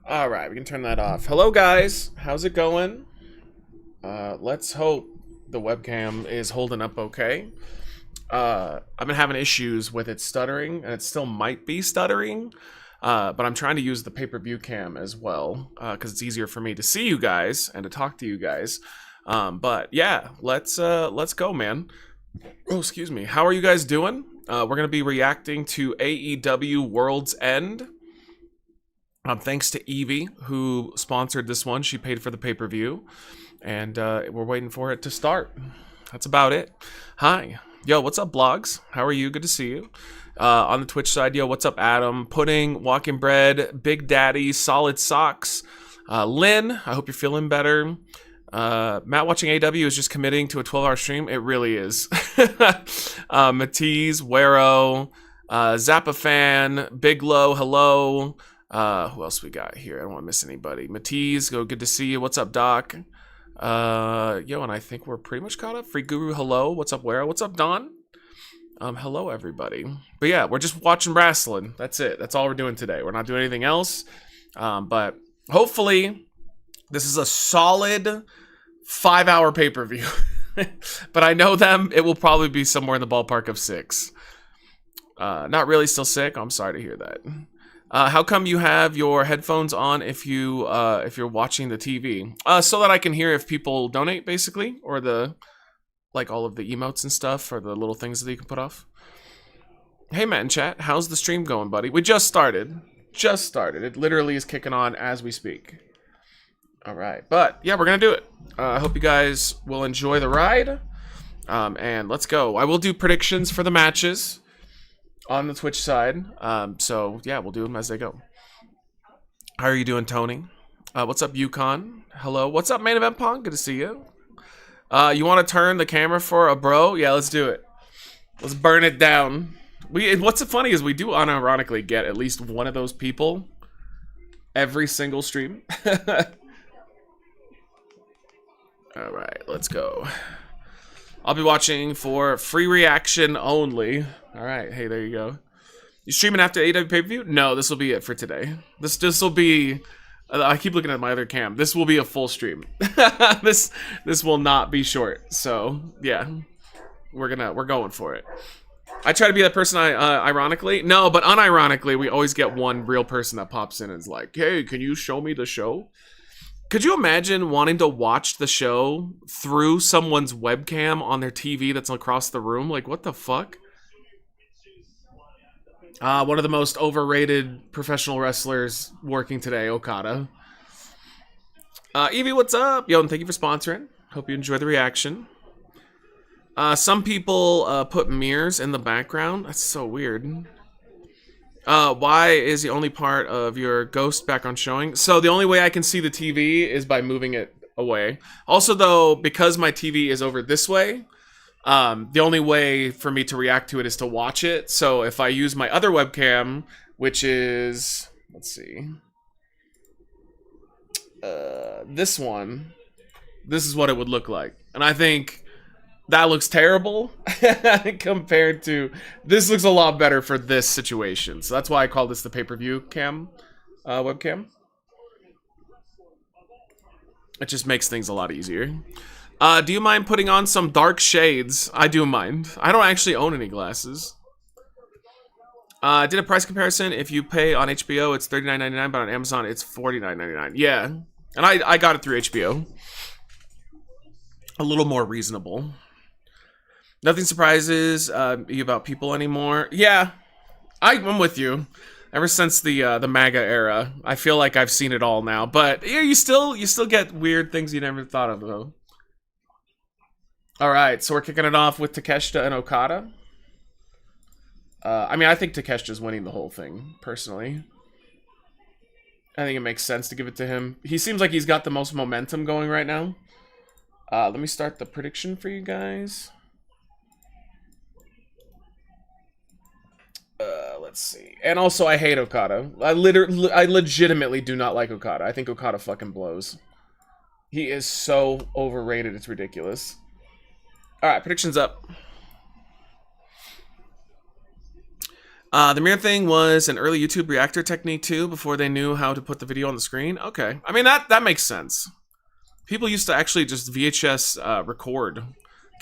All right, we can turn that off. Hello, guys. How's it going? Let's hope the webcam is holding up okay. I've been having issues with it stuttering, and it still might be stuttering. But I'm trying to use the pay-per-view cam as well, because it's easier for me to see you guys and to talk to you guys. But yeah, let's go, man. Oh, excuse me. How are you guys doing? We're gonna be reacting to AEW Worlds End. Thanks to Evie, who sponsored this one. She paid for the pay-per-view. And we're waiting for it to start. That's about it. Hi. Yo, what's up, blogs? How are you? Good to see you. On the Twitch side, yo, what's up, Adam? Pudding, Walking Bread, Big Daddy, Solid Socks. Lynn, I hope you're feeling better. Matt watching AW is just committing to a 12-hour stream. It really is. Matisse, Wero, Zappa Fan, Big Low, hello. Who else we got here? I don't want to miss anybody. Matisse, good to see you. What's up, Doc? Yo, and I think we're pretty much caught up. Free Guru, hello. What's up, Wero? What's up, Don? Hello, everybody. But yeah, we're just watching wrestling. That's it. That's all we're doing today. We're not doing anything else. But hopefully, this is a solid 5-hour pay-per-view. But I know them. It will probably be somewhere in the ballpark of 6. Not really still sick. I'm sorry to hear that. How come you have your headphones on if you're watching the TV? So that I can hear if people donate, basically, or like all of the emotes and stuff, or the little things that you can put off. Hey, Matt in chat, how's the stream going, buddy? We just started. Just started. It literally is kicking on as we speak. All right, but yeah, we're gonna do it. I hope you guys will enjoy the ride. And let's go. I will do predictions for the matches on the Twitch side. So yeah, we'll do them as they go. How are you doing, Tony? What's up, Yukon? Hello. What's up, Main Event Pong? Good to see you. You want to turn the camera for a bro? Yeah, let's do it. Let's burn it down. What's funny is we do unironically get at least one of those people every single stream. All right, let's go. I'll be watching for free reaction only. All right, hey, there you go. You streaming after AEW pay-per-view? No, this will be it for today. This will be. I keep looking at my other cam. This will be a full stream. This will not be short. So yeah, we're going for it. I try to be that person. Ironically, no, but unironically, we always get one real person that pops in and is like, "Hey, can you show me the show?" Could you imagine wanting to watch the show through someone's webcam on their TV that's across the room? Like, what the fuck? One of the most overrated professional wrestlers working today, Okada. Evie, what's up? Yo, and thank you for sponsoring. Hope you enjoy the reaction. Some people put mirrors in the background. That's so weird. Why is the only part of your ghost background showing? So the only way I can see the TV is by moving it away. Also, though, because my TV is over this way, the only way for me to react to it is to watch it. So if I use my other webcam, which is, let's see, this one, this is what it would look like. And I think that looks terrible compared to, this looks a lot better for this situation. So that's why I call this the pay-per-view cam, webcam. It just makes things a lot easier. Do you mind putting on some dark shades? I do mind. I don't actually own any glasses. I did a price comparison. If you pay on HBO, it's $39.99, but on Amazon, it's $49.99. Yeah. And I got it through HBO. A little more reasonable. Nothing surprises you about people anymore. Yeah, I'm with you. Ever since the MAGA era, I feel like I've seen it all now. But yeah, you still get weird things you never thought of, though. All right, so we're kicking it off with Takeshita and Okada. I mean, I think Takeshita's winning the whole thing, personally. I think it makes sense to give it to him. He seems like he's got the most momentum going right now. Let me start the prediction for you guys. Let's see. And also, I hate Okada. I legitimately do not like Okada. I think Okada fucking blows. He is so overrated, it's ridiculous. Alright, predictions up. The mirror thing was an early YouTube reactor technique too, before they knew how to put the video on the screen. Okay, I mean that makes sense. People used to actually just VHS record,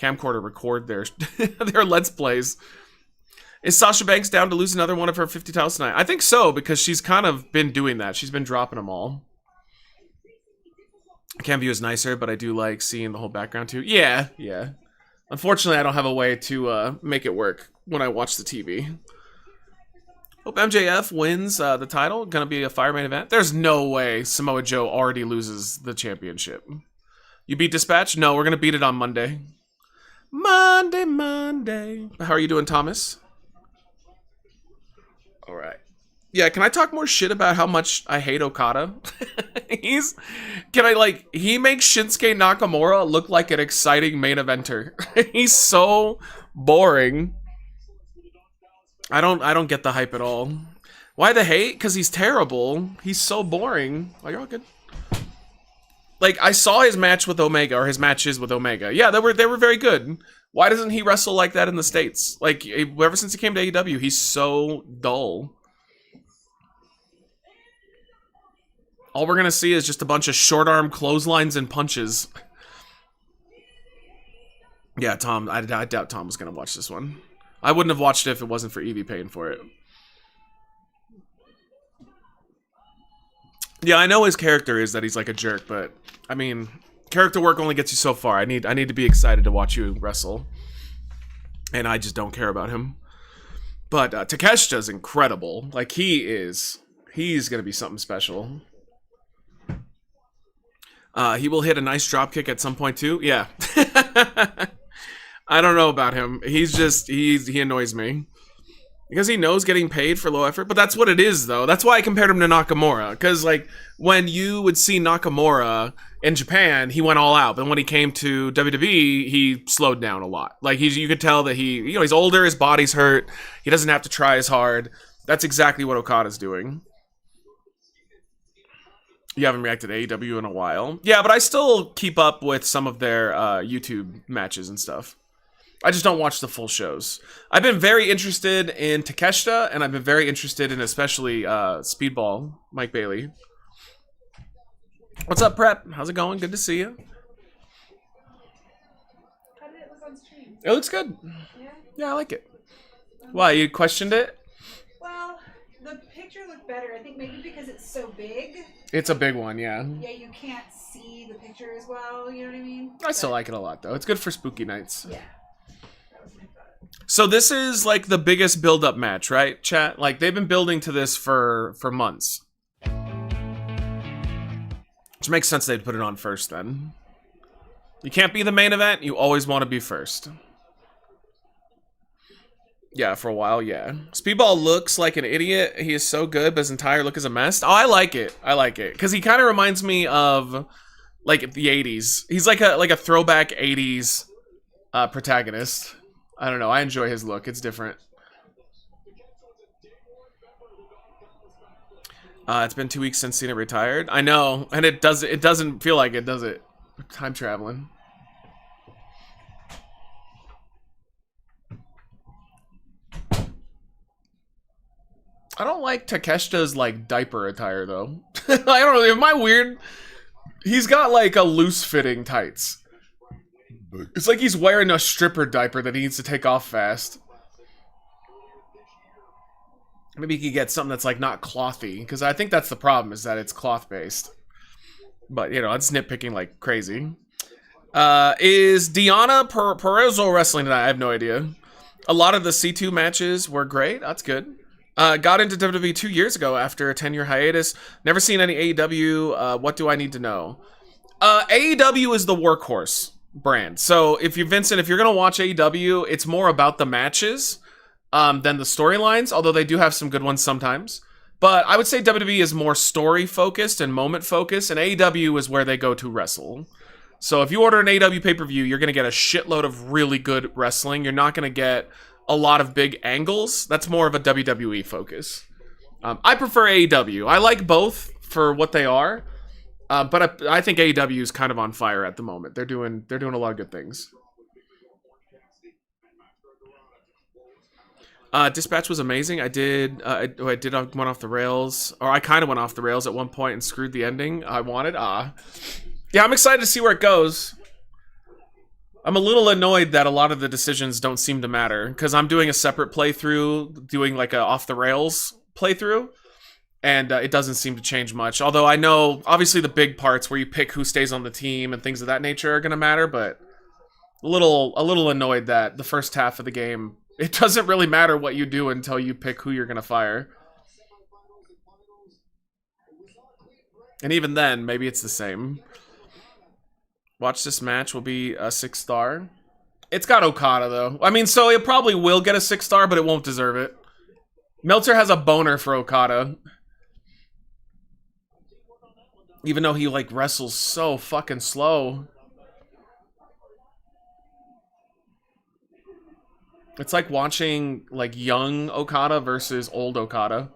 camcorder record their their Let's Plays. Is Sasha Banks down to lose another one of her 50 titles tonight? I think so, because she's kind of been doing that. She's been dropping them all. Cam view is nicer, but I do like seeing the whole background too. Yeah. Unfortunately, I don't have a way to make it work when I watch the TV. Hope MJF wins the title. Gonna be a fire main event. There's no way Samoa Joe already loses the championship. You beat Dispatch? No, we're gonna beat it on Monday. Monday. How are you doing, Thomas? All right. Yeah, can I talk more shit about how much I hate Okada? He makes Shinsuke Nakamura look like an exciting main eventer. He's so boring. I don't get the hype at all. Why the hate? Because he's terrible. He's so boring. Oh, you're all good. Like, I saw his match with Omega, or his matches with Omega. Yeah, they were very good. Why doesn't he wrestle like that in the States? Like, ever since he came to AEW, he's so dull. All we're gonna see is just a bunch of short arm clotheslines and punches. Yeah, Tom, I doubt Tom was gonna watch this one. I wouldn't have watched it if it wasn't for Evie paying for it. Yeah, I know his character is that he's like a jerk, but I mean, character work only gets you so far. I need to be excited to watch you wrestle, and I just don't care about him. But Takeshita's incredible. Like, he's gonna be something special. He will hit a nice dropkick at some point too. Yeah. I don't know about him. He annoys me. Because he knows getting paid for low effort, but that's what it is, though. That's why I compared him to Nakamura. Because, like, when you would see Nakamura in Japan, he went all out. But when he came to WWE, he slowed down a lot. Like, you could tell that he's older, his body's hurt, he doesn't have to try as hard. That's exactly what Okada's doing. You haven't reacted to AEW in a while. Yeah, but I still keep up with some of their YouTube matches and stuff. I just don't watch the full shows. I've been very interested in Takeshita, and I've been very interested in especially Speedball, Mike Bailey. What's up, Prep? How's it going? Good to see you. How did it look on stream? It looks good. Yeah? Yeah, I like it. Why, you questioned it? Well, the picture looked better. I think maybe because it's so big. It's a big one, yeah. Yeah, you can't see the picture as well, you know what I mean? I still like it a lot, though. It's good for spooky nights. Yeah. That was my thought. So this is like the biggest build-up match, right, chat? Like, they've been building to this for months. Which makes sense they'd put it on first, then. You can't be the main event, you always want to be first. Yeah, for a while, yeah. Speedball looks like an idiot. He is so good, but his entire look is a mess. Oh, I like it. I like it. Because he kind of reminds me of, like, the 80s. He's like a throwback 80s protagonist. I don't know. I enjoy his look. It's different. It's been 2 weeks since Cena retired. I know. And it doesn't feel like it, does it? Time traveling. I don't like Takeshita's, like, diaper attire, though. I don't know. Am I weird? He's got, like, a loose-fitting tights. It's like he's wearing a stripper diaper that he needs to take off fast. Maybe he could get something that's, like, not clothy. Because I think that's the problem, is that it's cloth-based. But, you know, it's nitpicking like crazy. Is Diana Perezzo wrestling tonight? I have no idea. A lot of the C2 matches were great. That's good. Got into WWE 2 years ago after a 10-year hiatus. Never seen any AEW. What do I need to know? AEW is the workhorse brand. So if you're Vincent, if you're gonna watch AEW, it's more about the matches than the storylines. Although they do have some good ones sometimes. But I would say WWE is more story focused and moment focused, and AEW is where they go to wrestle. So if you order an AEW pay-per-view, you're gonna get a shitload of really good wrestling. You're not gonna get a lot of big angles. That's more of a WWE focus. I prefer AEW. I like both for what they are, but I think AEW is kind of on fire at the moment. They're doing a lot of good things. Dispatch was amazing. I did went off the rails, or I kind of went off the rails at one point and screwed the ending I wanted. Yeah, I'm excited to see where it goes. I'm a little annoyed that a lot of the decisions don't seem to matter because I'm doing a separate playthrough, doing like a off the rails playthrough, and it doesn't seem to change much. Although I know obviously the big parts where you pick who stays on the team and things of that nature are going to matter, but a little annoyed that the first half of the game it doesn't really matter what you do until you pick who you're going to fire. And even then, maybe it's the same. Watch this match will be a 6-star. It's got Okada though. I mean, so it probably will get a 6-star, but it won't deserve it. Meltzer has a boner for Okada. Even though he like wrestles so fucking slow. It's like watching like young Okada versus old Okada.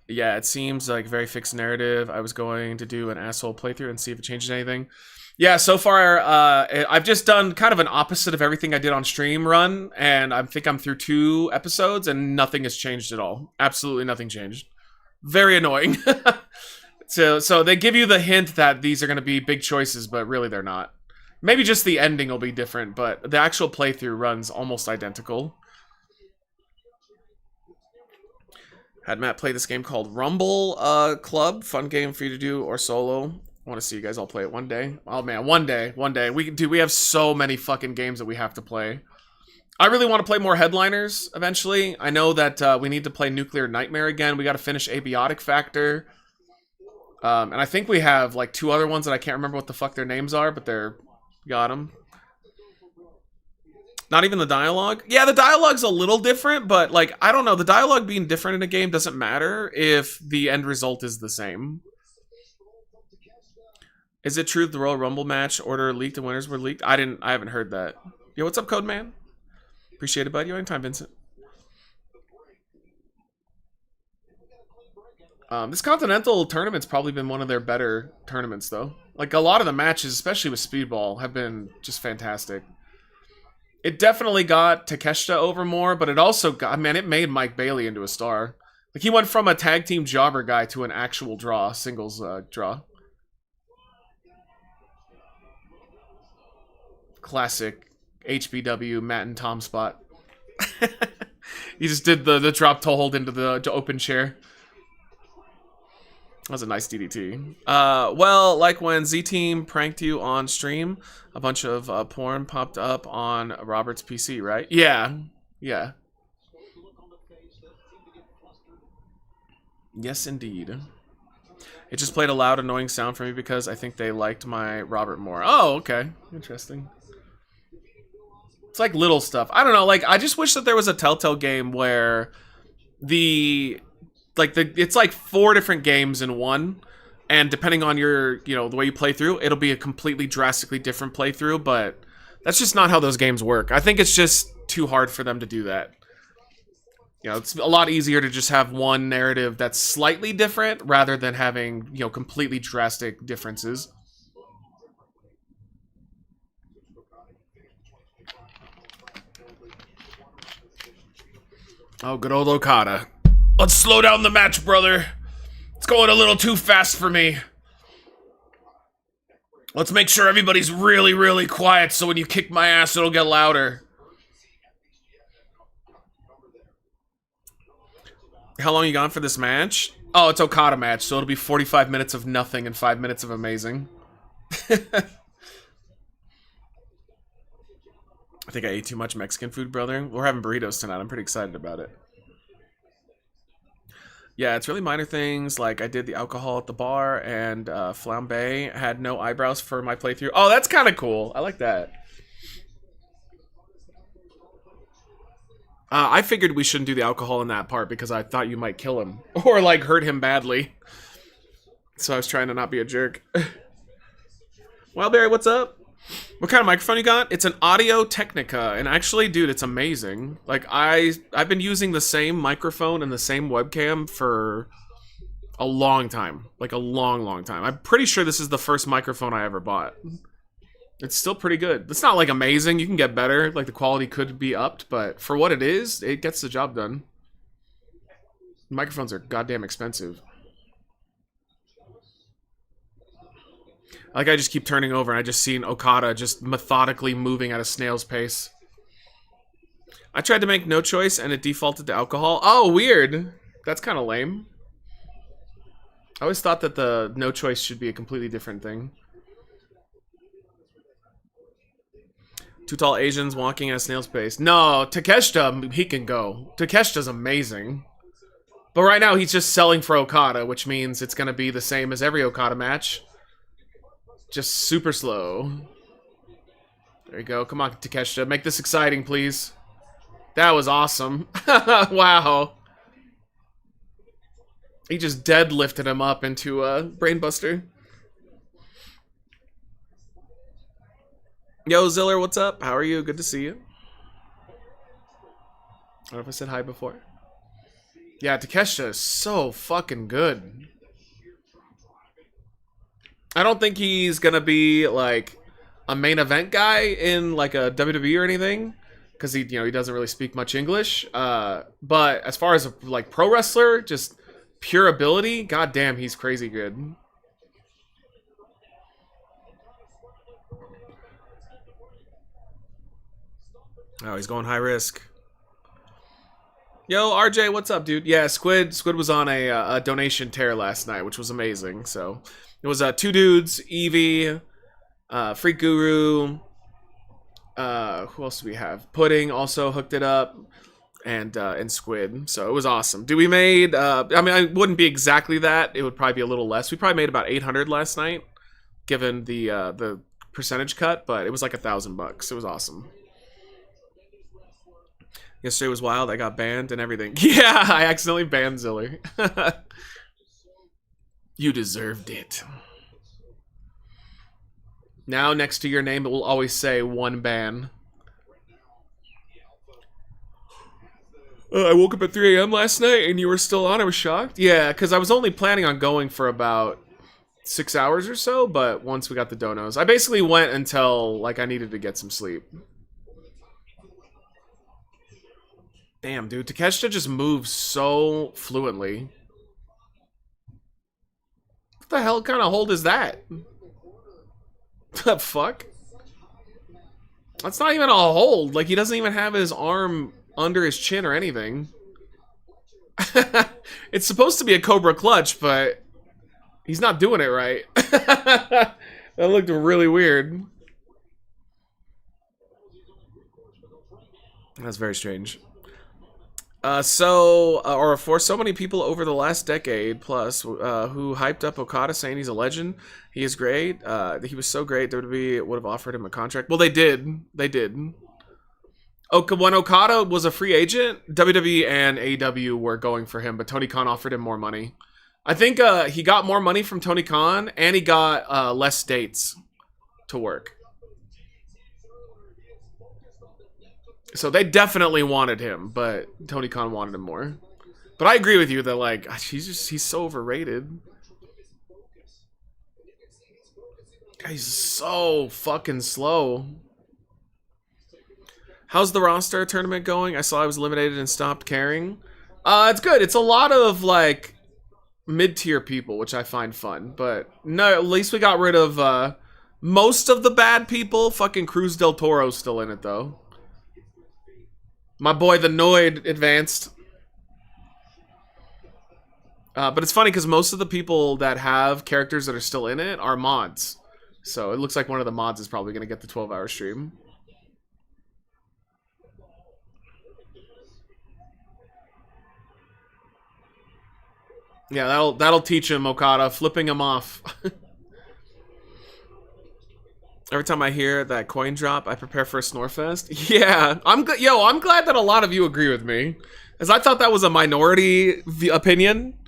Yeah, it seems like a very fixed narrative. I was going to do an asshole playthrough and see if it changes anything. Yeah, so far, I've just done kind of an opposite of everything I did on stream run, and I think I'm through 2 episodes, and nothing has changed at all. Absolutely nothing changed. Very annoying. So they give you the hint that these are going to be big choices, but really they're not. Maybe just the ending will be different, but the actual playthrough runs almost identical. Had Matt play this game called Rumble Club. Fun game for you to do or solo. I want to see you guys all play it one day. Oh man, one day. We have so many fucking games that we have to play. I really want to play more headliners eventually. I know that we need to play Nuclear Nightmare again. We got to finish Abiotic Factor. And I think we have like 2 other ones that I can't remember what the fuck their names are, but got them. Not even the dialogue? Yeah, the dialogue's a little different, but like, I don't know. The dialogue being different in a game doesn't matter if the end result is the same. Is it true the Royal Rumble match order leaked and winners were leaked? I haven't heard that. Yo, what's up, Code Man? Appreciate it, bud. You anytime, Vincent. This Continental tournament's probably been one of their better tournaments, though. Like, a lot of the matches, especially with Speedball, have been just fantastic. It definitely got Takeshita over more, but it also got, man, it made Mike Bailey into a star. Like, he went from a tag team jobber guy to an actual draw, singles draw. Classic HBW Matt and Tom spot. He just did the drop to hold into the open chair. That was a nice DDT. Well, like when Z-Team pranked you on stream, a bunch of porn popped up on Robert's PC, right? Yeah. Yeah. Yes, indeed. It just played a loud, annoying sound for me because I think they liked my Robert more. Oh, okay. Interesting. It's like little stuff. I don't know, like, I just wish that there was a Telltale game where it's like 4 different games in one, and depending on your, the way you play through, it'll be a completely drastically different playthrough, but that's just not how those games work. I think it's just too hard for them to do that. It's a lot easier to just have one narrative that's slightly different rather than having, completely drastic differences. Oh, good old Okada. Let's slow down the match, brother. It's going a little too fast for me. Let's make sure everybody's really, really quiet so when you kick my ass, it'll get louder. How long you gone for this match? Oh, it's Okada match, so it'll be 45 minutes of nothing and 5 minutes of amazing. I think I ate too much Mexican food, brother. We're having burritos tonight. I'm pretty excited about it. Yeah, it's really minor things, like I did the alcohol at the bar, and Flambe had no eyebrows for my playthrough. Oh, that's kind of cool. I like that. I figured we shouldn't do the alcohol in that part because I thought you might kill him. Or, like, hurt him badly. So I was trying to not be a jerk. Wildberry, what's up? What kind of microphone you got? It's an Audio Technica, and actually, dude, it's amazing. Like, I've been using the same microphone and the same webcam for A long time. Like a long, long time. I'm pretty sure this is the first microphone I ever bought. It's still pretty good. It's not like amazing. You can get better. Like the quality could be upped, but for what it is, it gets the job done. Microphones are goddamn expensive. Like I just keep turning over and I just seen Okada just methodically moving at a snail's pace. I tried to make no choice and it defaulted to alcohol. Oh, weird. That's kind of lame. I always thought that the no choice should be a completely different thing. Two tall Asians walking at a snail's pace. No, Takeshita, he can go. Takeshita's amazing. But right now he's just selling for Okada, which means it's going to be the same as every Okada match. Just super slow. There you go. Come on, Takeshita. Make this exciting, please. That was awesome. Wow. He just deadlifted him up into a brainbuster. Yo, Ziller, what's up? How are you? Good to see you. I don't know if I said hi before. Yeah, Takeshita is so fucking good. I don't think he's gonna be like a main event guy in like a WWE or anything, because he doesn't really speak much English. But as far as a like pro wrestler, just pure ability, goddamn, he's crazy good. Oh, he's going high risk. Yo, RJ, what's up, dude? Yeah, Squid was on a donation tear last night, which was amazing. So it was two dudes, Evie, Freak Guru. Who else do we have? Pudding also hooked it up, and Squid. So it was awesome. Dude, we made. I mean, it wouldn't be exactly that. It would probably be a little less. We probably made about 800 last night, given the percentage cut, but it was like $1,000. It was awesome. Yesterday was wild. I got banned and everything. Yeah, I accidentally banned Ziller. You deserved it. Now, next to your name, it will always say one ban. I woke up at 3 a.m. last night and you were still on. I was shocked. Yeah, because I was only planning on going for about 6 hours or so, but once we got the donos, I basically went until like I needed to get some sleep. Damn, dude, Takeshita just moves so fluently. What the hell kind of hold is that? The fuck? That's not even a hold. Like, he doesn't even have his arm under his chin or anything. It's supposed to be a Cobra clutch, but he's not doing it right. That looked really weird. That's very strange. Or for so many people over the last decade plus who hyped up Okada saying he's a legend, he is great. He was so great, WWE would have offered him a contract. Well, they did. They did. When Okada was a free agent, WWE and AEW were going for him, but Tony Khan offered him more money. I think he got more money from Tony Khan, and he got less dates to work. So they definitely wanted him, but Tony Khan wanted him more. But I agree with you that like he's so overrated. He's so fucking slow. How's the roster tournament going? I saw I was eliminated and stopped caring. It's good. It's a lot of like mid-tier people, which I find fun. But no, at least we got rid of most of the bad people. Fucking Cruz del Toro's still in it though. My boy, the Noid, advanced. But it's funny because most of the people that have characters that are still in it are mods. So it looks like one of the mods is probably going to get the 12-hour stream. Yeah, that'll teach him, Okada, flipping him off. Every time I hear that coin drop, I prepare for a Snorefest. Yeah, I'm glad that a lot of you agree with me, as I thought that was a minority opinion,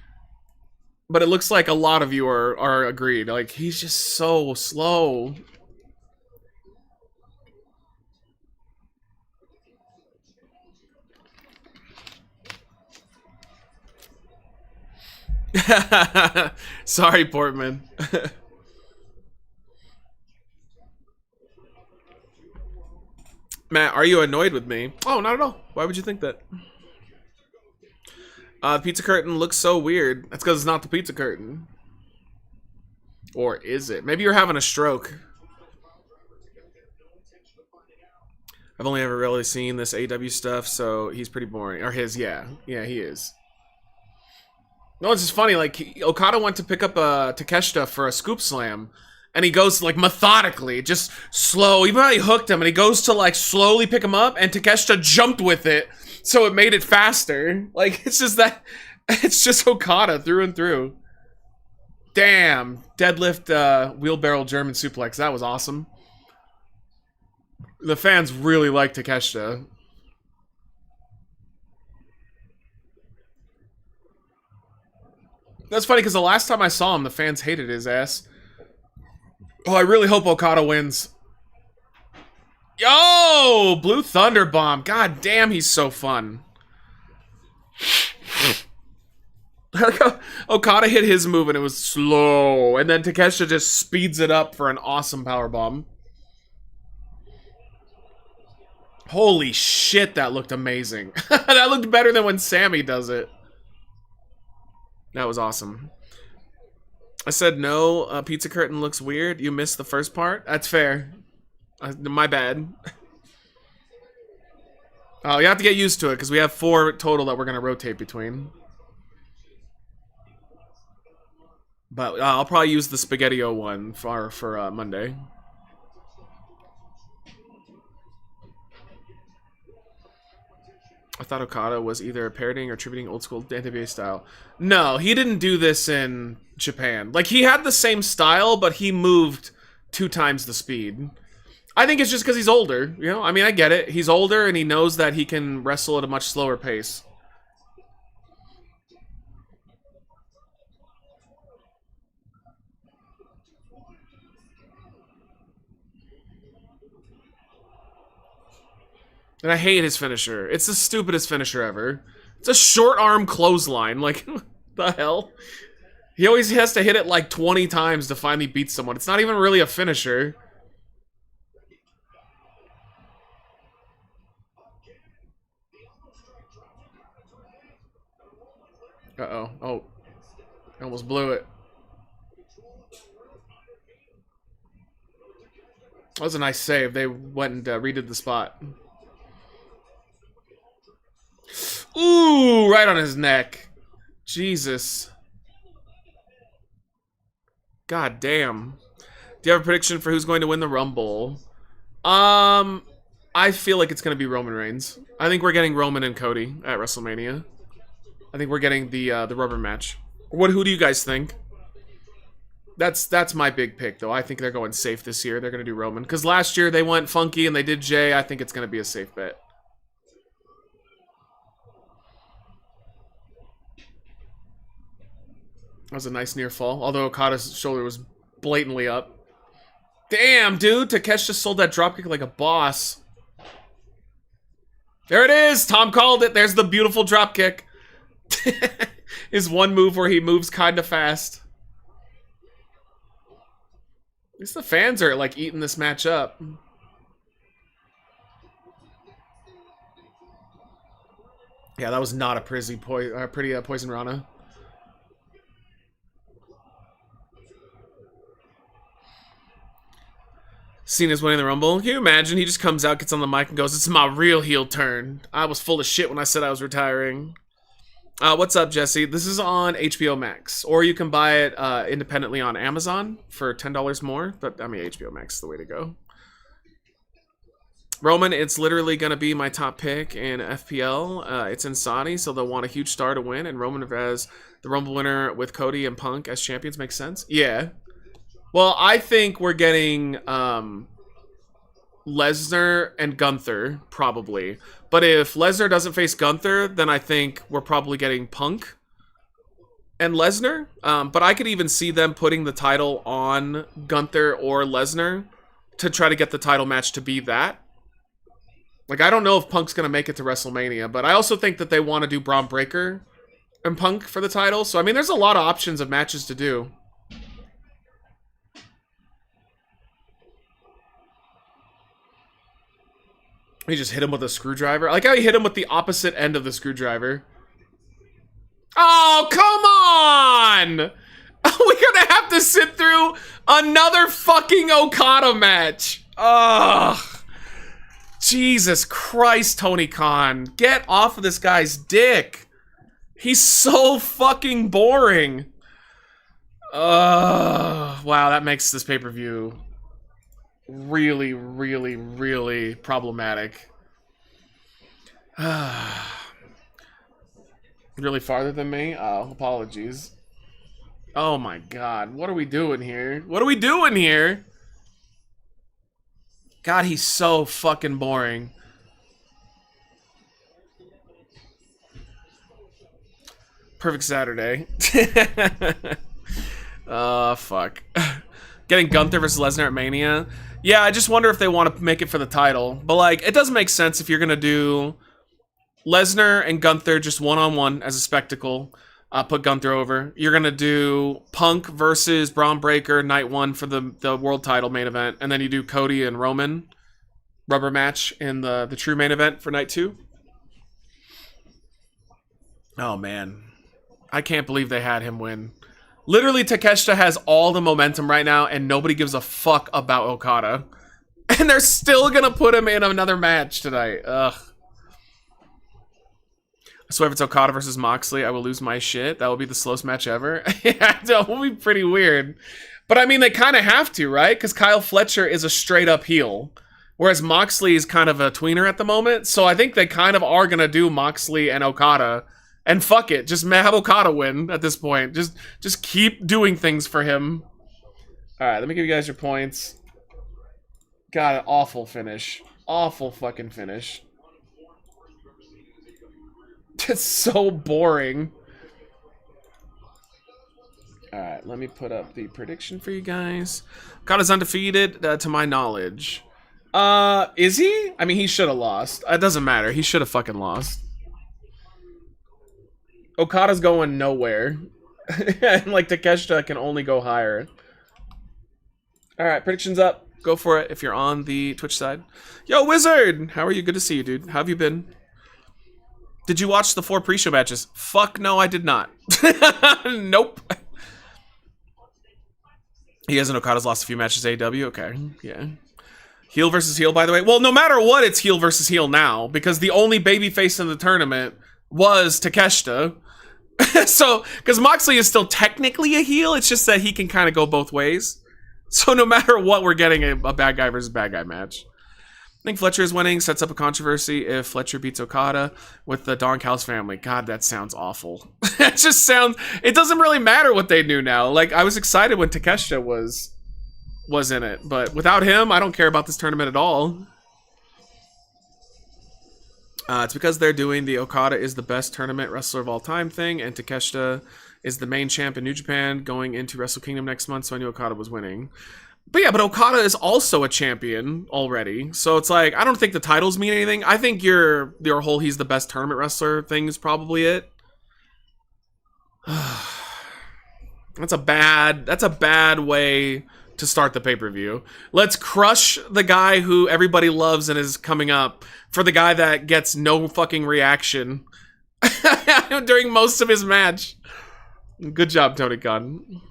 but it looks like a lot of you are agreed. Like, he's just so slow. Sorry, Portman. Matt, are you annoyed with me? Oh, not at all. Why would you think that? The pizza curtain looks so weird. That's because it's not the pizza curtain. Or is it? Maybe you're having a stroke. I've only ever really seen this AEW stuff, so he's pretty boring. Or his, yeah. Yeah, he is. No, it's just funny. Like, Okada went to pick up Takeshita for a scoop slam, and he goes, like, methodically, just slow. Even though he hooked him, and he goes to, like, slowly pick him up, and Takeshita jumped with it, so it made it faster. Like, it's just that... It's just Okada through and through. Damn. Deadlift wheelbarrow German suplex. That was awesome. The fans really like Takeshita. That's funny because the last time I saw him, the fans hated his ass. Oh, I really hope Okada wins. Yo! Blue Thunder Bomb. God damn, he's so fun. Okada hit his move and it was slow. And then Takeshita just speeds it up for an awesome powerbomb. Holy shit, that looked amazing. That looked better than when Sammy does it. That was awesome. I said no, pizza curtain looks weird. You missed the first part? That's fair. My bad. Oh, you have to get used to it, because we have 4 total that we're going to rotate between. But I'll probably use the Spaghetti-O one for Monday. I thought Okada was either parodying or attributing old school NWA style. No, he didn't do this in Japan. Like, he had the same style, but he moved 2 times the speed. I think it's just because he's older, you know? I mean, I get it. He's older, and he knows that he can wrestle at a much slower pace. And I hate his finisher. It's the stupidest finisher ever. It's a short arm clothesline. Like, what the hell? He always has to hit it like 20 times to finally beat someone. It's not even really a finisher. Uh-oh. Oh. I almost blew it. That was a nice save. They went and redid the spot. Ooh, right on his neck. Jesus. God damn. Do you have a prediction for who's going to win the Rumble? I feel like it's going to be Roman Reigns. I think we're getting Roman and Cody at WrestleMania. I think we're getting the rubber match. Who do you guys think? That's my big pick, though. I think they're going safe this year. They're going to do Roman. Because last year they went funky and they did Jay. I think it's going to be a safe bet. That was a nice near fall. Although Okada's shoulder was blatantly up. Damn, dude. Takesh just sold that dropkick like a boss. There it is. Tom called it. There's the beautiful dropkick. His one move where he moves kind of fast. At least the fans are like eating this match up. Yeah, that was not a pretty Poison Rana. Cena's winning the Rumble. Can you imagine? He just comes out, gets on the mic, and goes, "It's my real heel turn. I was full of shit when I said I was retiring." What's up, Jesse? This is on HBO Max. Or you can buy it independently on Amazon for $10 more. But, I mean, HBO Max is the way to go. Roman, it's literally going to be my top pick in FPL. It's in Saudi, so they'll want a huge star to win. And Roman as the Rumble winner with Cody and Punk as champions makes sense. Yeah. Well, I think we're getting Lesnar and Gunther, probably. But if Lesnar doesn't face Gunther, then I think we're probably getting Punk and Lesnar. But I could even see them putting the title on Gunther or Lesnar to try to get the title match to be that. Like, I don't know if Punk's going to make it to WrestleMania, but I also think that they want to do Braun Breaker and Punk for the title. So I mean, there's a lot of options of matches to do. He just hit him with a screwdriver. I like how he hit him with the opposite end of the screwdriver. Oh, come on! We're gonna have to sit through another fucking Okada match. Ugh. Jesus Christ, Tony Khan. Get off of this guy's dick. He's so fucking boring. Wow, that makes this pay-per-view really, really, really problematic. Really farther than me? Oh, apologies. Oh my god, what are we doing here? What are we doing here? God, he's so fucking boring. Perfect Saturday. Fuck. Getting Gunther versus Lesnar at Mania. Yeah, I just wonder if they want to make it for the title. But, like, it doesn't make sense if you're going to do Lesnar and Gunther just one-on-one as a spectacle. Put Gunther over. You're going to do Punk versus Braun Breaker night one for the world title main event. And then you do Cody and Roman rubber match in the true main event for night two. Oh, man. I can't believe they had him win. Literally, Takeshita has all the momentum right now, and nobody gives a fuck about Okada. And they're still gonna put him in another match tonight. Ugh. I swear if it's Okada versus Moxley, I will lose my shit. That will be the slowest match ever. Yeah, that will be pretty weird. But I mean, they kind of have to, right? Because Kyle Fletcher is a straight-up heel. Whereas Moxley is kind of a tweener at the moment. So I think they kind of are gonna do Moxley and Okada. And fuck it, just have Okada win at this point. Just keep doing things for him. All right, let me give you guys your points. God, an awful finish. Awful fucking finish. It's so boring. All right, let me put up the prediction for you guys. Okada's undefeated, to my knowledge. Is he? I mean, he should have lost. It doesn't matter. He should have fucking lost. Okada's going nowhere. And like Takeshita can only go higher. Alright, predictions up. Go for it if you're on the Twitch side. Yo, Wizard! How are you? Good to see you, dude. How have you been? Did you watch the 4 pre-show matches? Fuck no, I did not. Nope. He hasn't. Okada's lost a few matches AEW. Okay, yeah. Heel versus heel, by the way. Well, no matter what, it's heel versus heel now. Because the only babyface in the tournament was Takeshita. So, because Moxley is still technically a heel, it's just that he can kind of go both ways. So no matter what, we're getting a bad guy versus bad guy match. I think Fletcher is winning, sets up a controversy if Fletcher beats Okada with the Don Callis family. God, that sounds awful. It just sounds, it doesn't really matter what they do now. Like, I was excited when Takeshita was in it, but without him, I don't care about this tournament at all. It's because they're doing the Okada is the best tournament wrestler of all time thing, and Takeshita is the main champ in New Japan going into Wrestle Kingdom next month, so I knew Okada was winning. But yeah, but Okada is also a champion already, so it's like, I don't think the titles mean anything. I think your whole he's the best tournament wrestler thing is probably it. That's a bad way to start the pay-per-view. Let's crush the guy who everybody loves and is coming up for the guy that gets no fucking reaction during most of his match. Good job, Tony Khan.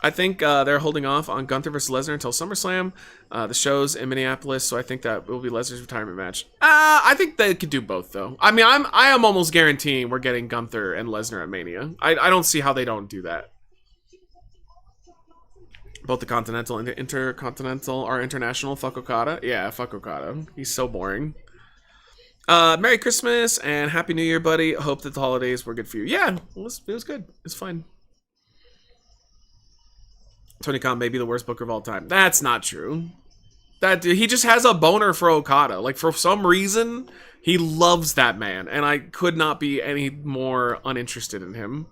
I think they're holding off on Gunther versus Lesnar until SummerSlam. The show's in Minneapolis, so I think that will be Lesnar's retirement match. I think they could do both, though. I mean, I am almost guaranteeing we're getting Gunther and Lesnar at Mania. I don't see how they don't do that. Both the Continental and the Intercontinental are international. Fuck Okada. Yeah, fuck Okada. He's so boring. Merry Christmas and Happy New Year, buddy. Hope that the holidays were good for you. Yeah, it was good. It's fine. Tony Khan may be the worst booker of all time. That's not true. That dude, he just has a boner for Okada. Like, for some reason, he loves that man. And I could not be any more uninterested in him.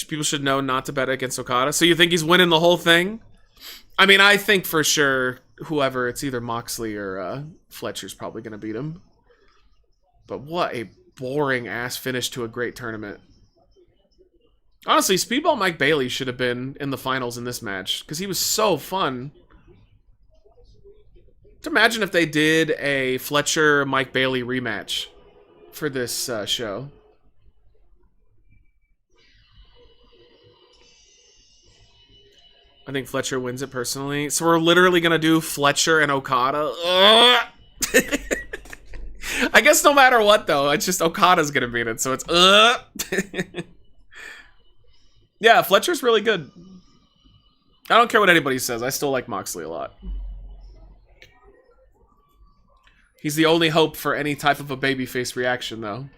People should know not to bet against Okada. So you think he's winning the whole thing? I mean, I think for sure whoever, it's either Moxley or Fletcher's probably going to beat him. But what a boring ass finish to a great tournament. Honestly, Speedball Mike Bailey should have been in the finals in this match because he was so fun. Just imagine if they did a Fletcher Mike Bailey rematch for this show. I think Fletcher wins it personally. So we're literally going to do Fletcher and Okada. I guess no matter what, though, it's just Okada's going to beat it. So it's... Yeah, Fletcher's really good. I don't care what anybody says. I still like Moxley a lot. He's the only hope for any type of a babyface reaction, though.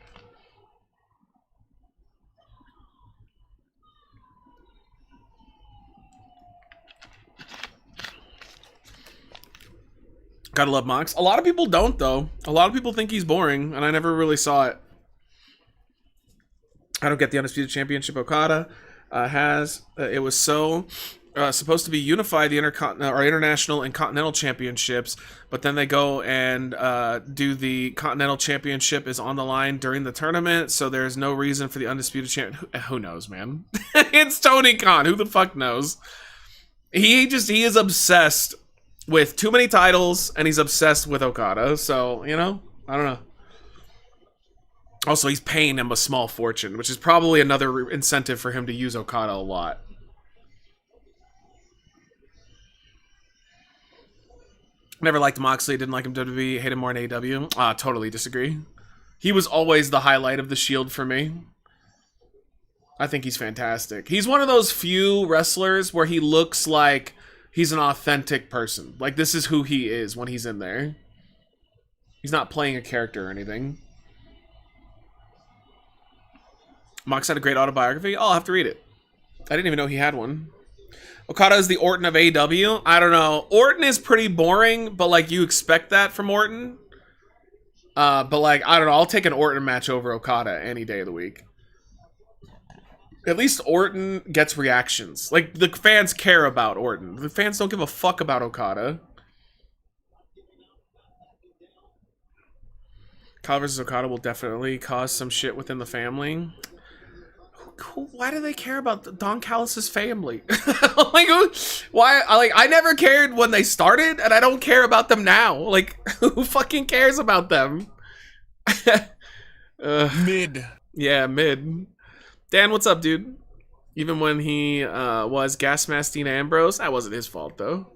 Gotta love Mox. A lot of people don't, though. A lot of people think he's boring, and I never really saw it. I don't get the Undisputed Championship Okada has. It was so supposed to be unify the international and continental championships, but then they go and do the continental championship is on the line during the tournament, so there's no reason for the Undisputed Champion. Who knows, man? It's Tony Khan. Who the fuck knows? He is obsessed with too many titles, and he's obsessed with Okada. So, you know, I don't know. Also, he's paying him a small fortune, which is probably another incentive for him to use Okada a lot. Never liked Moxley, didn't like him WWE, hate him more in AEW. Totally disagree. He was always the highlight of the Shield for me. I think he's fantastic. He's one of those few wrestlers where he looks like he's an authentic person. Like, this is who he is when he's in there. He's not playing a character or anything. Mox had a great autobiography. Oh, I'll have to read it. I didn't even know he had one. Okada is the Orton of AEW. I don't know. Orton is pretty boring, but, like, you expect that from Orton. But, like, I don't know. I'll take an Orton match over Okada any day of the week. At least Orton gets reactions. Like, the fans care about Orton. The fans don't give a fuck about Okada. Kyle versus Okada will definitely cause some shit within the family. Why do they care about Don Callis' family? Like, why? Like, I never cared when they started, and I don't care about them now. Like, who fucking cares about them? Mid. Yeah, mid. Dan, what's up, dude? Even when he was gas mask Dean Ambrose, that wasn't his fault, though.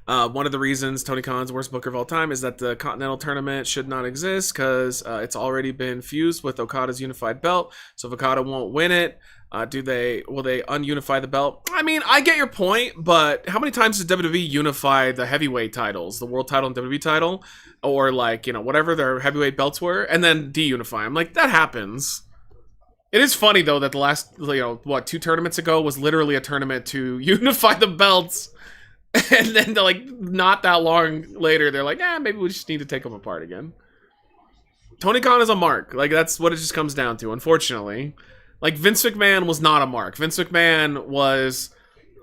One of the reasons Tony Khan's worst booker of all time is that the Continental Tournament should not exist because it's already been fused with Okada's unified belt. So if Okada won't win it, will they ununify the belt? I mean, I get your point, but how many times did WWE unify the heavyweight titles, the world title and WWE title, or like, you know, whatever their heavyweight belts were, and then de-unify them? Like, that happens. It is funny though that the last, you know, what, 2 tournaments ago was literally a tournament to unify the belts. And then, like, not that long later, they're like, maybe we just need to take them apart again. Tony Khan is a mark. Like, that's what it just comes down to, unfortunately. Like, Vince McMahon was not a mark. Vince McMahon was,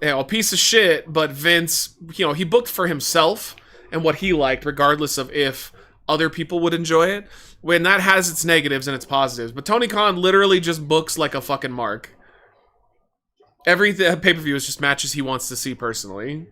you know, a piece of shit, but Vince, you know, he booked for himself and what he liked, regardless of if other people would enjoy it. When that has its negatives and its positives. But Tony Khan literally just books like a fucking mark. Every pay-per-view is just matches he wants to see personally.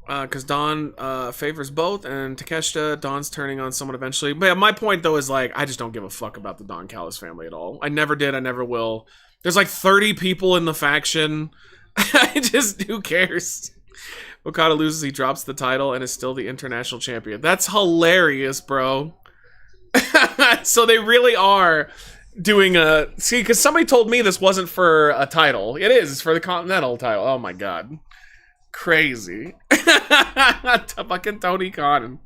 Because Don favors both, and Takeshita, Don's turning on someone eventually. But yeah, my point, though, is, like, I just don't give a fuck about the Don Callis family at all. I never did, I never will. There's, like, 30 people in the faction. Who cares? Okada loses, he drops the title, and is still the international champion. That's hilarious, bro. So they really are doing a... See, because somebody told me this wasn't for a title. It is, it's for the Continental title. Oh, my God. Crazy. Fucking Tony Khan.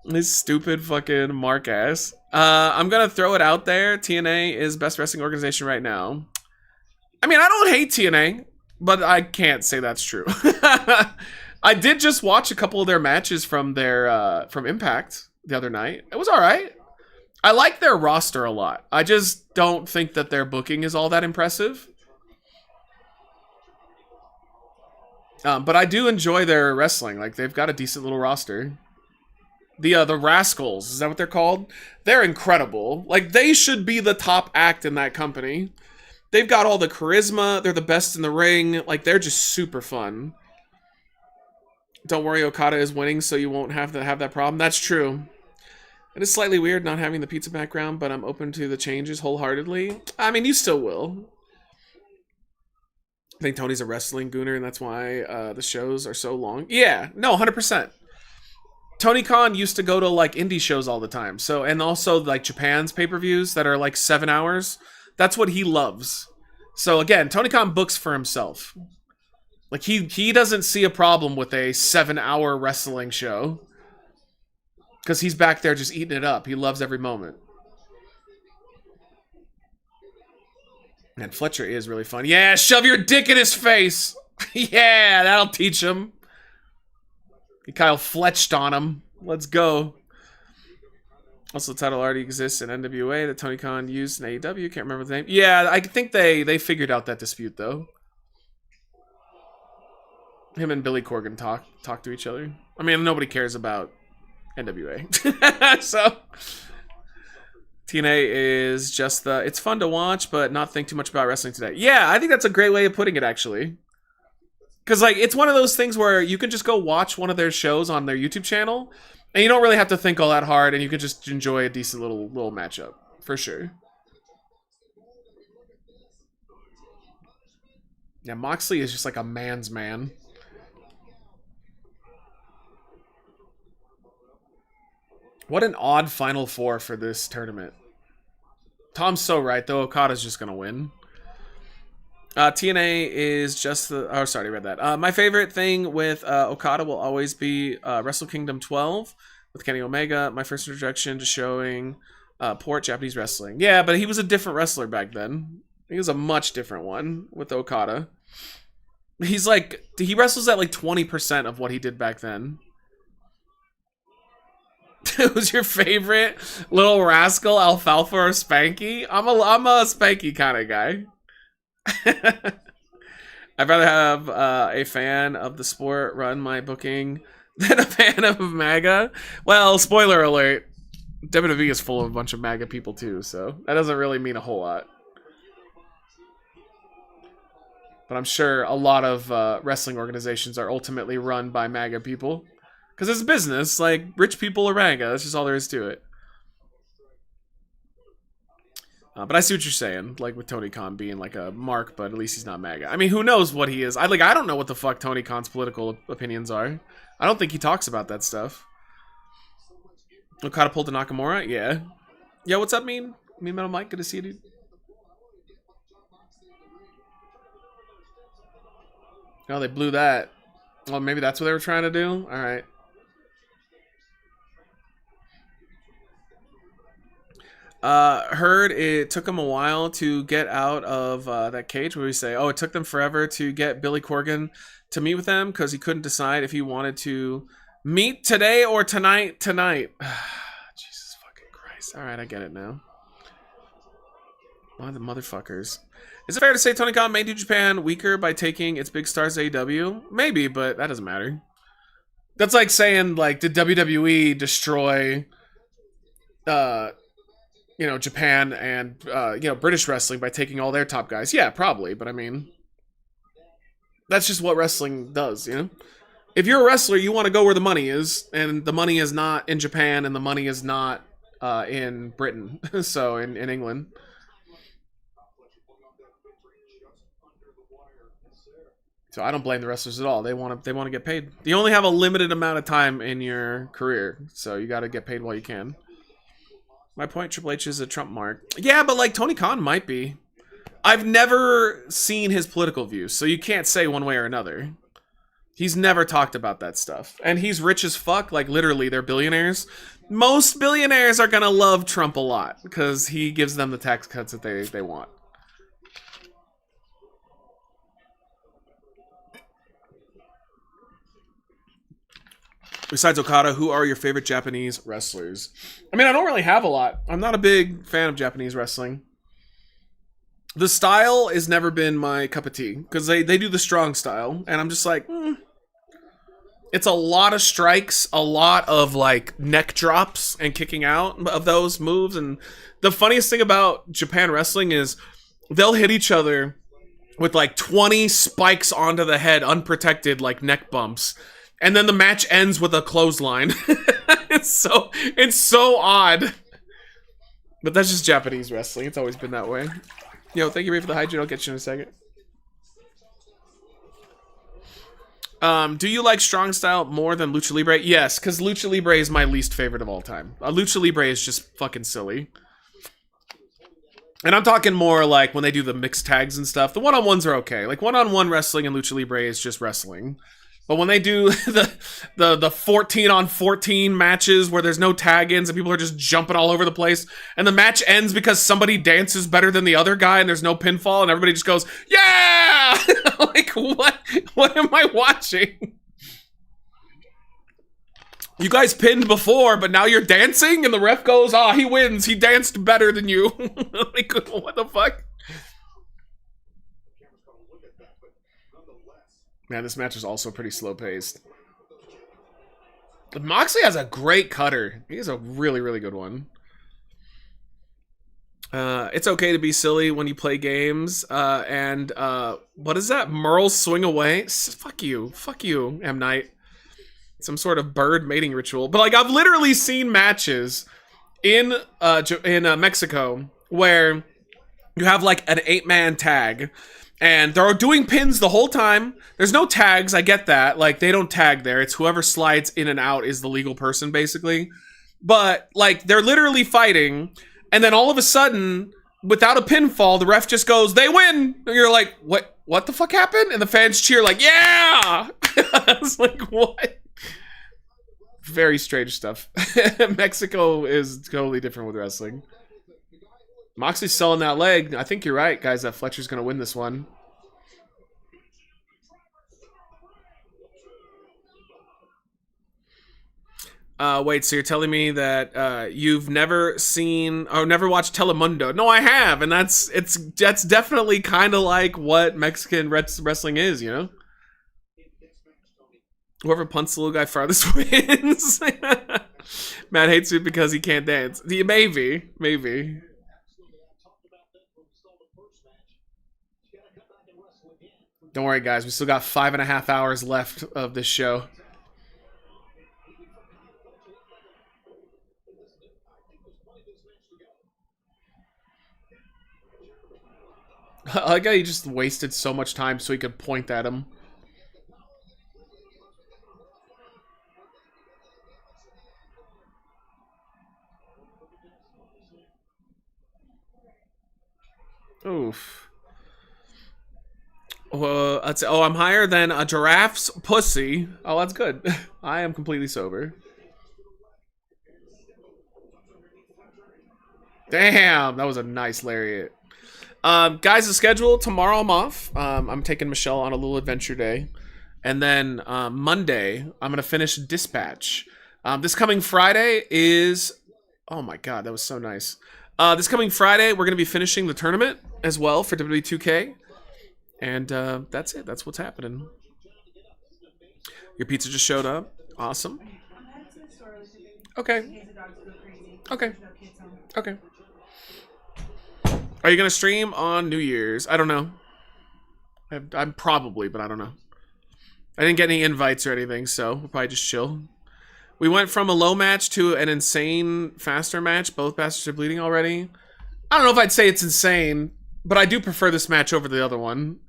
His stupid fucking mark ass. I'm gonna throw it out there. TNA is best wrestling organization right now. I mean, I don't hate TNA, but I can't say that's true. I did just watch a couple of their matches from their from Impact the other night. It was alright. I like their roster a lot. I just don't think that their booking is all that impressive. But I do enjoy their wrestling. Like they've got a decent little roster. The Rascals, is that what they're called? They're incredible. Like they should be the top act in that company. They've got all the charisma. They're the best in the ring. Like they're just super fun. Don't worry, Okada is winning, so you won't have to have that problem. That's true. It is slightly weird not having the pizza background, but I'm open to the changes wholeheartedly. I mean, you still will. I think Tony's a wrestling gooner, and that's why the shows are so long. Yeah, no, 100%. Tony Khan used to go to like indie shows all the time. So, and also like Japan's pay-per-views that are like 7 hours. That's what he loves. So again, Tony Khan books for himself. Like he doesn't see a problem with a 7-hour wrestling show. Because he's back there just eating it up. He loves every moment. And Fletcher is really fun. Yeah, shove your dick in his face. Yeah, that'll teach him. Kyle fletched on him. Let's go. Also, the title already exists in NWA that Tony Khan used in AEW. Can't remember the name. Yeah, I think they figured out that dispute, though. Him and Billy Corgan talk to each other. I mean, nobody cares about NWA. So TNA is just it's fun to watch, but not think too much about wrestling today. Yeah, I think that's a great way of putting it, actually. Because like it's one of those things where you can just go watch one of their shows on their YouTube channel, and you don't really have to think all that hard, and you can just enjoy a decent little matchup for sure. Yeah, Moxley is just like a man's man. What an odd Final Four for this tournament. Tom's so right, though. Okada's just going to win. TNA is just the... Oh, sorry, I read that. My favorite thing with Okada will always be Wrestle Kingdom 12 with Kenny Omega. My first introduction to showing poor Japanese wrestling. Yeah, but he was a different wrestler back then. He was a much different one with Okada. He's like... He wrestles at like 20% of what he did back then. Who's your favorite little rascal, Alfalfa or Spanky? I'm a Spanky kind of guy. I'd rather have a fan of the sport run my booking than a fan of MAGA. Well, spoiler alert, WWE is full of a bunch of MAGA people too, so that doesn't really mean a whole lot. But I'm sure a lot of wrestling organizations are ultimately run by MAGA people. Because it's business, like, rich people are MAGA. That's just all there is to it. But I see what you're saying, like, with Tony Khan being, like, a mark, but at least he's not MAGA. I mean, who knows what he is? I don't know what the fuck Tony Khan's political opinions are. I don't think he talks about that stuff. Okada pulled to Nakamura? Yeah. Yeah, what's up, Mean Metal Mike? Good to see you, dude. Oh, they blew that. Well, maybe that's what they were trying to do? Alright. Heard it took him a while to get out of that cage where we say, oh, it took them forever to get Billy Corgan to meet with them because he couldn't decide if he wanted to meet today or tonight. Jesus fucking Christ. Alright, I get it now. Why the motherfuckers? Is it fair to say Tony Khan made New Japan weaker by taking its big stars to AEW? Maybe, but that doesn't matter. That's like saying, like, did WWE destroy Japan and British wrestling by taking all their top guys? Yeah, probably, but I mean, that's just what wrestling does, you know? If you're a wrestler, you want to go where the money is, and the money is not in Japan, and the money is not in Britain, so in England. So I don't blame the wrestlers at all. They want to get paid. You only have a limited amount of time in your career, so you got to get paid while you can. My point, Triple H is a Trump mark. Yeah, but like Tony Khan might be. I've never seen his political views, so you can't say one way or another. He's never talked about that stuff. And he's rich as fuck, like literally they're billionaires. Most billionaires are gonna love Trump a lot because he gives them the tax cuts that they want. Besides Okada, who are your favorite Japanese wrestlers? I mean, I don't really have a lot. I'm not a big fan of Japanese wrestling. The style has never been my cup of tea because they do the strong style, and I'm just like, it's a lot of strikes, a lot of like neck drops and kicking out of those moves. And the funniest thing about Japan wrestling is they'll hit each other with like 20 spikes onto the head, unprotected, like neck bumps. And then the match ends with a clothesline. It's so odd. But that's just Japanese wrestling. It's always been that way. Yo, thank you, Ray, for the hygiene. I'll get you in a second. Do you like strong style more than Lucha Libre? Yes, because Lucha Libre is my least favorite of all time. Lucha Libre is just fucking silly. And I'm talking more like when they do the mixed tags and stuff. The one-on-ones are okay. Like one-on-one wrestling in Lucha Libre is just wrestling. But when they do the 14-on-14 matches where there's no tag-ins and people are just jumping all over the place, and the match ends because somebody dances better than the other guy and there's no pinfall and everybody just goes, yeah! Like, what am I watching? You guys pinned before, but now you're dancing? And the ref goes, he wins. He danced better than you. Like, what the fuck? Man, this match is also pretty slow-paced. Moxley has a great cutter. He has a really, really good one. It's okay to be silly when you play games. And what is that? Merle's swing away? Fuck you, M. Night. Some sort of bird mating ritual. But like, I've literally seen matches in Mexico where you have like an 8-man tag. And they're doing pins the whole time. There's no tags, I get that. Like, they don't tag there. It's whoever slides in and out is the legal person, basically. But, like, they're literally fighting. And then all of a sudden, without a pinfall, the ref just goes, they win! And you're like, what the fuck happened? And the fans cheer like, yeah! I was like, what? Very strange stuff. Mexico is totally different with wrestling. Moxley's selling that leg. I think you're right, guys, that Fletcher's going to win this one. Wait, so you're telling me that you've never seen or never watched Telemundo? No, I have, and that's definitely kind of like what Mexican wrestling is, you know? Whoever punts the little guy farthest wins. Matt hates it because he can't dance. Maybe. Don't worry, guys. We still got 5.5 hours left of this show. I like how he just wasted so much time so he could point at him. Oof. I'm higher than a giraffe's pussy. Oh, that's good. I am completely sober. Damn, that was a nice lariat. Guys, the schedule, tomorrow I'm off. I'm taking Michelle on a little adventure day. And then Monday, I'm going to finish Dispatch. This coming Friday is... Oh my god, that was so nice. This coming Friday, we're going to be finishing the tournament as well for WWE 2K. And that's it. That's what's happening. Your pizza just showed up. Awesome. Okay. Okay. Okay. Are you going to stream on New Year's? I don't know. I'm probably, but I don't know. I didn't get any invites or anything, so we'll probably just chill. We went from a low match to an insane faster match. Both bastards are bleeding already. I don't know if I'd say it's insane, but I do prefer this match over the other one.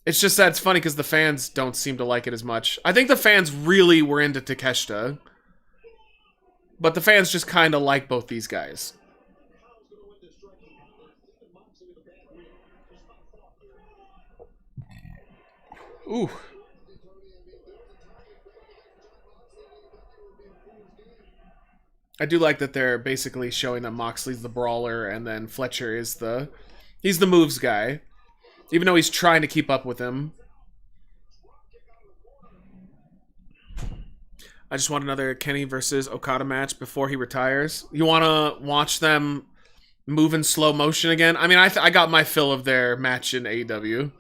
It's just that it's funny because the fans don't seem to like it as much. I think the fans really were into Takeshita. But the fans just kind of like both these guys. Ooh. I do like that they're basically showing that Moxley's the brawler and then Fletcher is he's the moves guy. Even though he's trying to keep up with him. I just want another Kenny versus Okada match before he retires. You want to watch them move in slow motion again. I mean, I got my fill of their match in AEW.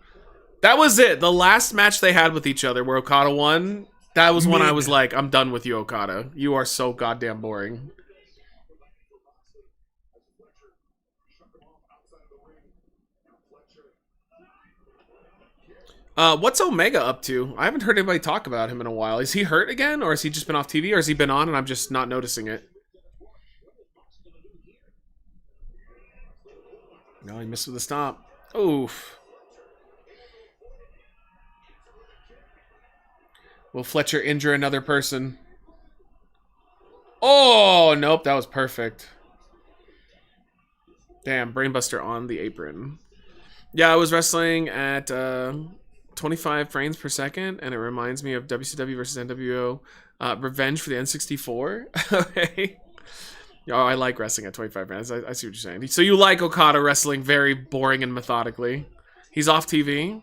That was it. The last match they had with each other where Okada won, that was when I was like, I'm done with you, Okada. You are so goddamn boring. What's Omega up to? I haven't heard anybody talk about him in a while. Is he hurt again, or has he just been off TV, or has he been on and I'm just not noticing it? No, he missed with a stomp. Oof. Will Fletcher injure another person? Oh, nope, that was perfect. Damn, Brainbuster on the apron. Yeah, I was wrestling at 25 frames per second, and it reminds me of WCW versus NWO Revenge for the N64. Okay. Oh, I like wrestling at 25 frames. I see what you're saying. So you like Okada wrestling very boring and methodically. He's off TV.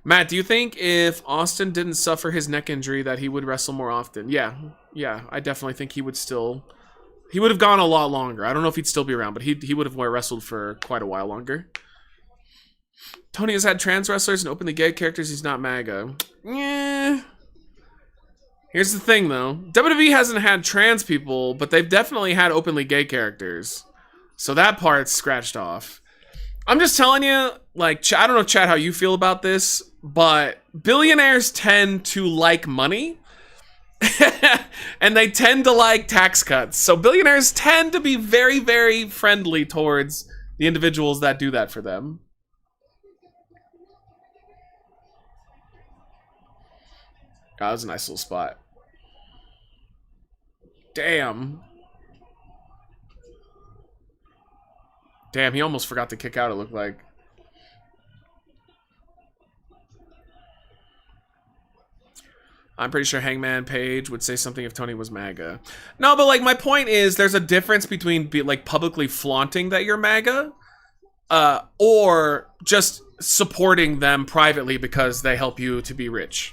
Matt, do you think if Austin didn't suffer his neck injury that he would wrestle more often? Yeah, I definitely think he would still... He would have gone a lot longer. I don't know if he'd still be around, but he would have wrestled for quite a while longer. Tony has had trans wrestlers and openly gay characters. He's not MAGA. Yeah. Here's the thing, though. WWE hasn't had trans people, but they've definitely had openly gay characters. So that part's scratched off. I'm just telling you, like, I don't know, Chad, how you feel about this, but billionaires tend to like money. And they tend to like tax cuts. So billionaires tend to be very, very friendly towards the individuals that do that for them. Oh, that was a nice little spot. Damn. Damn, he almost forgot to kick out, it looked like. I'm pretty sure Hangman Page would say something if Tony was MAGA. No, but like my point is there's a difference between like publicly flaunting that you're MAGA or just supporting them privately because they help you to be rich.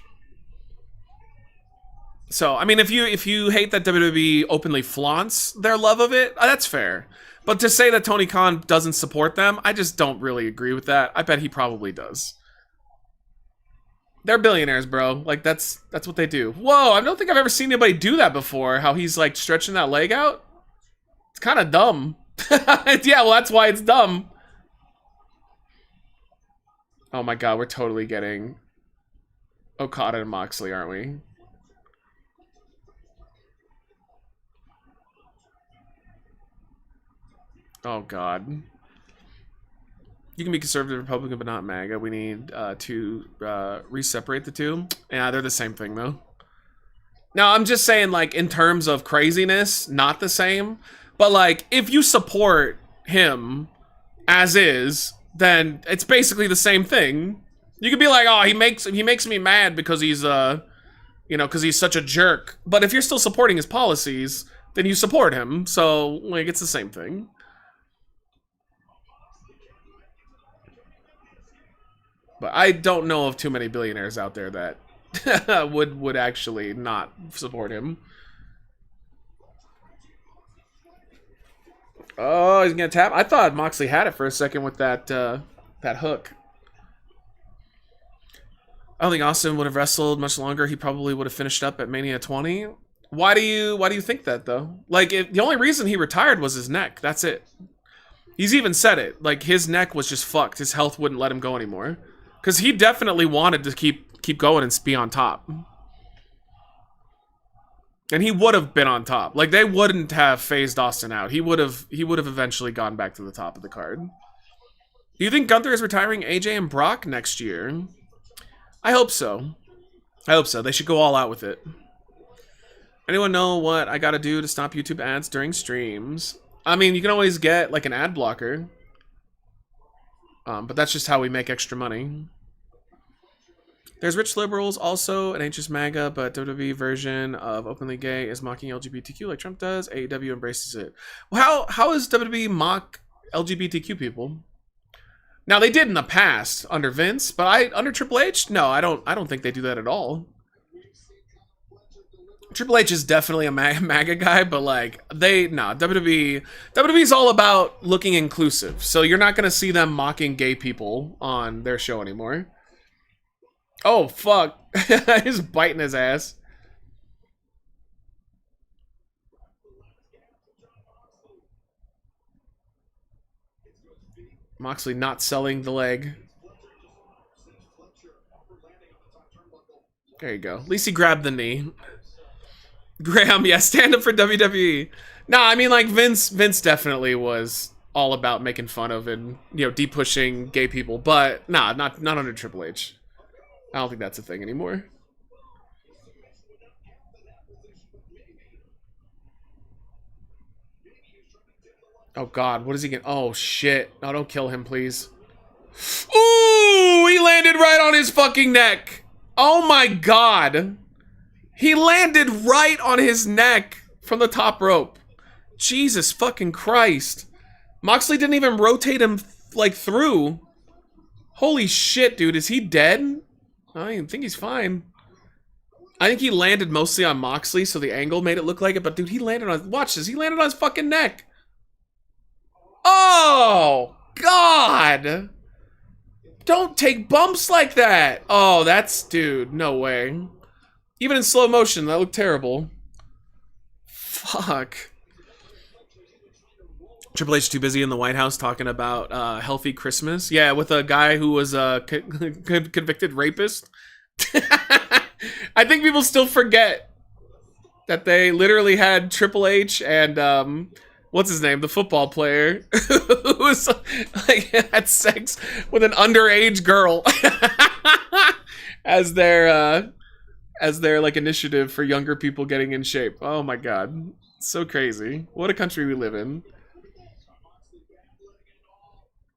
So, I mean, if you hate that WWE openly flaunts their love of it, that's fair. But to say that Tony Khan doesn't support them, I just don't really agree with that. I bet he probably does. They're billionaires, bro. Like, that's what they do. Whoa, I don't think I've ever seen anybody do that before. How he's, like, stretching that leg out. It's kind of dumb. Yeah, well, that's why it's dumb. Oh my god, we're totally getting Okada and Moxley, aren't we? Oh god. You can be conservative Republican, but not MAGA. We need to re-separate the two. Yeah, they're the same thing, though. Now, I'm just saying, like, in terms of craziness, not the same. But, like, if you support him as is, then it's basically the same thing. You could be like, oh, he makes me mad because he's, because he's such a jerk. But if you're still supporting his policies, then you support him. So, like, it's the same thing. But I don't know of too many billionaires out there that would actually not support him. Oh, he's gonna tap. I thought Moxley had it for a second with that that hook. I don't think Austin would have wrestled much longer. He probably would have finished up at Mania 20. Why do you think that though? Like, the only reason he retired was his neck. That's it. He's even said it. Like, his neck was just fucked. His health wouldn't let him go anymore. Because he definitely wanted to keep going and be on top. And he would have been on top. Like, they wouldn't have phased Austin out. He would have eventually gone back to the top of the card. Do you think Gunther is retiring AJ and Brock next year? I hope so. I hope so. They should go all out with it. Anyone know what I gotta do to stop YouTube ads during streams? I mean, you can always get, like, an ad blocker. But that's just how we make extra money. There's rich liberals also, and ain't just MAGA, but WWE version of openly gay is mocking LGBTQ like Trump does. AEW embraces it. Well, how is WWE mock LGBTQ people? Now, they did in the past under Vince, but under Triple H, no, I don't think they do that at all. Triple H is definitely a MAGA guy, but like WWE's all about looking inclusive. So you're not gonna see them mocking gay people on their show anymore. Oh fuck! He's biting his ass. Moxley not selling the leg. There you go. At least he grabbed the knee. Graham, yeah, stand up for WWE. No, I mean like Vince definitely was all about making fun of and deep pushing gay people, but nah, not under Triple H. I don't think that's a thing anymore. Oh god, what is he getting? Oh shit. No, don't kill him, please. Ooh, he landed right on his fucking neck. Oh my god. He landed right on his neck from the top rope. Jesus fucking Christ. Moxley didn't even rotate him like through. Holy shit, dude. Is he dead? I think he's fine. I think he landed mostly on Moxley, so the angle made it look like it. But dude, he landed on... Watch this. He landed on his fucking neck. Oh, God. Don't take bumps like that. Oh, that's... Dude, no way. Even in slow motion, that looked terrible. Fuck. Triple H too busy in the White House talking about healthy Christmas. Yeah, with a guy who was a convicted rapist. I think people still forget that they literally had Triple H and what's his name, the football player, who was like had sex with an underage girl as their like initiative for younger people getting in shape. Oh my god, so crazy! What a country we live in.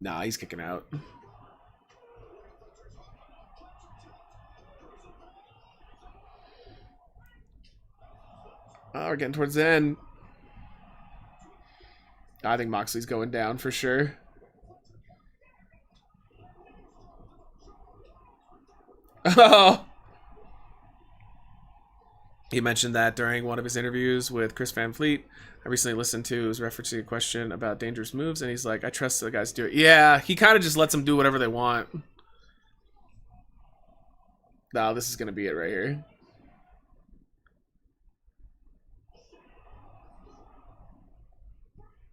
Nah, he's kicking out. Oh, we're getting towards the end. I think Moxley's going down for sure. Oh. He mentioned that during one of his interviews with Chris Van Fleet. I recently listened to, was referencing a question about dangerous moves, and he's like, I trust the guys to do it. Yeah, he kind of just lets them do whatever they want. No, this is going to be it right here.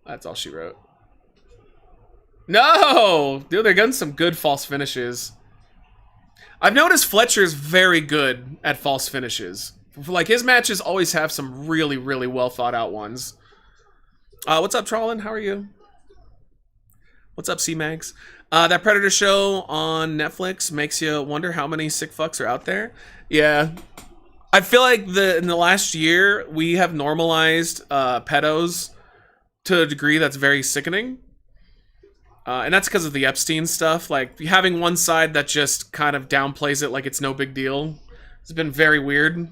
That's all she wrote. No! Dude, they're getting some good false finishes. I've noticed Fletcher's very good at false finishes. Like, his matches always have some really, really well thought out ones. What's up, Trollin? How are you? What's up, C-Mags? That Predator show on Netflix makes you wonder how many sick fucks are out there. Yeah. I feel like in the last year, we have normalized pedos to a degree that's very sickening. And that's because of the Epstein stuff. Like, having one side that just kind of downplays it like it's no big deal. It's been very weird.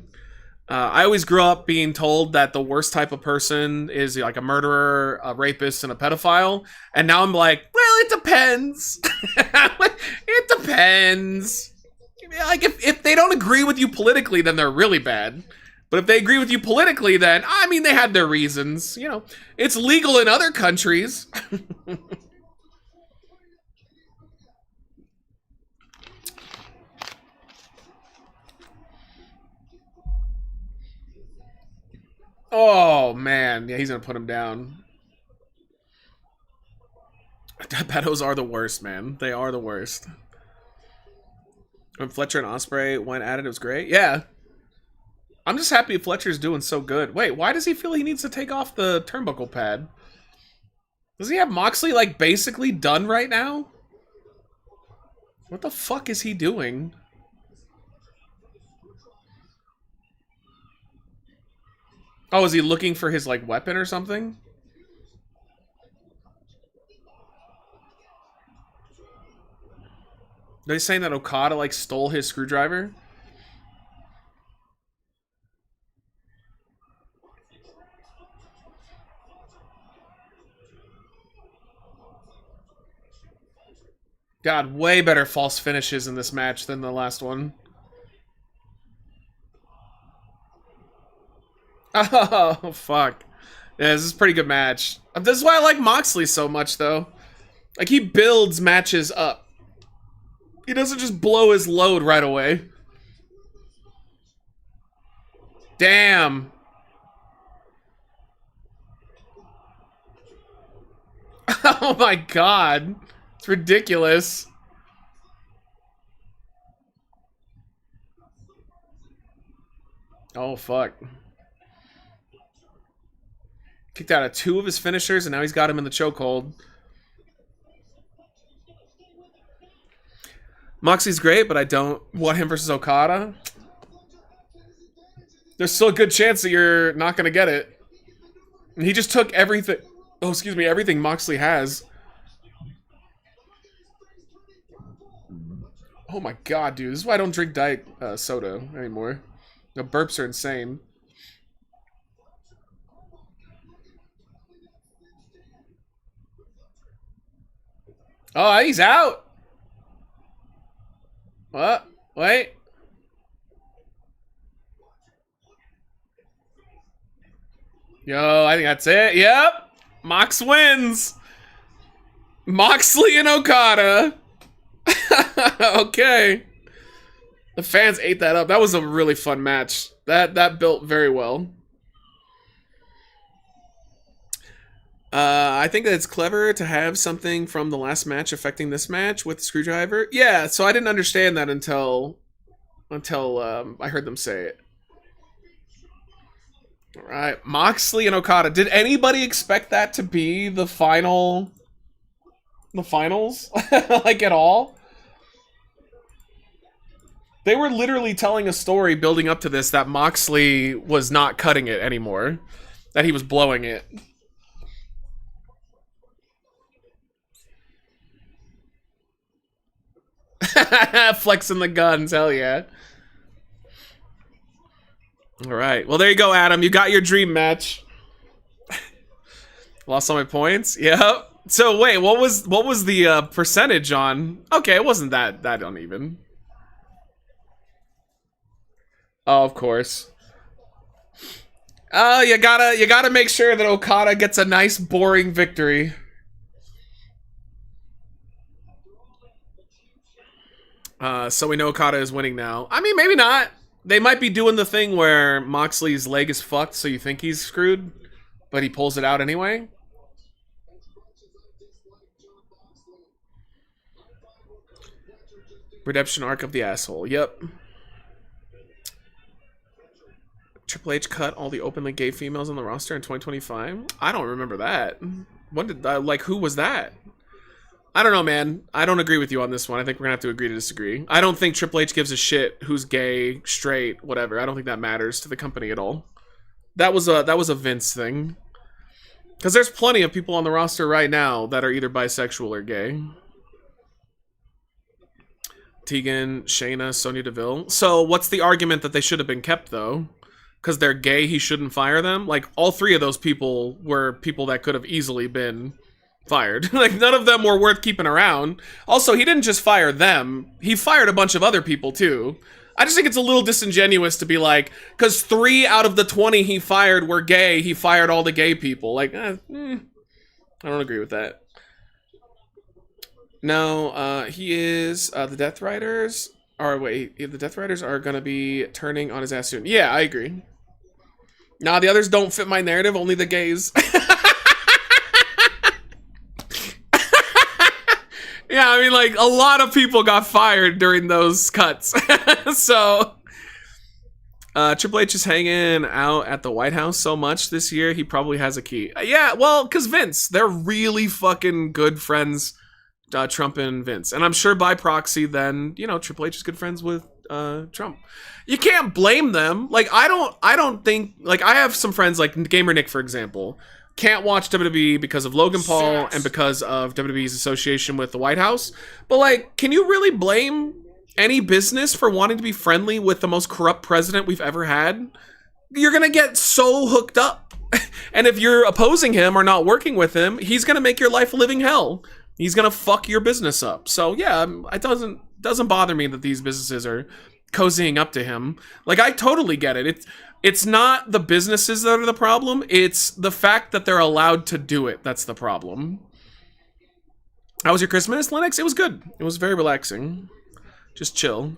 I always grew up being told that the worst type of person is like a murderer, a rapist, and a pedophile. And now I'm like, well, it depends. It depends. Like, if they don't agree with you politically, then they're really bad. But if they agree with you politically, then, I mean, they had their reasons. You know, it's legal in other countries. Oh, man. Yeah, he's going to put him down. Pedos are the worst, man. They are the worst. When Fletcher and Ospreay went at it, it was great. Yeah. I'm just happy Fletcher's doing so good. Wait, why does he feel he needs to take off the turnbuckle pad? Does he have Moxley, like, basically done right now? What the fuck is he doing? Oh, is he looking for his, like, weapon or something? Are they saying that Okada, like, stole his screwdriver? God, way better false finishes in this match than the last one. Oh, fuck. Yeah, this is a pretty good match. This is why I like Moxley so much, though. Like, he builds matches up. He doesn't just blow his load right away. Damn. Oh my god. It's ridiculous. Oh, fuck. Kicked out of 2 of his finishers, and now he's got him in the chokehold. Moxley's great, but I don't want him versus Okada. There's still a good chance that you're not going to get it. And he just took everything. Oh, excuse me, everything Moxley has. Oh my god, dude. This is why I don't drink diet soda anymore. The burps are insane. Oh, he's out. What? Wait. Yo, I think that's it. Yep. Mox wins. Moxley and Okada. Okay. The fans ate that up. That was a really fun match. That built very well. I think that it's clever to have something from the last match affecting this match with the screwdriver. Yeah, so I didn't understand that until I heard them say it. All right, Moxley and Okada. Did anybody expect that to be the finals? Like, at all? They were literally telling a story building up to this that Moxley was not cutting it anymore. That he was blowing it. Flexing the guns, hell yeah. Alright, well there you go, Adam. You got your dream match. Lost all my points? Yep. So wait, what was the percentage on? Okay, it wasn't that uneven. Oh, of course. Oh, you gotta make sure that Okada gets a nice boring victory. So we know Okada is winning now. I mean, maybe not. They might be doing the thing where Moxley's leg is fucked, so you think he's screwed, but he pulls it out anyway. Redemption arc of the asshole. Yep. Triple H cut all the openly gay females on the roster in 2025? I don't remember that. When did like, who was that? I don't know, man. I don't agree with you on this one. I think we're gonna have to agree to disagree. I don't think Triple H gives a shit who's gay, straight, whatever. I don't think that matters to the company at all. That was a Vince thing. Because there's plenty of people on the roster right now that are either bisexual or gay. Tegan, Shayna, Sonya Deville. So what's the argument that they should have been kept, though? Because they're gay, he shouldn't fire them? Like, all 3 of those people were people that could have easily been fired. Like, none of them were worth keeping around. Also, he didn't just fire them. He fired a bunch of other people, too. I just think it's a little disingenuous to be like, because 3 out of the 20 he fired were gay, he fired all the gay people. Like, I don't agree with that. No, he is, the Death Riders... wait, the Death Riders are gonna be turning on his ass soon. Yeah, I agree. Nah, the others don't fit my narrative, only the gays. Yeah, I mean, like, a lot of people got fired during those cuts. So, Triple H is hanging out at the White House so much this year, he probably has a key. Yeah, well, because Vince, they're really fucking good friends, Trump and Vince. And I'm sure by proxy, then, you know, Triple H is good friends with Trump. You can't blame them. Like, I don't think, like, I have some friends, like Gamer Nick, for example, can't watch WWE because of Logan Paul and because of WWE's association with the White House. But, like, can you really blame any business for wanting to be friendly with the most corrupt president we've ever had? You're gonna get so hooked up. And if you're opposing him or not working with him, he's gonna make your life a living hell. He's gonna fuck your business up. So yeah, it doesn't bother me that these businesses are cozying up to him. Like, I totally get it. It's not the businesses that are the problem. It's the fact that they're allowed to do it that's the problem. How was your Christmas, Lennox? It was good. It was very relaxing. Just chill.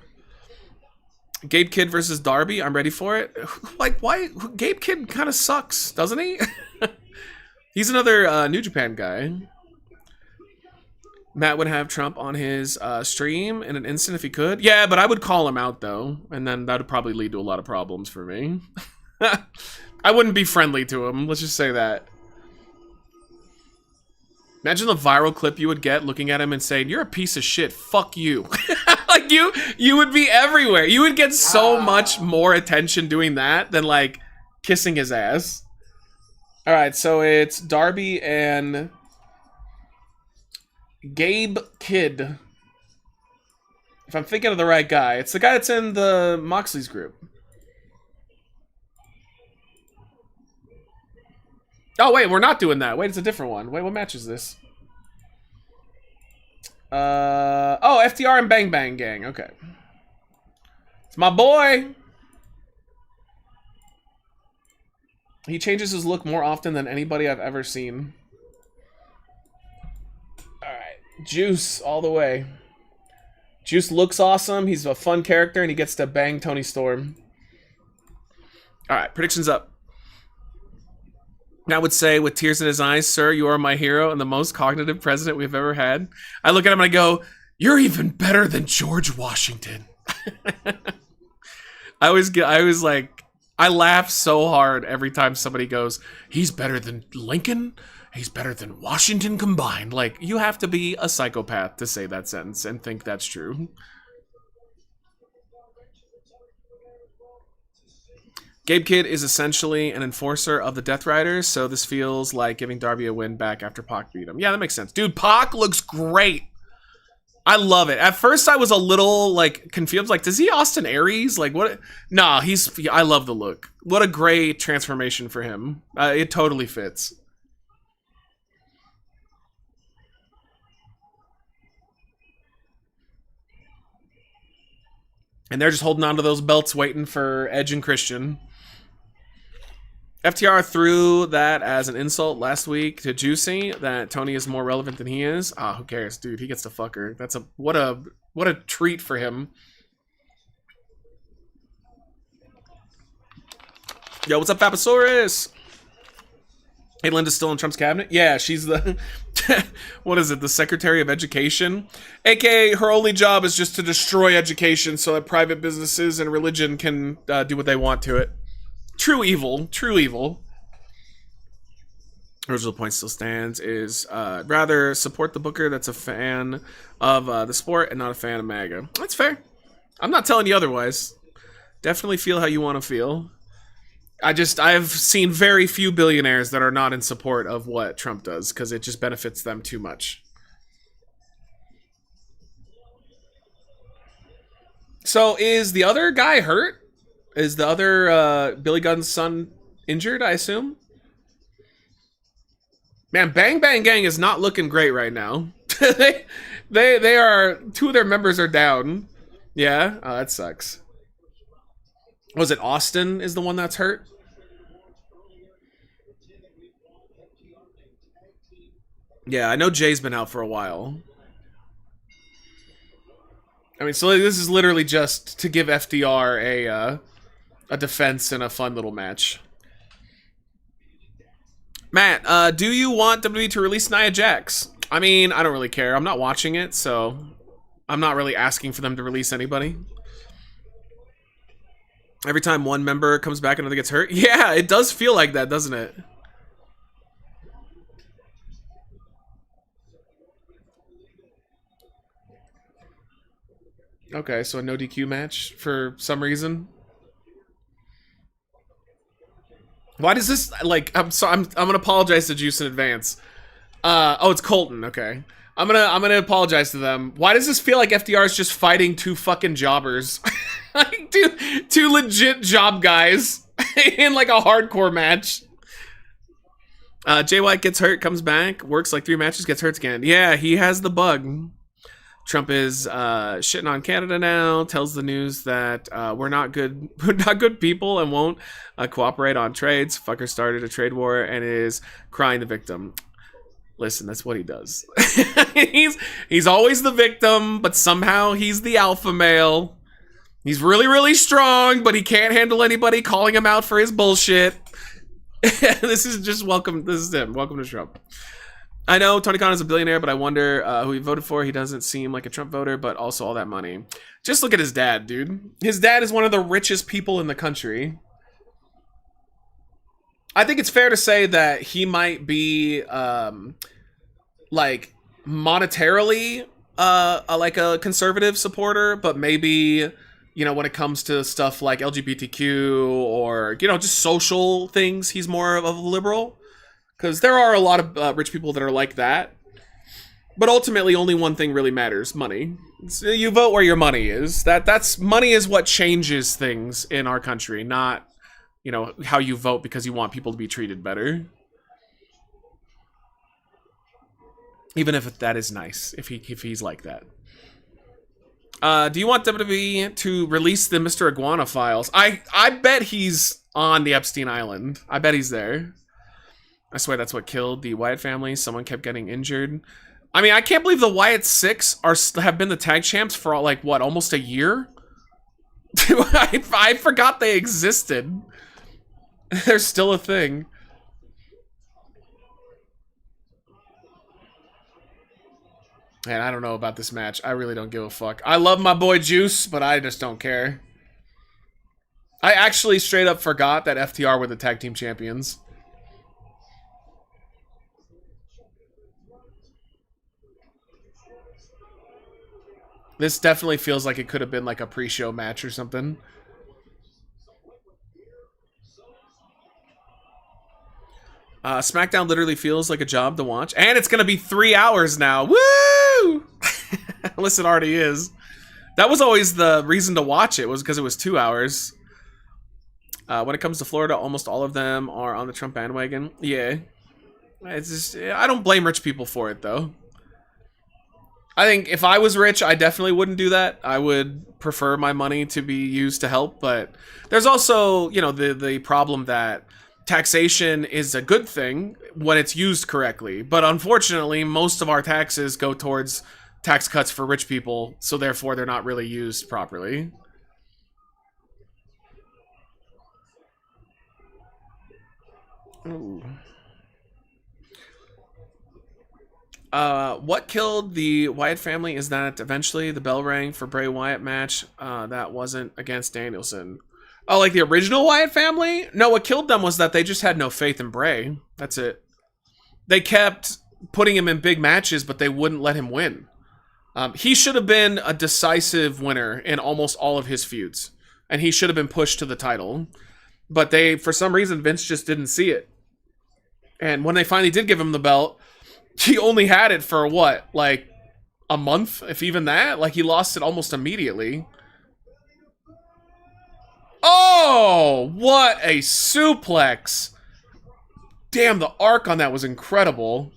Gabe Kidd versus Darby. I'm ready for it. Like, why? Gabe Kidd kind of sucks, doesn't he? He's another New Japan guy. Matt would have Trump on his stream in an instant if he could. Yeah, but I would call him out, though. And then that would probably lead to a lot of problems for me. I wouldn't be friendly to him. Let's just say that. Imagine the viral clip you would get looking at him and saying, "You're a piece of shit. Fuck you." Like, you would be everywhere. You would get so much more attention doing that than, like, kissing his ass. All right, so it's Darby and Gabe Kidd. If I'm thinking of the right guy. It's the guy that's in the Moxley's group. Oh, wait, we're not doing that. Wait, it's a different one. Wait, what match is this? Oh, FTR and Bang Bang Gang. Okay. It's my boy. He changes his look more often than anybody I've ever seen. Alright. Juice all the way. Juice looks awesome. He's a fun character, and he gets to bang Tony Storm. Alright, predictions up. I would say, with tears in his eyes, "Sir, you are my hero and the most cognitive president we've ever had." I look at him and I go, "You're even better than George Washington." I laugh so hard every time somebody goes, "He's better than Lincoln. He's better than Washington combined." Like, you have to be a psychopath to say that sentence and think that's true. Gabe Kidd is essentially an enforcer of the Death Riders, so this feels like giving Darby a win back after Pac beat him. Yeah, that makes sense. Dude, Pac looks great. I love it. At first, I was a little, like, confused. Like, does he Austin Aries? Like, what? Nah, I love the look. What a great transformation for him. It totally fits. And they're just holding on to those belts, waiting for Edge and Christian. FTR threw that as an insult last week to Juicy, that Tony is more relevant than he is. Ah, who cares, dude? He gets to fuck her. That's what a treat for him. Yo, what's up, Papasaurus? Hey, Linda's still in Trump's cabinet? Yeah, she's the what is it? The Secretary of Education, aka her only job is just to destroy education so that private businesses and religion can do what they want to it. True evil. True evil. Original point still stands is rather support the booker that's a fan of the sport and not a fan of MAGA. That's fair. I'm not telling you otherwise. Definitely feel how you want to feel. I've seen very few billionaires that are not in support of what Trump does because it just benefits them too much. So is the other guy hurt? Is the other Billy Gunn's son injured, I assume? Man, Bang Bang Gang is not looking great right now. they are, two of their members are down. Yeah? Oh, that sucks. Was it Austin is the one that's hurt? Yeah, I know Jay's been out for a while. I mean, so this is literally just to give FDR a defense and a fun little match. Matt, do you want WWE to release Nia Jax? I mean, I don't really care. I'm not watching it, so I'm not really asking for them to release anybody. Every time one member comes back, another gets hurt. Yeah, it does feel like that, doesn't it? Okay, so a no DQ match for some reason. Why does this, like, I'm gonna apologize to Juice in advance. Oh, it's Colton. Okay, I'm gonna apologize to them. Why does this feel like FDR is just fighting two fucking jobbers, like two legit job guys in like a hardcore match? Jay White gets hurt, comes back, works like 3 matches, gets hurt again. Yeah, he has the bug. Trump is shitting on Canada now. Tells the news that we're not good, we're not good people, and won't cooperate on trades. Fucker started a trade war and is crying the victim. Listen, that's what he does. he's always the victim, but somehow he's the alpha male. He's really, really strong, but he can't handle anybody calling him out for his bullshit. This is just welcome. This is him. Welcome to Trump. I know Tony Khan is a billionaire, but I wonder who he voted for. He doesn't seem like a Trump voter, but also all that money. Just look at his dad, dude. His dad is one of the richest people in the country. I think it's fair to say that he might be, like, monetarily, like a conservative supporter, but maybe, you know, when it comes to stuff like LGBTQ or, you know, just social things, he's more of a liberal. Because there are a lot of rich people that are like that. But ultimately, only one thing really matters: money. So you vote where your money is. That's money is what changes things in our country, not, you know, how you vote because you want people to be treated better. Even if that is nice, if he's like that. Do you want WWE to release the Mr. Iguana files? I bet he's on the Epstein Island. I bet he's there. I swear that's what killed the Wyatt family. Someone kept getting injured. I mean, I can't believe the Wyatt Six have been the tag champs for like what, almost a year. I forgot they existed. They're still a thing. Man, I don't know about this match. I really don't give a fuck. I love my boy Juice, but I just don't care. I actually straight up forgot that FTR were the tag team champions. This definitely feels like it could have been like a pre-show match or something. SmackDown literally feels like a job to watch. And it's going to be 3 hours now. Woo! Unless it already is. That was always the reason to watch it, was because it was 2 hours. When it comes to Florida, almost all of them are on the Trump bandwagon. Yeah. It's just, I don't blame rich people for it, though. I think if I was rich, I definitely wouldn't do that. I would prefer my money to be used to help. But there's also, you know, the problem that taxation is a good thing when it's used correctly. But unfortunately, most of our taxes go towards tax cuts for rich people. So therefore, they're not really used properly. Ooh. What killed the Wyatt family is that eventually the bell rang for Bray Wyatt match that wasn't against Danielson. Oh, like the original Wyatt family? No, what killed them was that they just had no faith in Bray. That's it. They kept putting him in big matches, but they wouldn't let him win. He should have been a decisive winner in almost all of his feuds, and he should have been pushed to the title. But they, for some reason, Vince just didn't see it. And when they finally did give him the belt, he only had it for what, like a month, if even that? Like he lost it almost immediately. Oh, what a suplex. Damn, the arc on that was incredible.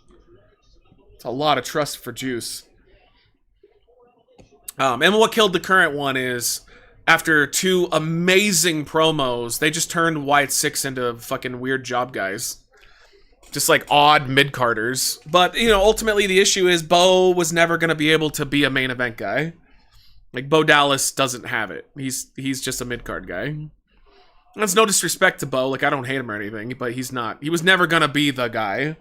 It's a lot of trust for Juice. And what killed the current one is after 2 amazing promos, they just turned Wyatt Six into fucking weird job guys. Just like odd mid-carders. But, you know, ultimately the issue is Bo was never going to be able to be a main event guy. Like, Bo Dallas doesn't have it. He's just a mid-card guy. That's no disrespect to Bo. Like, I don't hate him or anything, but he's not. He was never going to be the guy.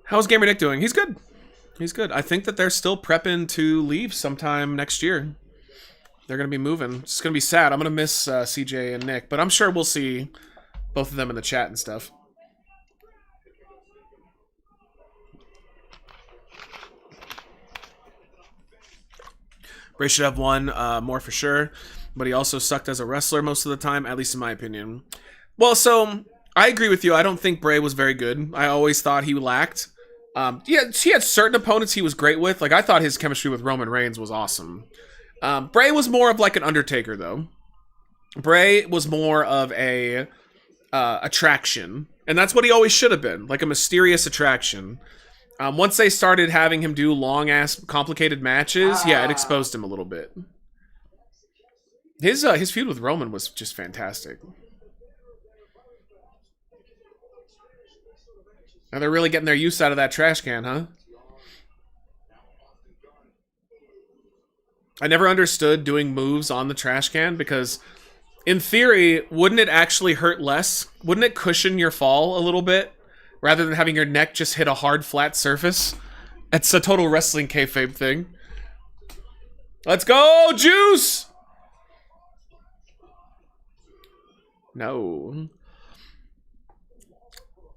How's Gamer Nick doing? He's good. He's good. I think that they're still prepping to leave sometime next year. They're going to be moving. It's going to be sad. I'm going to miss CJ and Nick, but I'm sure we'll see both of them in the chat and stuff. Bray should have won more for sure, but he also sucked as a wrestler most of the time, at least in my opinion. Well, so I agree with you. I don't think Bray was very good. I always thought he lacked. He had certain opponents he was great with. Like, I thought his chemistry with Roman Reigns was awesome. Bray was more of like an Undertaker, though. Bray was more of a attraction, and that's what he always should have been, like a mysterious attraction. Once they started having him do long ass complicated matches, yeah, it exposed him a little bit. His feud with Roman was just fantastic. Now they're really getting their use out of that trash can, huh? I never understood doing moves on the trash can because, in theory, wouldn't it actually hurt less? Wouldn't it cushion your fall a little bit rather than having your neck just hit a hard, flat surface? It's a total wrestling kayfabe thing. Let's go, Juice! No.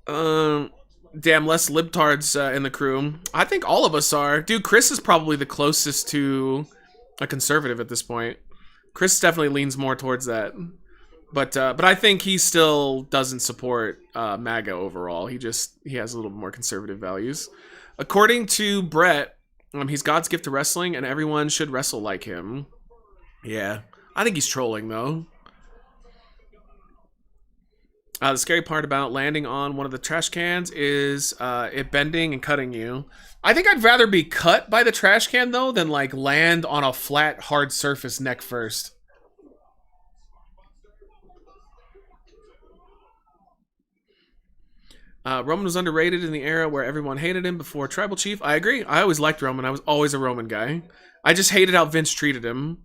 Damn, less libtards in the crew. I think all of us are. Dude, Chris is probably the closest to a conservative at this point. Chris definitely leans more towards that. But I think he still doesn't support MAGA overall. He has a little more conservative values. According to Brett, he's God's gift to wrestling, and everyone should wrestle like him. Yeah, I think he's trolling though. The scary part about landing on one of the trash cans is it bending and cutting you. I think I'd rather be cut by the trash can, though, than, like, land on a flat, hard surface neck first. Roman was underrated in the era where everyone hated him before Tribal Chief. I agree. I always liked Roman. I was always a Roman guy. I just hated how Vince treated him.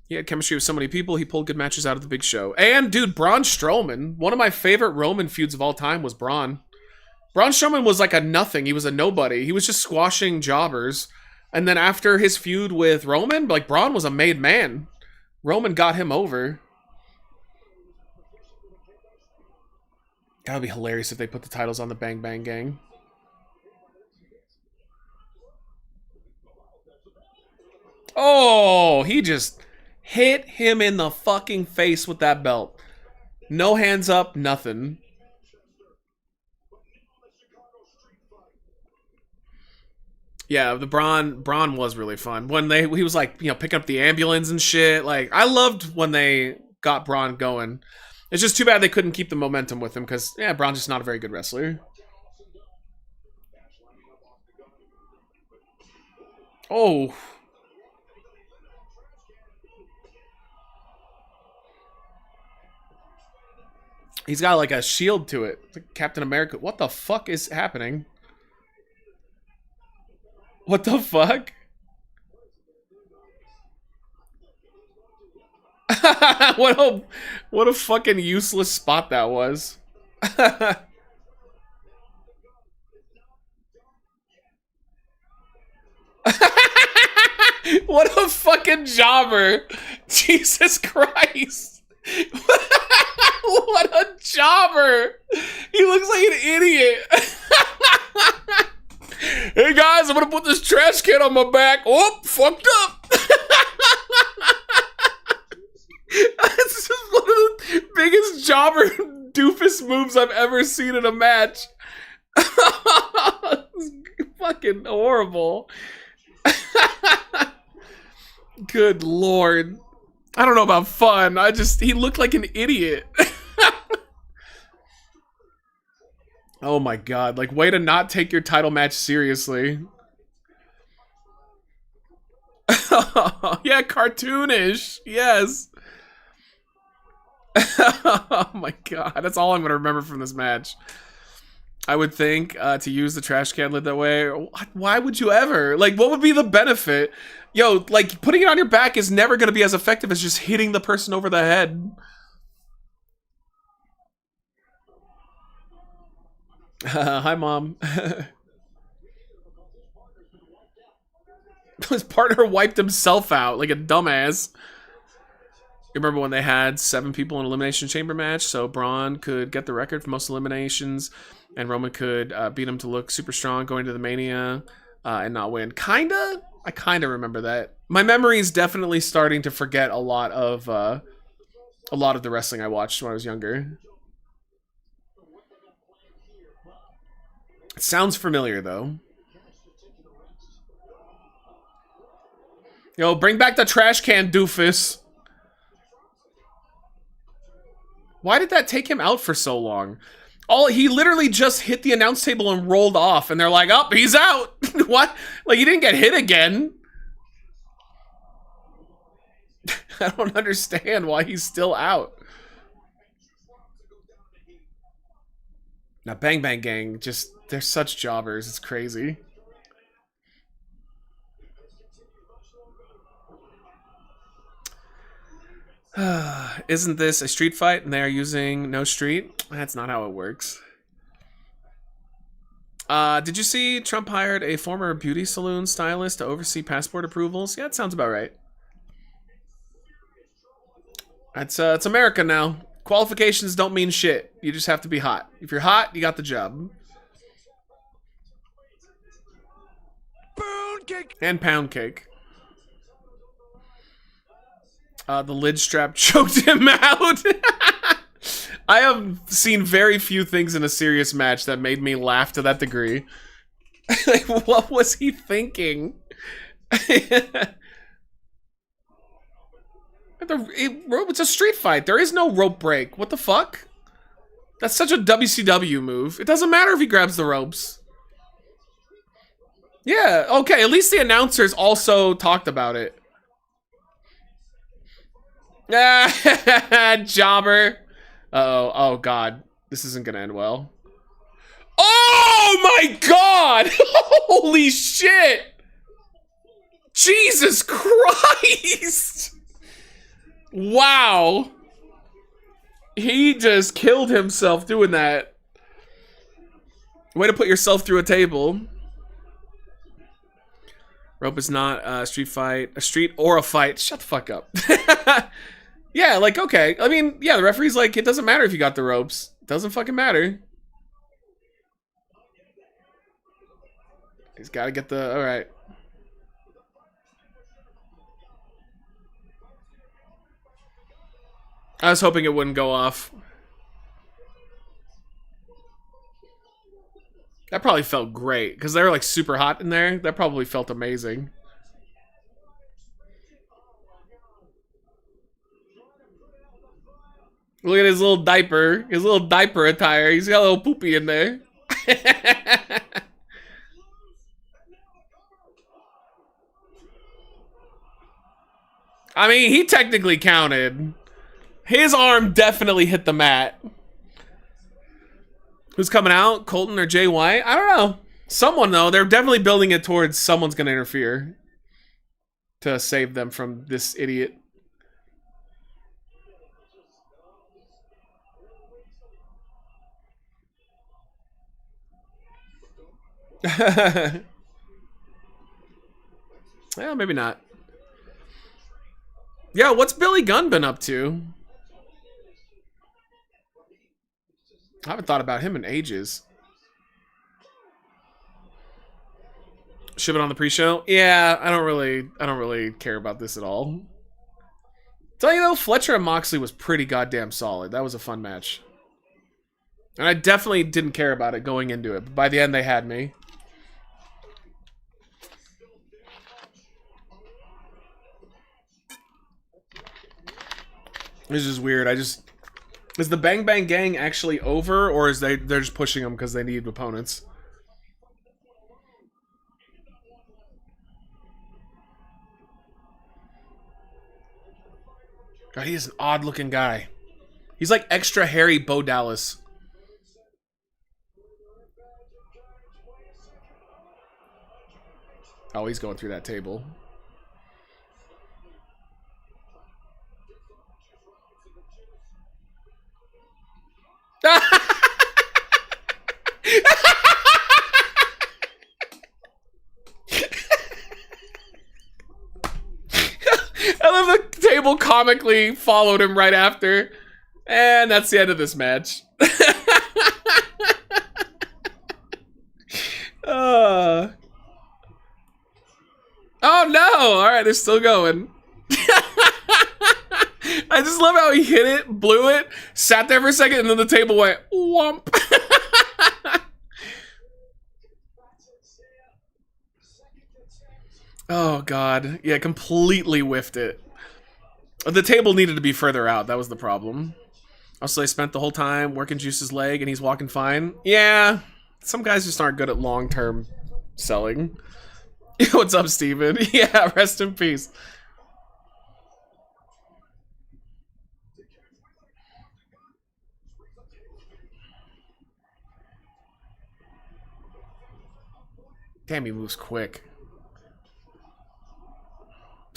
He had chemistry with so many people. He pulled good matches out of the big show. And, dude, Braun Strowman. One of my favorite Roman feuds of all time was Braun. Braun Strowman was like a nothing. He was a nobody. He was just squashing jobbers. And then after his feud with Roman, like, Braun was a made man. Roman got him over. That would be hilarious if they put the titles on the Bang Bang Gang. Oh, he just hit him in the fucking face with that belt. No hands up, nothing. Yeah, the Braun was really fun. When he was like, picking up the ambulance and shit. Like, I loved when they got Braun going. It's just too bad they couldn't keep the momentum with him because, yeah, Braun's just not a very good wrestler. Oh. He's got like a shield to it. Like Captain America. What the fuck is happening? What the fuck? what a fucking useless spot that was. What a fucking jobber. Jesus Christ. What a jobber. He looks like an idiot. Hey guys, I'm gonna put this trash can on my back. Oh, fucked up. That's just one of the biggest jobber doofus moves I've ever seen in a match. Fucking horrible. Good lord. I don't know about fun. He looked like an idiot. Oh my god. Like, way to not take your title match seriously. Yeah, cartoonish. Yes. Oh my god. That's all I'm going to remember from this match. I would think to use the trash can lid that way. Why would you ever? Like, what would be the benefit? Yo, like, putting it on your back is never going to be as effective as just hitting the person over the head. Hi, Mom. His partner wiped himself out like a dumbass. You remember when they had 7 people in an Elimination Chamber match, so Braun could get the record for most eliminations, and Roman could beat him to look super strong going to the Mania and not win. Kinda? I kinda remember that. My memory is definitely starting to forget a lot of the wrestling I watched when I was younger. It sounds familiar, though. Yo, bring back the trash can, doofus. Why did that take him out for so long? He literally just hit the announce table and rolled off, and they're like, "Oh, he's out." What? Like, he didn't get hit again. I don't understand why he's still out. Now, Bang Bang Gang, just, they're such jobbers. It's crazy. Isn't this a street fight and they are using no street? That's not how it works. Did you see Trump hired a former beauty salon stylist to oversee passport approvals? Yeah, it sounds about right. It's America now. Qualifications don't mean shit. You just have to be hot. If you're hot, you got the job. Pound cake. And pound cake. The lid strap choked him out. I have seen very few things in a serious match that made me laugh to that degree. Like, what was he thinking? It's a street fight. There is no rope break. What the fuck? That's such a WCW move. It doesn't matter if he grabs the ropes. Yeah, okay. At least the announcers also talked about it. Jobber. Uh-oh. Oh, God. This isn't gonna end well. Oh, my God! Holy shit! Jesus Christ! Wow. He just killed himself doing that. Way to put yourself through a table. Rope is not a street fight. A street or a fight. Shut the fuck up. Yeah, like, okay. I mean, yeah, the referee's like, it doesn't matter if you got the ropes. It doesn't fucking matter. He's got to get the... Alright. I was hoping it wouldn't go off. That probably felt great, because they were, like, super hot in there. That probably felt amazing. Look at his little diaper. His little diaper attire. He's got a little poopy in there. I mean, he technically counted. His arm definitely hit the mat. Who's coming out? Colton or Jay White? I don't know. Someone, though. They're definitely building it towards someone's going to interfere to save them from this idiot. Well, maybe not. Yeah, what's Billy Gunn been up to? I haven't thought about him in ages. Ship it on the pre-show? Yeah, I don't really care about this at all. Tell you though, Fletcher and Moxley was pretty goddamn solid. That was a fun match. And I definitely didn't care about it going into it, but by the end they had me. This is weird. Is the Bang Bang Gang actually over, or is they're just pushing them because they need opponents? God, he is an odd-looking guy. He's like extra hairy Bo Dallas. Oh, he's going through that table. I love the table comically followed him right after. And that's the end of this match. Oh no! Alright, they're still going. I just love how he hit it, blew it, sat there for a second, and then the table went whomp. Oh god. Yeah, completely whiffed it. The table needed to be further out. That was the problem. Also, they spent the whole time working Juice's leg and he's walking fine. Yeah, some guys just aren't good at long-term selling. What's up, Steven? Yeah, rest in peace. Damn, he moves quick.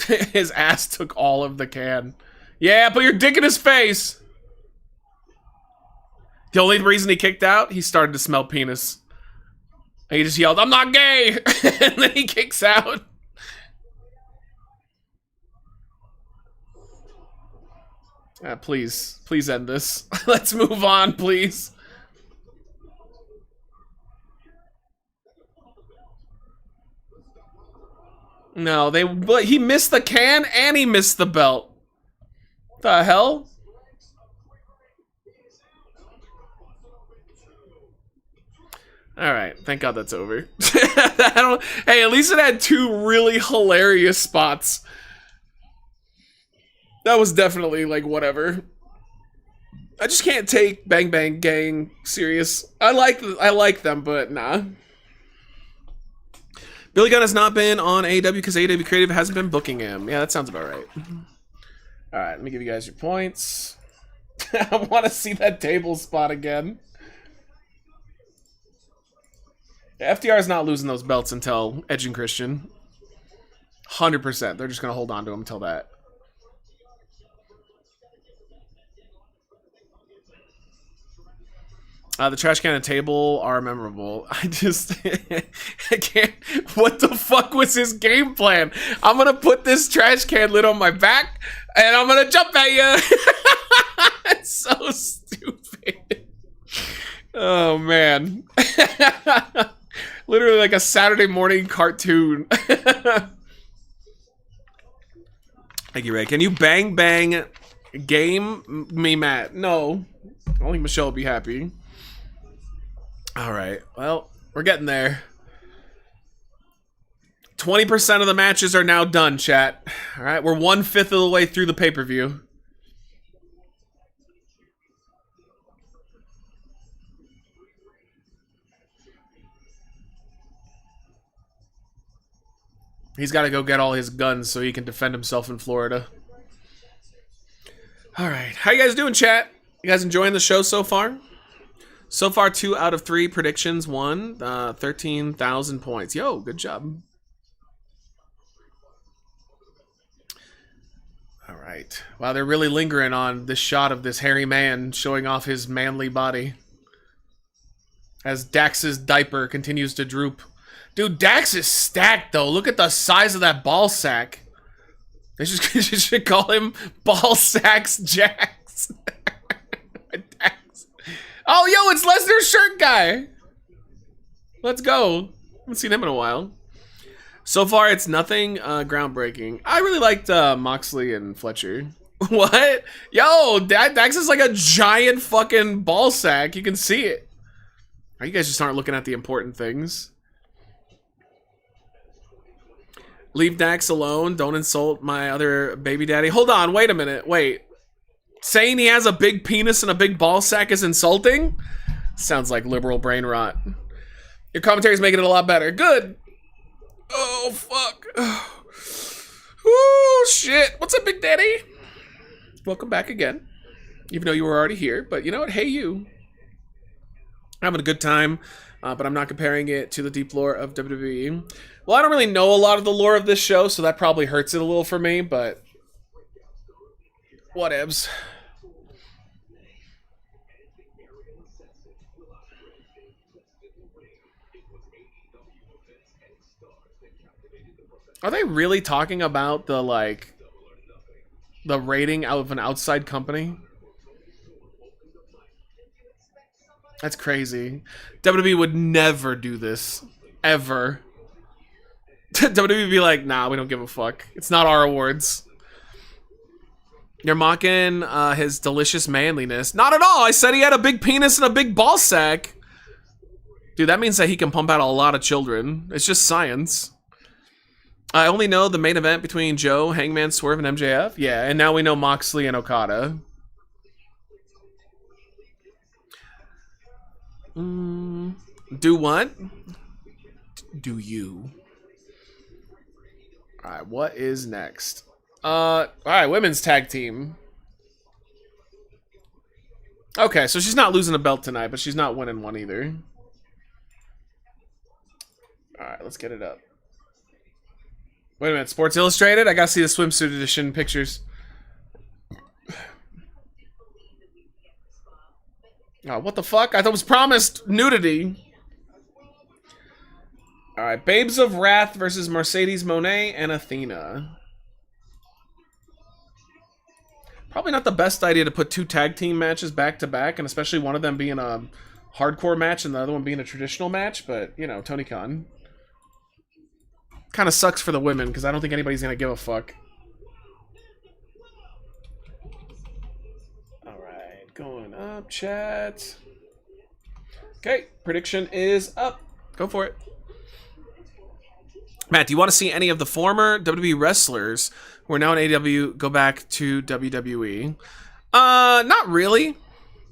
His ass took all of the can. Yeah, put your dick in his face. The only reason he kicked out, he started to smell penis. And he just yelled, "I'm not gay!" And then he kicks out. Please end this. Let's move on, please. No, but he missed the can and he missed the belt. The hell? All right, thank God that's over. Hey, at least it had two really hilarious spots. That was definitely like whatever. I just can't take Bang Bang Gang serious. I like them, but nah. Billy Gunn has not been on AEW because AEW Creative hasn't been booking him. Yeah, that sounds about right. All right, let me give you guys your points. I want to see that table spot again. FTR is not losing those belts until Edge and Christian. 100%. They're just going to hold on to them until that. The trash can and table are memorable. I can't. What the fuck was his game plan? I'm gonna put this trash can lid on my back, and I'm gonna jump at you. It's so stupid. Oh man. Literally like a Saturday morning cartoon. Thank you, Ray. Can you bang game me, Matt? No. Only Michelle will be happy. All right, well, we're getting there. 20% of the matches are now done, chat. All right, we're 1/5 of the way through the pay-per-view. He's got to go get all his guns so he can defend himself in Florida. All right, how you guys doing, chat? You guys enjoying the show so far? So far, 2 out of 3 predictions won. 13,000 points. Yo, good job. All right. Wow, they're really lingering on this shot of this hairy man showing off his manly body. As Dax's diaper continues to droop. Dude, Dax is stacked, though. Look at the size of that ball sack. They should call him Ball Sacks Jax. Dax. Oh, yo, it's Lesnar's shirt guy. Let's go. Haven't seen him in a while. So far, it's nothing groundbreaking. I really liked Moxley and Fletcher. What? Yo, Dax is like a giant fucking ball sack. You can see it. You guys just aren't looking at the important things. Leave Dax alone. Don't insult my other baby daddy. Hold on. Wait a minute. Wait. Saying he has a big penis and a big ball sack is insulting? Sounds like liberal brain rot. Your commentary's making it a lot better. Good. Oh, fuck. Oh, shit. What's up, Big Daddy? Welcome back again. Even though you were already here. But you know what? Hey, you. I'm having a good time, but I'm not comparing it to the deep lore of WWE. Well, I don't really know a lot of the lore of this show, so that probably hurts it a little for me, but whatevs. Are they really talking about the rating out of an outside company? That's crazy. WWE would never do this. Ever. WWE would be like, nah, we don't give a fuck. It's not our awards. You're mocking his delicious manliness. Not at all. I said he had a big penis and a big ball sack. Dude, that means that he can pump out a lot of children. It's just science. I only know the main event between Joe, Hangman, Swerve, and MJF. Yeah, and now we know Moxley and Okada. Do what? Do you? All right, what is next? All right, women's tag team. Okay, so she's not losing a belt tonight, but she's not winning one either. All right, let's get it up. Wait a minute, Sports Illustrated? I gotta see the swimsuit edition pictures. Oh, what the fuck? I thought it was promised nudity. All right, Babes of Wrath versus Mercedes Moné and Athena. Probably not the best idea to put two tag team matches back to back, and especially one of them being a hardcore match and the other one being a traditional match, but, you know, Tony Khan. Kind of sucks for the women, because I don't think anybody's going to give a fuck. Alright, going up, chat. Okay, prediction is up. Go for it. Matt, do you want to see any of the former WWE wrestlers who are now in AEW go back to WWE? Not really.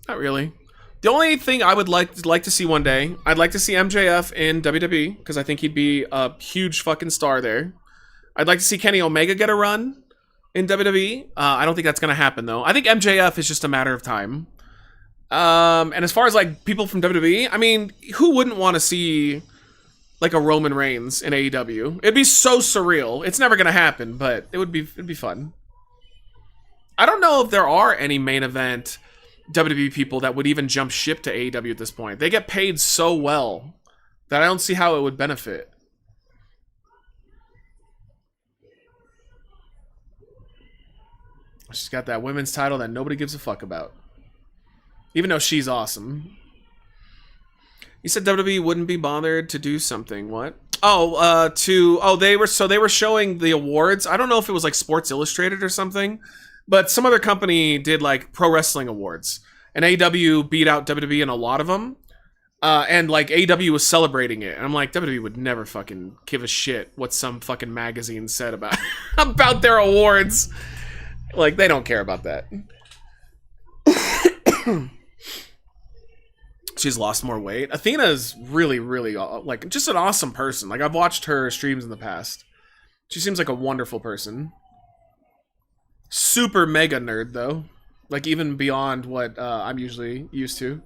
Not really. The only thing I would like to see one day, I'd like to see MJF in WWE, because I think he'd be a huge fucking star there. I'd like to see Kenny Omega get a run in WWE. I don't think that's going to happen, though. I think MJF is just a matter of time. And as far as, like, people from WWE, I mean, who wouldn't want to see, like, a Roman Reigns in AEW? It'd be so surreal. It's never going to happen, but it'd be fun. I don't know if there are any main event WWE people that would even jump ship to AEW at this point. They get paid so well that I don't see how it would benefit. She's got that women's title that nobody gives a fuck about. Even though she's awesome. You said WWE wouldn't be bothered to do something. What? They were showing the awards. I don't know if it was like Sports Illustrated or something, but some other company did like pro wrestling awards, and AEW beat out WWE in a lot of them. And like AEW was celebrating it, and I'm like, WWE would never fucking give a shit what some fucking magazine said about about their awards. Like, they don't care about that. She's lost more weight. Athena is really, really, like, just an awesome person. Like, I've watched her streams in the past. She seems like a wonderful person. Super mega nerd, though. Like, even beyond what I'm usually used to.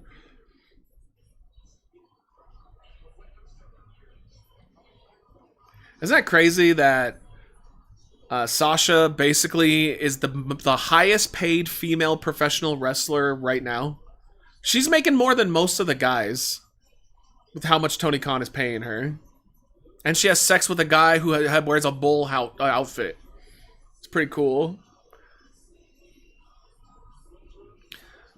Isn't that crazy that Sasha basically is the highest paid female professional wrestler right now? She's making more than most of the guys with how much Tony Khan is paying her. And she has sex with a guy who wears a bull outfit. It's pretty cool.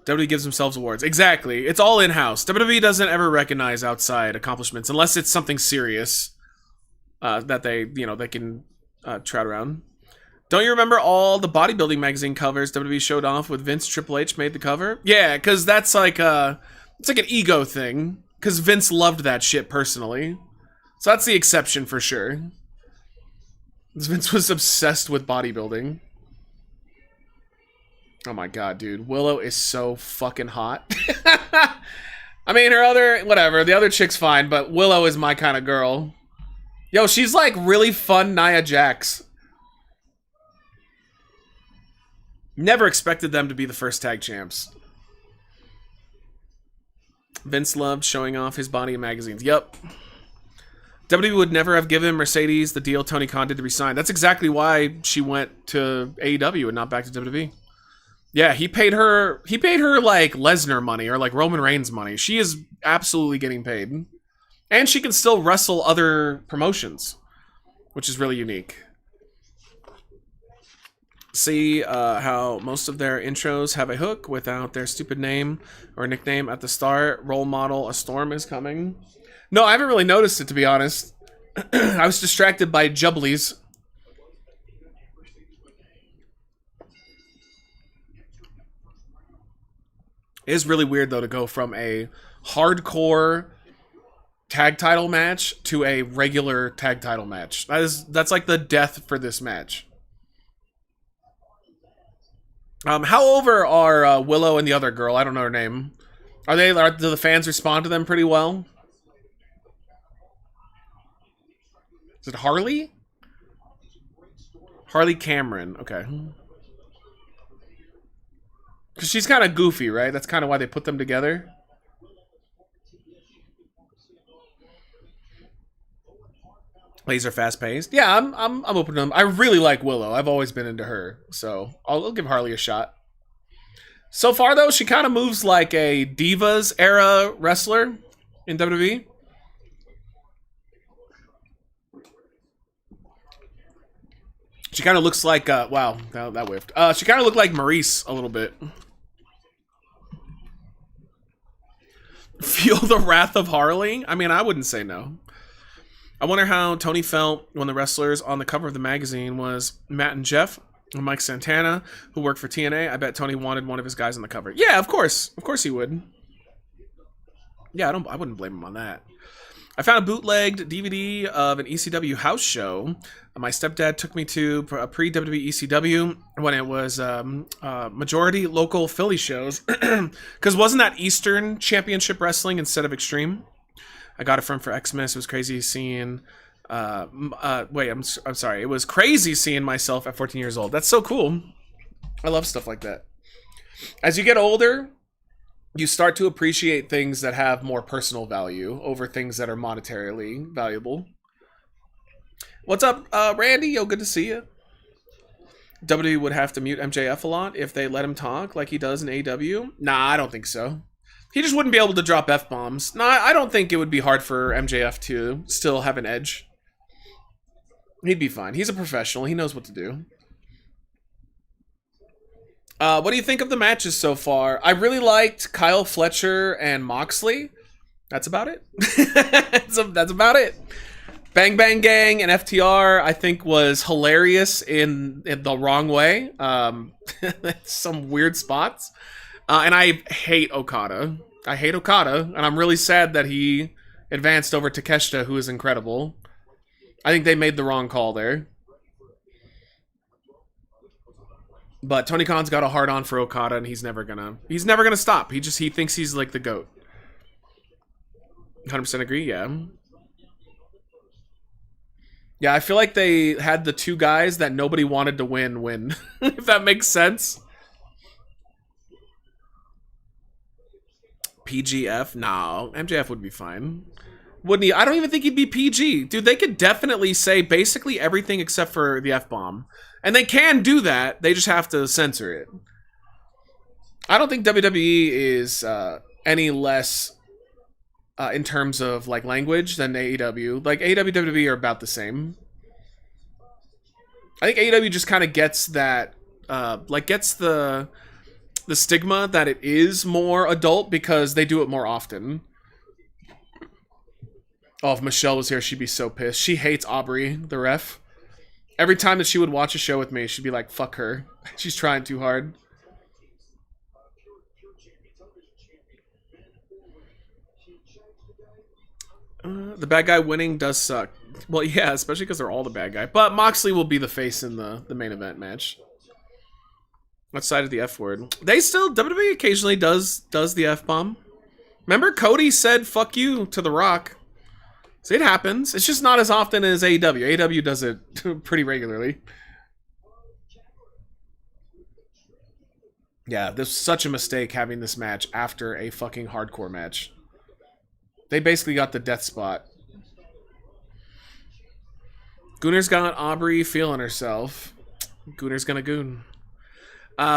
WWE gives themselves awards. Exactly. It's all in-house. WWE doesn't ever recognize outside accomplishments unless it's something serious that they can trout around. Don't you remember all the bodybuilding magazine covers WWE showed off with Vince Triple H made the cover? Yeah, because that's like it's like an ego thing. Because Vince loved that shit personally. So that's the exception for sure. Vince was obsessed with bodybuilding. Oh my god, dude. Willow is so fucking hot. I mean, the other chick's fine, but Willow is my kind of girl. Yo, she's like really fun Nia Jax. Never expected them to be the first tag champs. Vince loved showing off his body in magazines. Yep. WWE would never have given Mercedes the deal Tony Khan did to resign. That's exactly why she went to AEW and not back to WWE. Yeah, he paid her like Lesnar money or like Roman Reigns money. She is absolutely getting paid. And she can still wrestle other promotions, which is really unique. See how most of their intros have a hook without their stupid name or nickname at the start. Role model, a storm is coming. No, I haven't really noticed it, to be honest. I was distracted by Jubblies. It is really weird, though, to go from a hardcore tag title match to a regular tag title match. That's like the death for this match. How over are Willow and the other girl? I don't know her name. Do the fans respond to them pretty well? Is it Harley? Harley Cameron. Okay. Because she's kind of goofy, right? That's kind of why they put them together. Laser fast paced. Yeah, I'm open to them. I really like Willow. I've always been into her, so I'll give Harley a shot. So far, though, she kind of moves like a Divas era wrestler in WWE. She kind of looks like wow, that whiffed. She kind of looked like Maurice a little bit. Feel the wrath of Harley? I mean, I wouldn't say no. I wonder how Tony felt when the wrestlers on the cover of the magazine was Matt and Jeff and Mike Santana, who worked for TNA. I bet Tony wanted one of his guys on the cover. Yeah, of course he would. Yeah, I wouldn't blame him on that. I found a bootlegged DVD of an ECW house show. My stepdad took me to a pre-WWE ECW when it was majority local Philly shows. Because wasn't that Eastern Championship Wrestling instead of Extreme? I got it from for Xmas. It was crazy seeing... I'm sorry. It was crazy seeing myself at 14 years old. That's so cool. I love stuff like that. As you get older, you start to appreciate things that have more personal value over things that are monetarily valuable. What's up, Randy? Yo, good to see you. WWE would have to mute MJF a lot if they let him talk like he does in AEW. Nah, I don't think so. He just wouldn't be able to drop F-bombs. Nah, I don't think it would be hard for MJF to still have an edge. He'd be fine. He's a professional. He knows what to do. What do you think of the matches so far? I really liked Kyle Fletcher and Moxley. That's about it. That's about it. Bang Bang Gang and FTR, I think, was hilarious in the wrong way. Some weird spots. And I hate Okada. I hate Okada, and I'm really sad that he advanced over Takeshita, who is incredible. I think they made the wrong call there. But Tony Khan's got a hard on for Okada, and he's never gonna stop. He thinks he's like the GOAT. 100% agree, yeah. Yeah, I feel like they had the two guys that nobody wanted to win. If that makes sense. PGF? No, MJF would be fine. Wouldn't he? I don't even think he'd be PG. Dude, they could definitely say basically everything except for the F-bomb. And they can do that. They just have to censor it. I don't think WWE is any less in terms of like language than AEW. Like AEW, WWE are about the same. I think AEW just kind of gets that, gets the stigma that it is more adult because they do it more often. Oh, if Michelle was here, she'd be so pissed. She hates Aubrey, the ref. Every time that she would watch a show with me, she'd be like, fuck her. She's trying too hard. The bad guy winning does suck. Well, yeah, especially because they're all the bad guy. But Moxley will be the face in the main event match. Outside of the F word. They still, WWE occasionally does the F-bomb. Remember Cody said fuck you to The Rock. So it happens. It's just not as often as AEW. AEW does it pretty regularly. Yeah, this was such a mistake having this match after a fucking hardcore match. They basically got the death spot. Gooner's got Aubrey feeling herself. Gooner's gonna goon.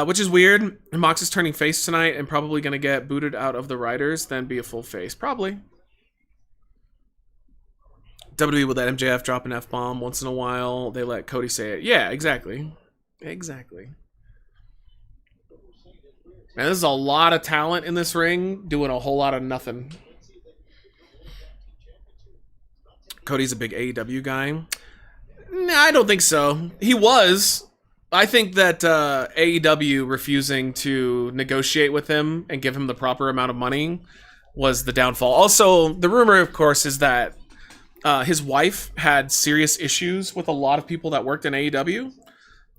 Which is weird. Mox is turning face tonight and probably going to get booted out of the Riders, then be a full face. Probably. WWE will let MJF drop an F-bomb once in a while. They let Cody say it. Yeah, exactly. Exactly. Man, this is a lot of talent in this ring doing a whole lot of nothing. Cody's a big AEW guy. Nah, I don't think so. He was. I think that AEW refusing to negotiate with him and give him the proper amount of money was the downfall. Also, the rumor, of course, is that his wife had serious issues with a lot of people that worked in AEW,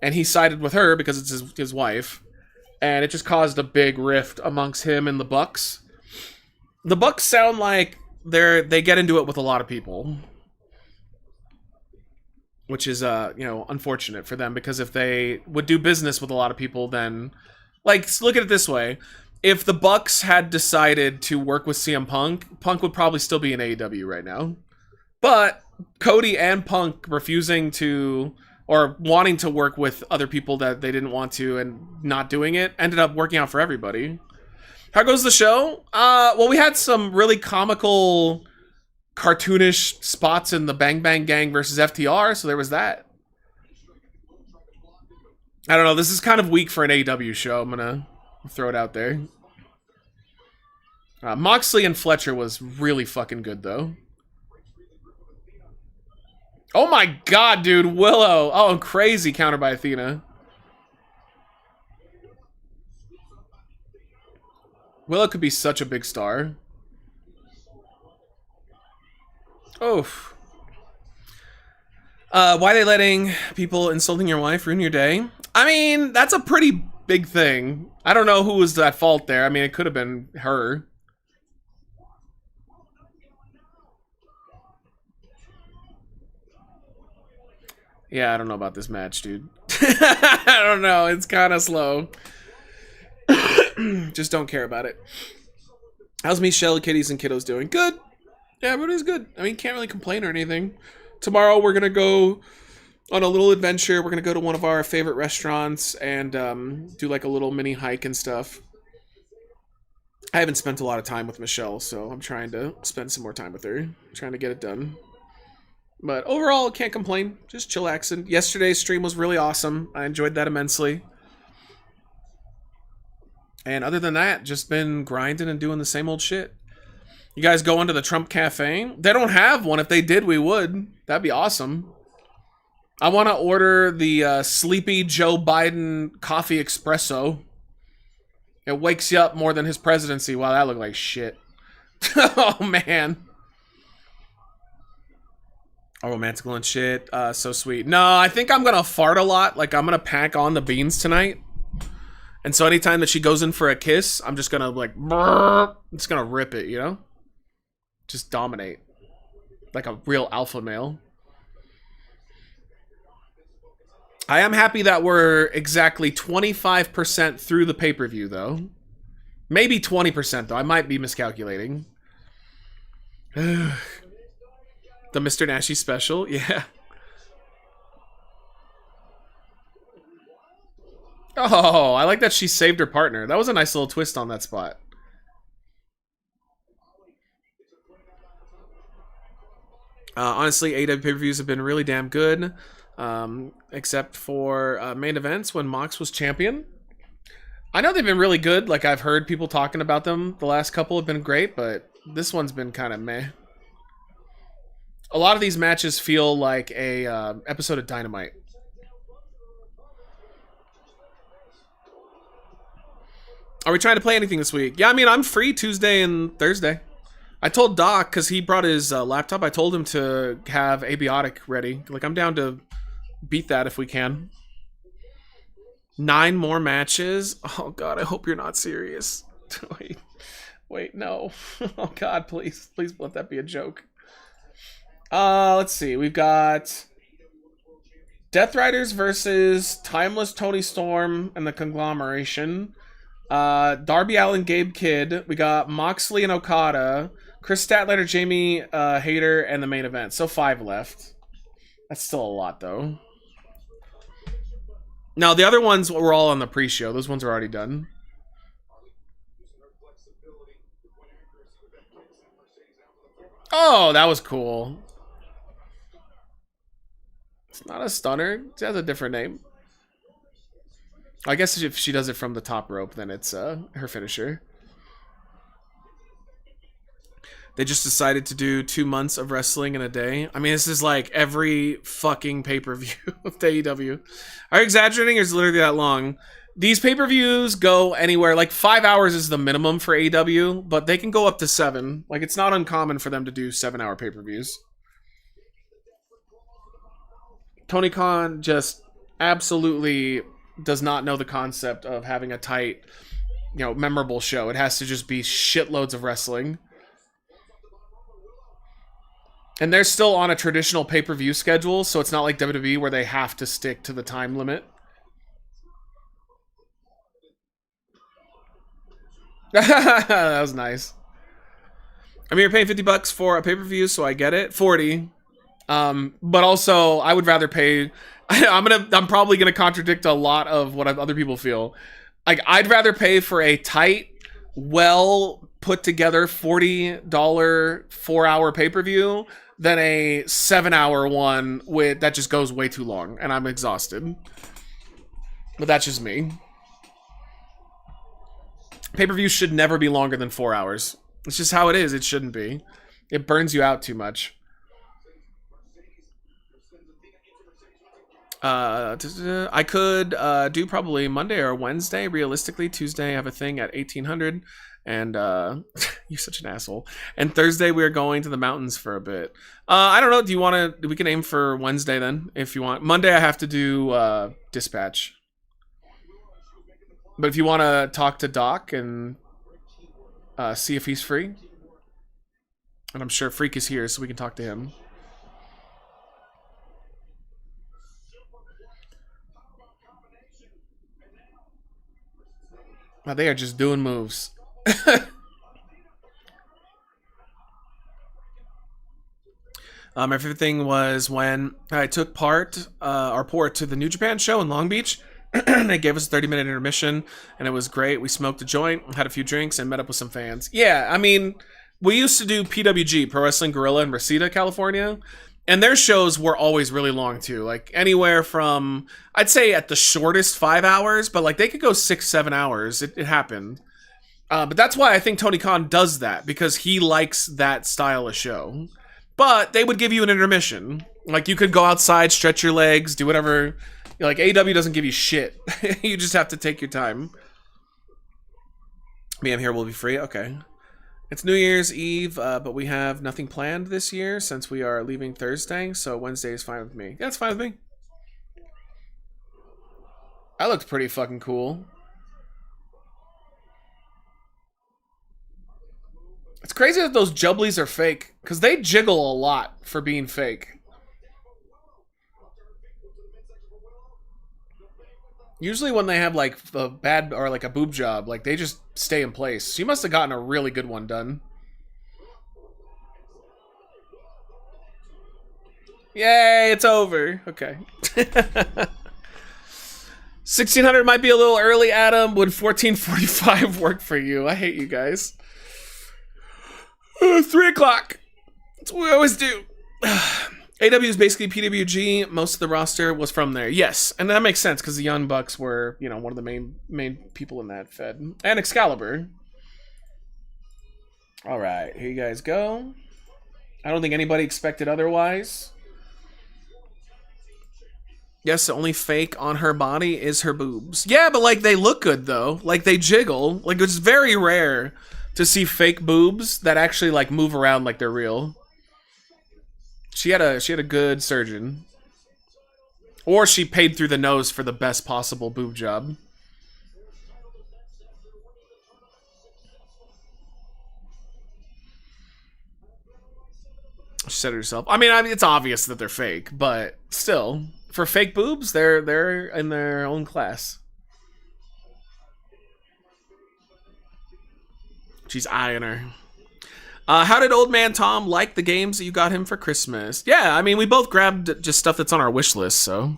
and he sided with her because it's his wife, and it just caused a big rift amongst him and the Bucks. The Bucks sound like they get into it with a lot of people, which is unfortunate for them, because if they would do business with a lot of people, then like, look at it this way. If the Bucks had decided to work with CM Punk, Punk would probably still be in AEW right now. But Cody and Punk refusing to, or wanting to work with other people that they didn't want to and not doing it, ended up working out for everybody. How goes the show? Well, we had some really comical, cartoonish spots in the Bang Bang Gang versus FTR, so there was that. I don't know, this is kind of weak for an AEW show. I'm gonna throw it out there. Moxley and Fletcher was really fucking good, though. Oh my god, dude, Willow. Oh, crazy counter by Athena. Willow could be such a big star. Oof. Why are they letting people insulting your wife ruin your day? I mean, that's a pretty big thing. I don't know who was at fault there. I mean, it could have been her. Yeah, I don't know about this match, dude. I don't know. It's kind of slow. Just don't care about it. How's Michelle, Kitties, and Kiddos doing? Good. Yeah, everybody's good. I mean, can't really complain or anything. Tomorrow we're gonna go on a little adventure. We're gonna go to one of our favorite restaurants and do like a little mini hike and stuff. I haven't spent a lot of time with Michelle, so I'm trying to spend some more time with her. Trying to get it done. But overall, can't complain. Just chillaxing. Yesterday's stream was really awesome. I enjoyed that immensely. And other than that, just been grinding and doing the same old shit. You guys go into the Trump Cafe? They don't have one. If they did, we would. That'd be awesome. I want to order the Sleepy Joe Biden coffee espresso. It wakes you up more than his presidency. Wow, that looked like shit. Oh, man. Oh, romantical and shit. So sweet. No, I think I'm going to fart a lot. Like, I'm going to pack on the beans tonight. And so anytime that she goes in for a kiss, I'm just going to, like, I'm just going to rip it, you know? Just dominate. Like a real alpha male. I am happy that we're exactly 25% through the pay-per-view, though. Maybe 20%, though. I might be miscalculating. The Mr. Nashi special? Yeah. Oh, I like that she saved her partner. That was a nice little twist on that spot. Honestly, AEW pay-per-views have been really damn good. Except for main events when Mox was champion. I know they've been really good. Like, I've heard people talking about them. The last couple have been great, but this one's been kind of meh. A lot of these matches feel like a episode of Dynamite. Are we trying to play anything this week? Yeah, I mean, I'm free Tuesday and Thursday. I told Doc, because he brought his laptop, I told him to have Abiotic ready. Like, I'm down to beat that if we can. 9 more matches? Oh, God, I hope you're not serious. Wait, no. Oh, God, please let that be a joke. Let's see. We've got Death Riders versus Timeless Tony Storm and the Conglomeration. Darby Allin, Gabe Kidd. We got Moxley and Okada. Chris Statlander, Jamie Hayter, and the main event. So 5 left. That's still a lot, though. Now, the other ones were all on the pre-show. Those ones are already done. Oh, that was cool. It's not a stunner. It has a different name. I guess if she does it from the top rope, then it's her finisher. They just decided to do 2 months of wrestling in a day. I mean, this is like every fucking pay-per-view of AEW. Are you exaggerating, or is it literally that long? These pay-per-views go anywhere. Like 5 hours is the minimum for AEW, but they can go up to 7. Like, it's not uncommon for them to do 7-hour pay-per-views. Tony Khan just absolutely does not know the concept of having a tight, memorable show. It has to just be shitloads of wrestling. And they're still on a traditional pay-per-view schedule, so it's not like WWE where they have to stick to the time limit. That was nice. I mean, you're paying $50 for a pay-per-view, so I get it. 40. But also, I would rather pay. I'm probably gonna contradict a lot of what other people feel. Like, I'd rather pay for a tight, well put together $40 4-hour pay per view than a 7-hour one with that just goes way too long and I'm exhausted. But that's just me. Pay per view should never be longer than 4 hours. It's just how it is. It shouldn't be. It burns you out too much. I could do probably Monday or Wednesday. Realistically, Tuesday I have a thing at 1800, and you're such an asshole. And Thursday we are going to the mountains for a bit. I don't know. Do you want to? We can aim for Wednesday then, if you want. Monday I have to do dispatch. But if you want to talk to Doc and see if he's free, and I'm sure Freak is here, so we can talk to him. Well, they are just doing moves. Everything was when I took part or port to the New Japan show in Long Beach. They gave us a 30-minute intermission, and it was great. We smoked a joint, had a few drinks, and met up with some fans. Yeah, I mean, we used to do PWG, Pro Wrestling Guerrilla, in Reseda, California. And their shows were always really long, too. Like, anywhere from, I'd say at the shortest 5 hours, but, like, they could go 6-7 hours. It happened. But that's why I think Tony Khan does that, because he likes that style of show. But they would give you an intermission. Like, you could go outside, stretch your legs, do whatever. Like, AEW doesn't give you shit. You just have to take your time. Me, I'm here, will be free? Okay. It's New Year's Eve, but we have nothing planned this year since we are leaving Thursday, so Wednesday is fine with me. Yeah, it's fine with me. I looked pretty fucking cool. It's crazy that those jubblies are fake, because they jiggle a lot for being fake. Usually when they have like a bad or like a boob job, like they just stay in place. She must have gotten a really good one done. Yay, it's over. Okay. 1600 might be a little early, Adam. Would 1445 work for you? I hate you guys. 3 o'clock. That's what we always do. AW is basically PWG. Most of the roster was from there. Yes, and that makes sense because the Young Bucks were, you know, one of the main people in that fed. And Excalibur. All right, here you guys go. I don't think anybody expected otherwise. Yes, the only fake on her body is her boobs. Yeah, but like they look good though. Like they jiggle. Like it's very rare to see fake boobs that actually like move around like they're real. She had a good surgeon. Or she paid through the nose for the best possible boob job. She said it herself. I mean, it's obvious that they're fake, but still, for fake boobs, they're in their own class. She's eyeing her. How did Old Man Tom like the games that you got him for Christmas? Yeah, I mean, we both grabbed just stuff that's on our wish list, so.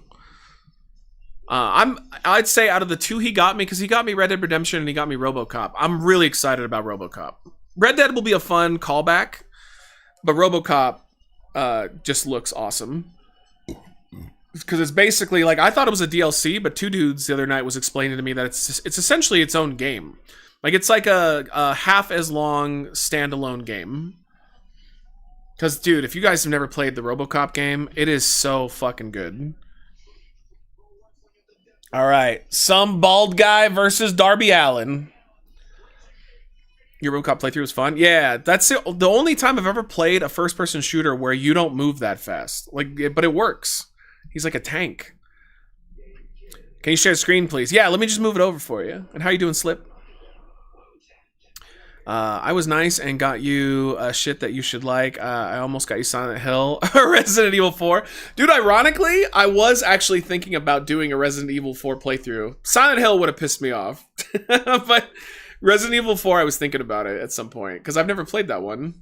I'd say out of the two he got me, because he got me Red Dead Redemption and he got me RoboCop. I'm really excited about RoboCop. Red Dead will be a fun callback, but RoboCop just looks awesome. Because it's basically, like, I thought it was a DLC, but two dudes the other night was explaining to me that it's essentially its own game. Like, it's like a half as long standalone game. Because, dude, if you guys have never played the RoboCop game, it is so fucking good. All right. Some bald guy versus Darby Allin. Your RoboCop playthrough was fun? Yeah, that's the only time I've ever played a first-person shooter where you don't move that fast. Like, but it works. He's like a tank. Can you share the screen, please? Yeah, let me just move it over for you. And how you doing, Slip? I was nice and got you shit that you should like. I almost got you Silent Hill or Resident Evil 4. Dude, ironically, I was actually thinking about doing a Resident Evil 4 playthrough. Silent Hill would have pissed me off. But Resident Evil 4, I was thinking about it at some point because I've never played that one.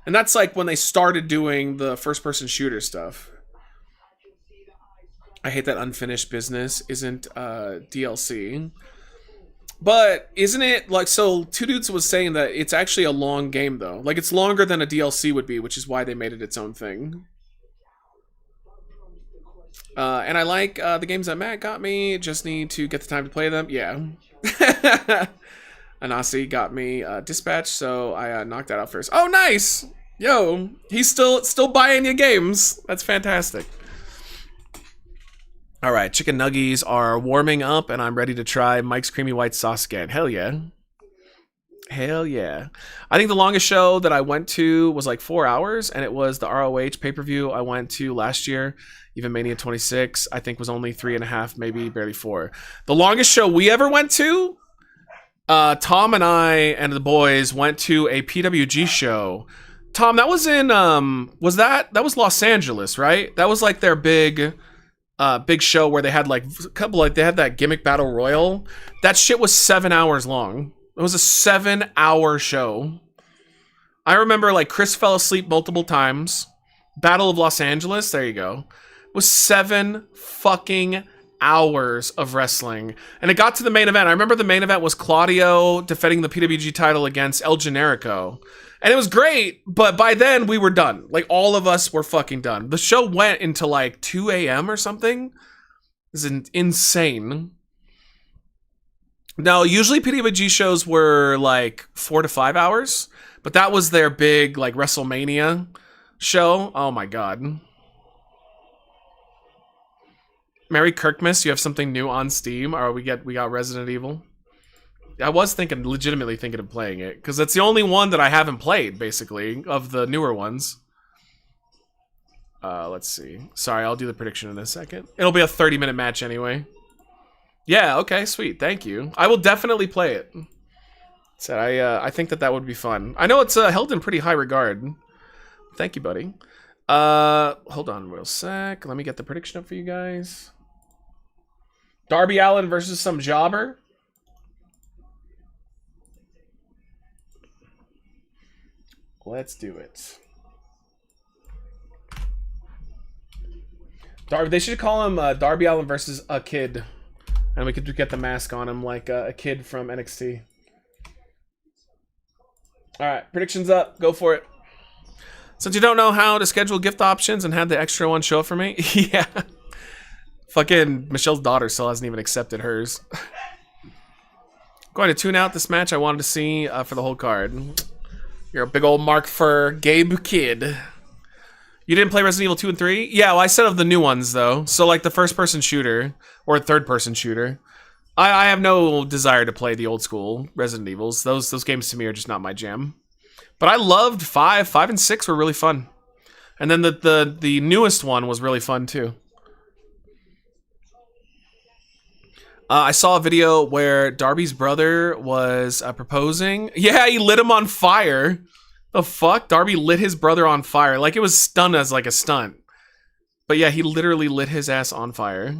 And that's like when they started doing the first-person shooter stuff. I hate that unfinished business isn't DLC. But isn't it like, so Two Dudes was saying that it's actually a long game though. Like it's longer than a DLC would be, which is why they made it its own thing. And I like the games that Matt got me. Just need to get the time to play them. Yeah. Anasi got me Dispatch, so I knocked that out first. Oh, nice! Yo, he's still buying you games. That's fantastic. All right, chicken nuggies are warming up, and I'm ready to try Mike's Creamy White Sauce again. Hell yeah. Hell yeah. I think the longest show that I went to was like 4 hours, and it was the ROH pay-per-view I went to last year. Even Mania 26, I think, was only 3.5, maybe barely 4. The longest show we ever went to, Tom and I and the boys went to a PWG show. Tom, that was in, that was Los Angeles, right? That was like their big show where they had like a couple, like they had that gimmick battle royal. That shit was 7 hours long. It was a 7-hour show. I remember like Chris fell asleep multiple times. Battle of Los Angeles, there you go. It was 7 fucking hours of wrestling. And it got to the main event. I remember the main event was Claudio defending the PWG title against El Generico. And it was great, but by then we were done. Like all of us were fucking done. The show went until like 2 a.m. or something. This is insane. Now, usually PWG shows were like 4 to 5 hours, but that was their big like WrestleMania show. Oh my god. Merry Kirkmas, you have something new on Steam. Or we got Resident Evil. I was legitimately thinking of playing it, because that's the only one that I haven't played, basically, of the newer ones. Let's see. Sorry, I'll do the prediction in a second. It'll be a 30-minute match anyway. Yeah, okay, sweet. Thank you. I will definitely play it. So I think that would be fun. I know it's held in pretty high regard. Thank you, buddy. Hold on real sec. Let me get the prediction up for you guys. Darby Allin versus some jobber. Let's do it. They should call him Darby Allin versus a kid. And we could get the mask on him like a kid from NXT. Alright, predictions up. Go for it. Since you don't know how to schedule gift options and had the extra one show up for me. Yeah. Fucking Michelle's daughter still hasn't even accepted hers. Going to tune out this match I wanted to see for the whole card. You're a big old mark for Gabe Kid. You didn't play Resident Evil 2 and 3? Yeah, well, I said of the new ones, though. So, like, the first-person shooter, or third-person shooter. I have no desire to play the old-school Resident Evils. Those games, to me, are just not my jam. But I loved 5. 5 and 6 were really fun. And then the newest one was really fun, too. I saw a video where Darby's brother was proposing. Yeah, he lit him on fire. The fuck? Darby lit his brother on fire. Like it was done as like a stunt. But yeah, he literally lit his ass on fire.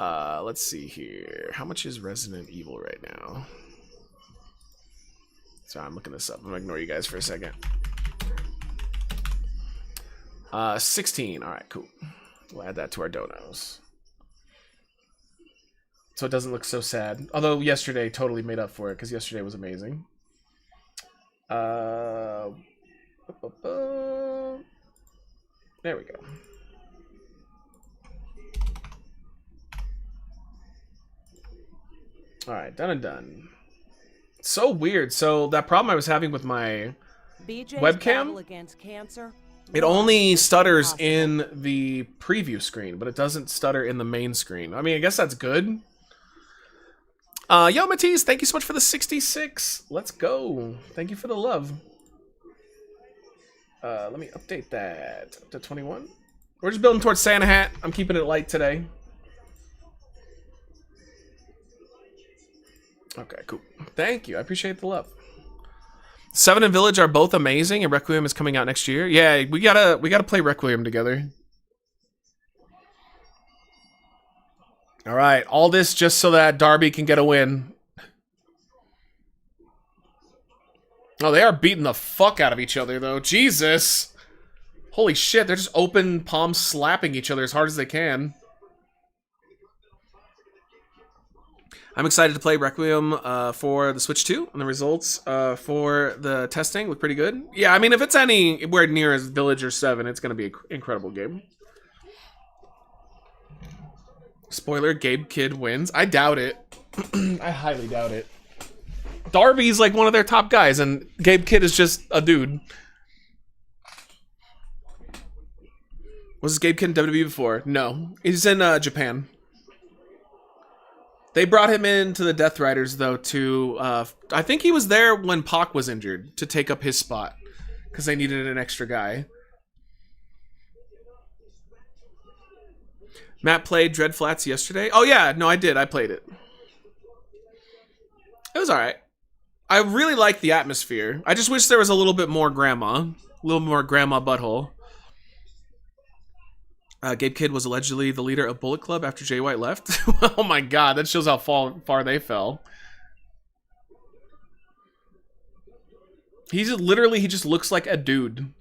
Let's see here. How much is Resident Evil right now? Sorry, I'm looking this up. I'm gonna ignore you guys for a second. 16. Alright, cool. We'll add that to our donos. So it doesn't look so sad. Although yesterday totally made up for it, because yesterday was amazing. There we go. Alright, done and done. So weird. So that problem I was having with my webcam, it only stutters in the preview screen, but it doesn't stutter in the main screen. I mean, I guess that's good. Yo, Matisse, thank you so much for the 66. Let's go. Thank you for the love. Let me update that to 21. We're just building towards Santa Hat. I'm keeping it light today. Okay, cool. Thank you. I appreciate the love. Seven and Village are both amazing, and Requiem is coming out next year. Yeah, we gotta play Requiem together. All right, all this just so that Darby can get a win. Oh, they are beating the fuck out of each other, though. Jesus. Holy shit, they're just open palm slapping each other as hard as they can. I'm excited to play Requiem for the Switch 2, and the results for the testing look pretty good. Yeah, I mean, if it's anywhere near as Village or 7, it's going to be an incredible game. Spoiler, Gabe Kidd wins. I doubt it. I highly doubt it. Darby's like one of their top guys, and Gabe Kidd is just a dude. Was this Gabe Kidd in WWE before? No. He's in Japan. They brought him into the Death Riders, though, to... I think he was there when Pac was injured, to take up his spot. Because they needed an extra guy. Matt played Dread Flats yesterday. Oh, yeah. No, I did. I played it. It was alright. I really liked the atmosphere. I just wish there was a little bit more grandma. A little more grandma butthole. Gabe Kidd was allegedly the leader of Bullet Club after Jay White left. Oh my god, that shows how far they fell. He just looks like a dude.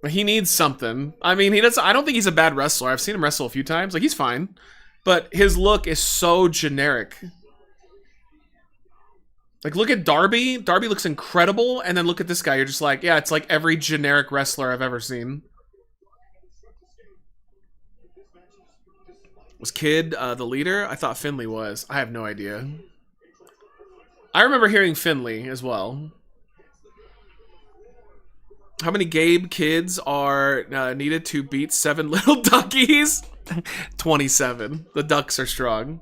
He needs something. I mean, I don't think he's a bad wrestler. I've seen him wrestle a few times. Like, he's fine. But his look is so generic. Like, look at Darby. Darby looks incredible. And then look at this guy. You're just like, yeah, it's like every generic wrestler I've ever seen. Was Kidd the leader? I thought Finley was. I have no idea. I remember hearing Finley as well. How many Gabe Kids are needed to beat 7 little duckies? 27. The ducks are strong.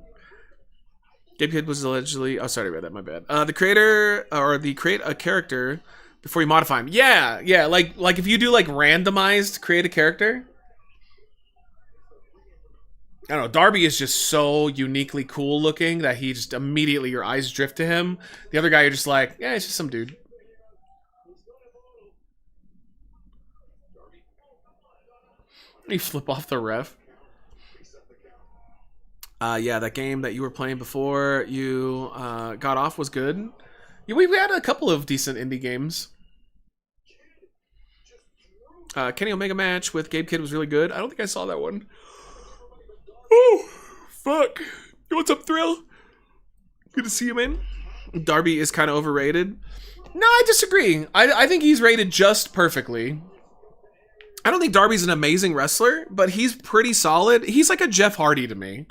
Gabe Kidd was allegedly... Oh, sorry, I read that. My bad. The creator... Or the create a character before you modify him. Yeah. Like if you do like randomized create a character... I don't know, Darby is just so uniquely cool looking that he just immediately, your eyes drift to him. The other guy, you're just like, yeah, it's just some dude. You flip off the ref. Yeah, that game that you were playing before you got off was good. Yeah, we had a couple of decent indie games. Kenny Omega match with Gabe Kidd was really good. I don't think I saw that one. Oh, fuck. What's up, Thrill? Good to see you, man. Darby is kind of overrated. No, I disagree. I think he's rated just perfectly. I don't think Darby's an amazing wrestler, but he's pretty solid. He's like a Jeff Hardy to me.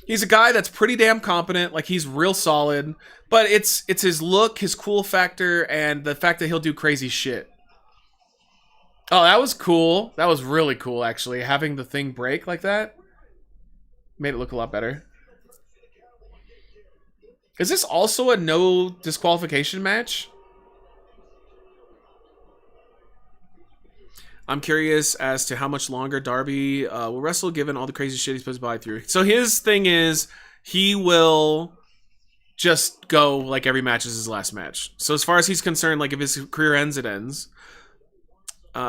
He's a guy that's pretty damn competent. Like, he's real solid. But it's his look, his cool factor, and the fact that he'll do crazy shit. Oh, that was cool. That was really cool, actually. Having the thing break like that made it look a lot better. Is this also a no disqualification match? I'm curious as to how much longer Darby will wrestle given all the crazy shit he's supposed to buy through. So his thing is he will just go like every match is his last match. So as far as he's concerned, like if his career ends, it ends.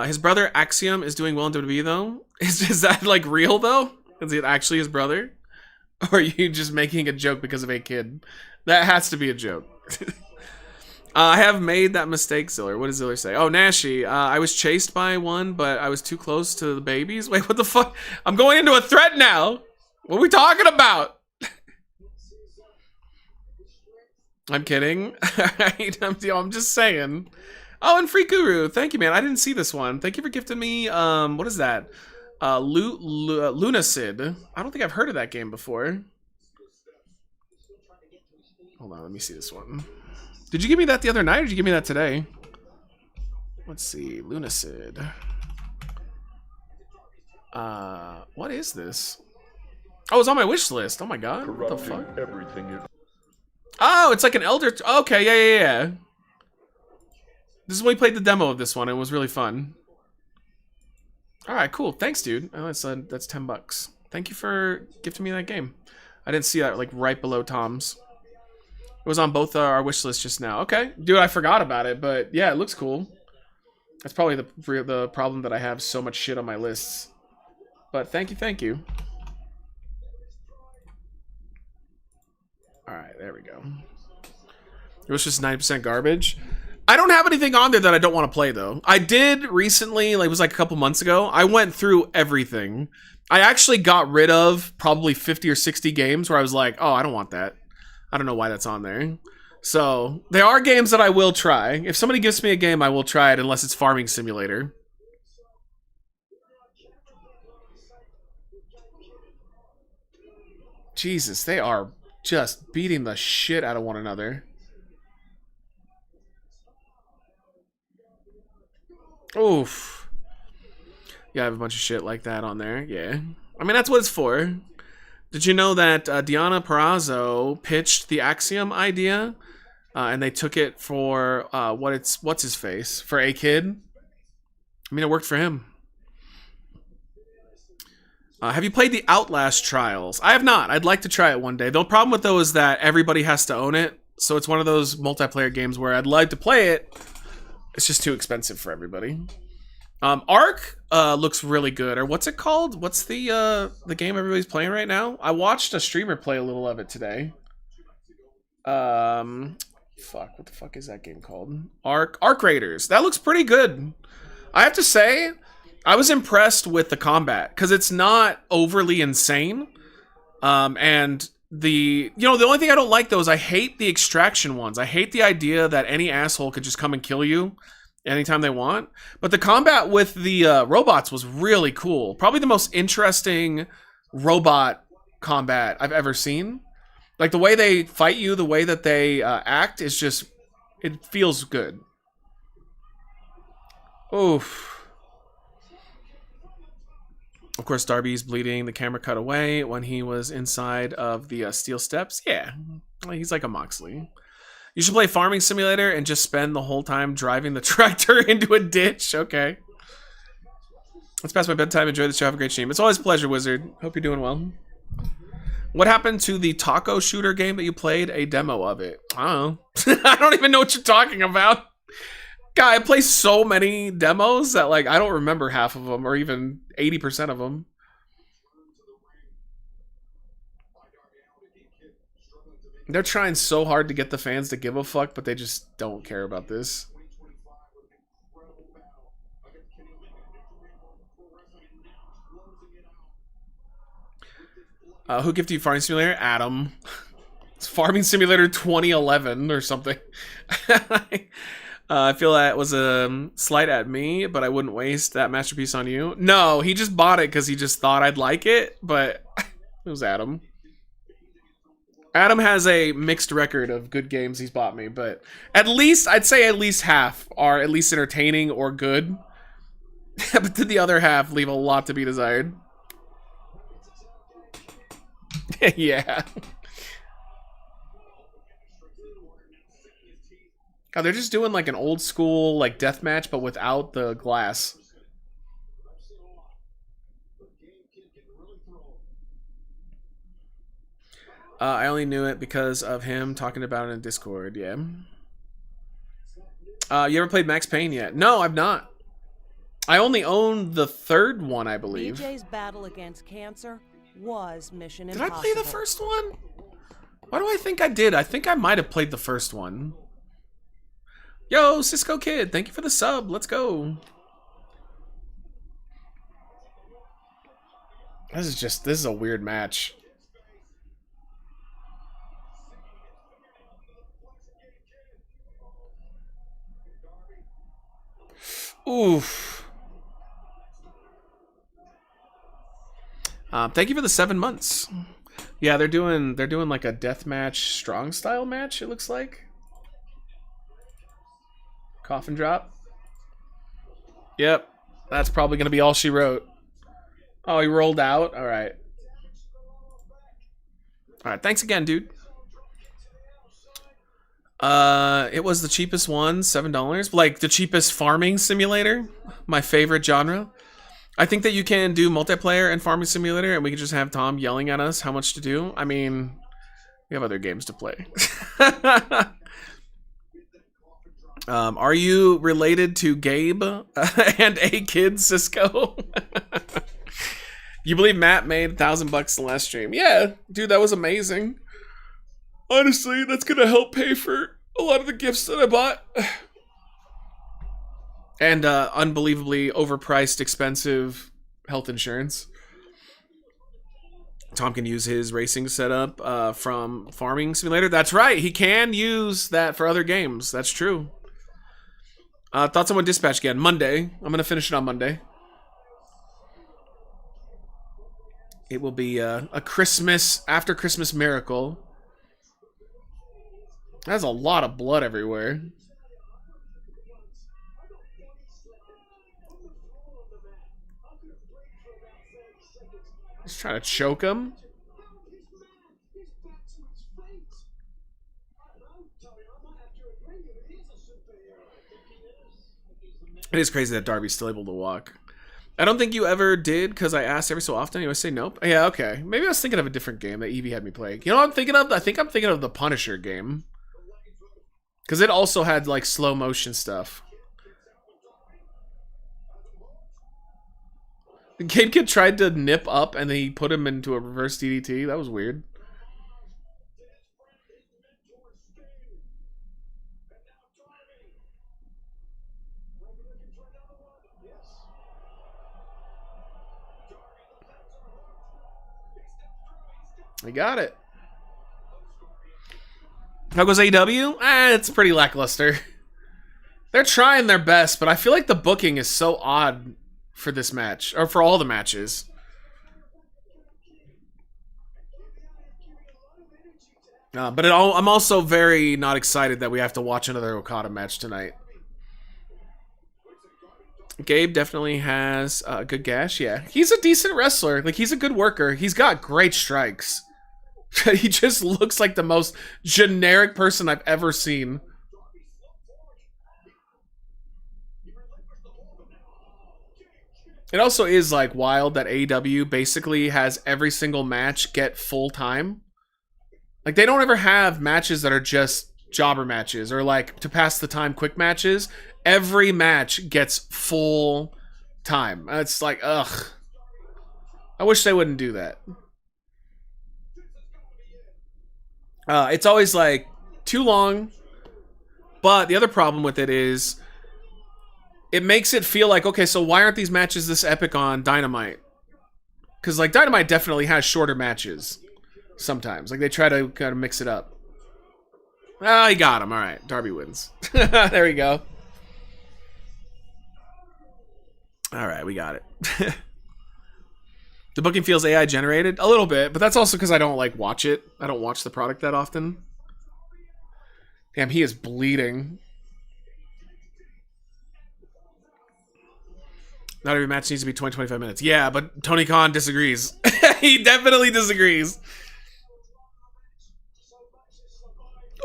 His brother Axiom is doing well in WWE though. Is that like real though? Is it actually his brother? Or are you just making a joke because of a kid? That has to be a joke. I have made that mistake, Ziller. What does Ziller say? Oh, Nashi. I was chased by one, but I was too close to the babies. Wait, what the fuck? I'm going into a threat now. What are we talking about? I'm kidding. I'm just saying. Oh, and Free Guru. Thank you, man. I didn't see this one. Thank you for gifting me. What is that? Lunacid. I don't think I've heard of that game before. Hold on, let me see this one. Did you give me that the other night, or did you give me that today? Let's see, Lunacid. What is this? Oh, it's on my wish list. Oh my god, what the fuck? Oh, it's like an Elder... Okay, yeah. This is when we played the demo of this one. It was really fun. Alright, cool. Thanks, dude. Oh, that's $10. Thank you for gifting me that game. I didn't see that, like, right below Tom's. It was on both our wish lists just now. Okay, dude, I forgot about it, but yeah, it looks cool. That's probably the problem that I have so much shit on my lists. But thank you, thank you. All right, there we go. It was just 90% garbage. I don't have anything on there that I don't want to play, though. I did recently, like it was like a couple months ago, I went through everything. I actually got rid of probably 50 or 60 games where I was like, oh, I don't want that. I don't know why that's on there. So, there are games that I will try. If somebody gives me a game, I will try it unless it's Farming Simulator. Jesus, they are just beating the shit out of one another. Oof. Yeah, I have a bunch of shit like that on there. Yeah. I mean, that's what it's for. Did you know that Diana Perazzo pitched the Axiom idea, and they took it for what's his face for A Kid? I mean, it worked for him. Have you played the Outlast Trials? I have not. I'd like to try it one day. The problem with those is that everybody has to own it, so it's one of those multiplayer games where I'd like to play it. It's just too expensive for everybody. Ark looks really good. Or what's it called? What's the game everybody's playing right now? I watched a streamer play a little of it today. Fuck. What the fuck is that game called? Ark Raiders. That looks pretty good. I have to say, I was impressed with the combat because it's not overly insane. And the only thing I don't like though is I hate the extraction ones. I hate the idea that any asshole could just come and kill you anytime they want. But the combat with the robots was really cool. Probably the most interesting robot combat I've ever seen. Like the way they fight you, the way that they act is just, it feels good. Oof. Of course, Darby's bleeding. The camera cut away when he was inside of the steel steps. Yeah, he's like a Moxley. You should play Farming Simulator and just spend the whole time driving the tractor into a ditch. Okay. Let's pass my bedtime. Enjoy the show. Have a great stream. It's always a pleasure, Wizard. Hope you're doing well. What happened to the taco shooter game that you played? A demo of it. I don't know. I don't even know what you're talking about. Guy, I play so many demos that like I don't remember half of them or even 80% of them. They're trying so hard to get the fans to give a fuck, but they just don't care about this. Who gifted you Farming Simulator? Adam. It's Farming Simulator 2011 or something. I feel that was a slight at me, but I wouldn't waste that masterpiece on you. No, he just bought it because he just thought I'd like it, but it was Adam. Adam has a mixed record of good games he's bought me, but at least, I'd say at least half are at least entertaining or good. But the other half leave a lot to be desired. Yeah. God, they're just doing like an old school like deathmatch, but without the glass. I only knew it because of him talking about it in Discord. Yeah. You ever played Max Payne yet? No, I've not. I only own the third one, I believe. BJ's battle against cancer was mission impossible. Did I play the first one? Why do I think I did? I think I might have played the first one. Yo, Cisco Kid, thank you for the sub. Let's go. This is a weird match. Oof. Thank you for the 7 months. Yeah, they're doing like a deathmatch strong style match, it looks like. Coffin drop. Yep. That's probably going to be all she wrote. Oh, he rolled out? Alright. Alright, thanks again, dude. It was the cheapest one, $7. Like, the cheapest farming simulator. My favorite genre. I think that you can do multiplayer and farming simulator, and we can just have Tom yelling at us how much to do. I mean, We have other games to play. Are you related to Gabe and A Kid Cisco? You believe Matt made $1,000 in the last stream? Yeah, dude, that was amazing. Honestly, that's gonna help pay for a lot of the gifts that I bought. And unbelievably overpriced, expensive health insurance. Tom can use his racing setup from Farming Simulator. That's right, he can use that for other games. That's true. Thoughts on One Dispatch again? Monday. I'm gonna finish it on Monday. It will be a Christmas, after Christmas miracle. There's a lot of blood everywhere. Just trying to choke him. It is crazy that Darby's still able to walk. I don't think you ever did, because I asked every so often. You always say nope. Yeah, okay. Maybe I was thinking of a different game that Evie had me play. You know what I'm thinking of? I think I'm thinking of the Punisher game. Because it also had, like, slow motion stuff. The Gabe Kid tried to nip up, and then he put him into a reverse DDT. That was weird. I got it. How goes AEW? It's pretty lackluster. They're trying their best, but I feel like the booking is so odd for this match, or for all the matches. But I'm also very not excited that we have to watch another Okada match tonight. Gabe definitely has a good gash. Yeah, he's a decent wrestler. Like, he's a good worker. He's got great strikes. He just looks like the most generic person I've ever seen. It also is, like, wild that AEW basically has every single match get full time. Like, they don't ever have matches that are just jobber matches or, like, to pass the time quick matches. Every match gets full time. It's like, ugh. I wish they wouldn't do that. It's always, like, too long. But the other problem with it is it makes it feel like, okay, so why aren't these matches this epic on Dynamite? Because, like, Dynamite definitely has shorter matches sometimes. Like, they try to kind of mix it up. Oh, he got him. All right. Darby wins. There we go. All right, we got it. The booking feels AI generated a little bit, but that's also because I don't like watch it. I don't watch the product that often. Damn, he is bleeding. Not every match needs to be 20-25 minutes. Yeah, but Tony Khan disagrees. He definitely disagrees.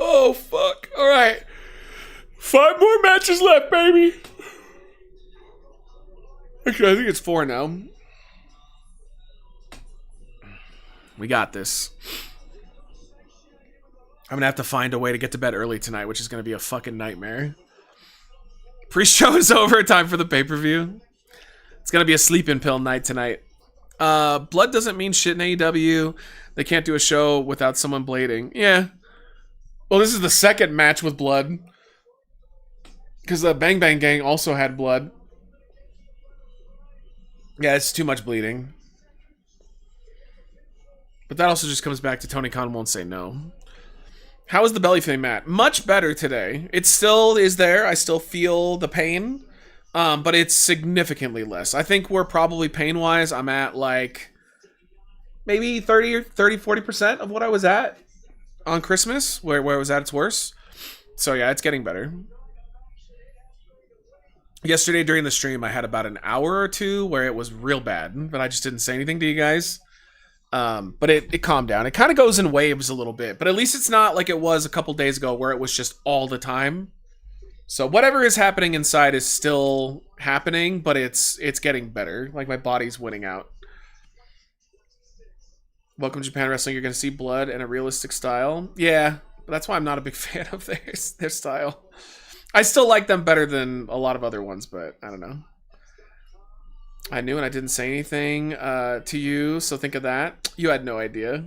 Oh, fuck. All right. 5 more matches left, baby. Actually, I think it's 4 now. We got this. I'm going to have to find a way to get to bed early tonight, which is going to be a fucking nightmare. Pre-show is over. Time for the pay-per-view. It's going to be a sleeping pill night tonight. Blood doesn't mean shit in AEW. They can't do a show without someone blading. Yeah. Well, this is the second match with blood. Because the Bang Bang Gang also had blood. Yeah, it's too much bleeding. But that also just comes back to Tony Khan won't say no. How is the belly thing, Matt? Much better today. It still is there. I still feel the pain. But it's significantly less. I think we're probably pain-wise, I'm at like maybe 40% of what I was at on Christmas, where it was at its worst. So yeah, it's getting better. Yesterday during the stream, I had about an hour or two where it was real bad, but I just didn't say anything to you guys. But it calmed down. It kind of goes in waves a little bit, but at least it's not like it was a couple days ago where it was just all the time. So whatever is happening inside is still happening, but it's getting better. Like, my body's winning out. Welcome to Japan Wrestling. You're going to see blood in a realistic style. Yeah, but that's why I'm not a big fan of their style. I still like them better than a lot of other ones, but I don't know. I knew and I didn't say anything to you, so think of that. You had no idea.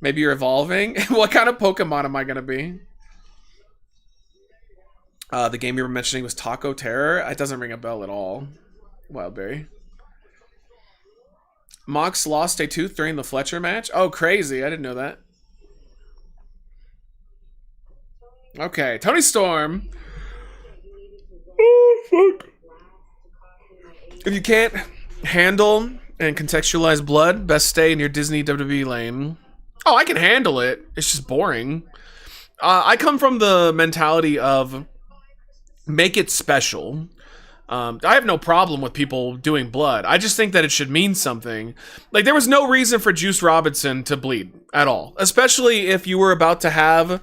Maybe you're evolving. What kind of Pokemon am I going to be? The game you were mentioning was Taco Terror. It doesn't ring a bell at all. Wildberry. Mox lost a tooth during the Fletcher match. Oh, crazy. I didn't know that. Okay, Tony Storm. Oh, fuck. If you can't handle and contextualize blood, best stay in your Disney WWE lane. Oh, I can handle it. It's just boring. I come from the mentality of make it special. I have no problem with people doing blood. I just think that it should mean something. Like, there was no reason for Juice Robinson to bleed at all. Especially if you were about to have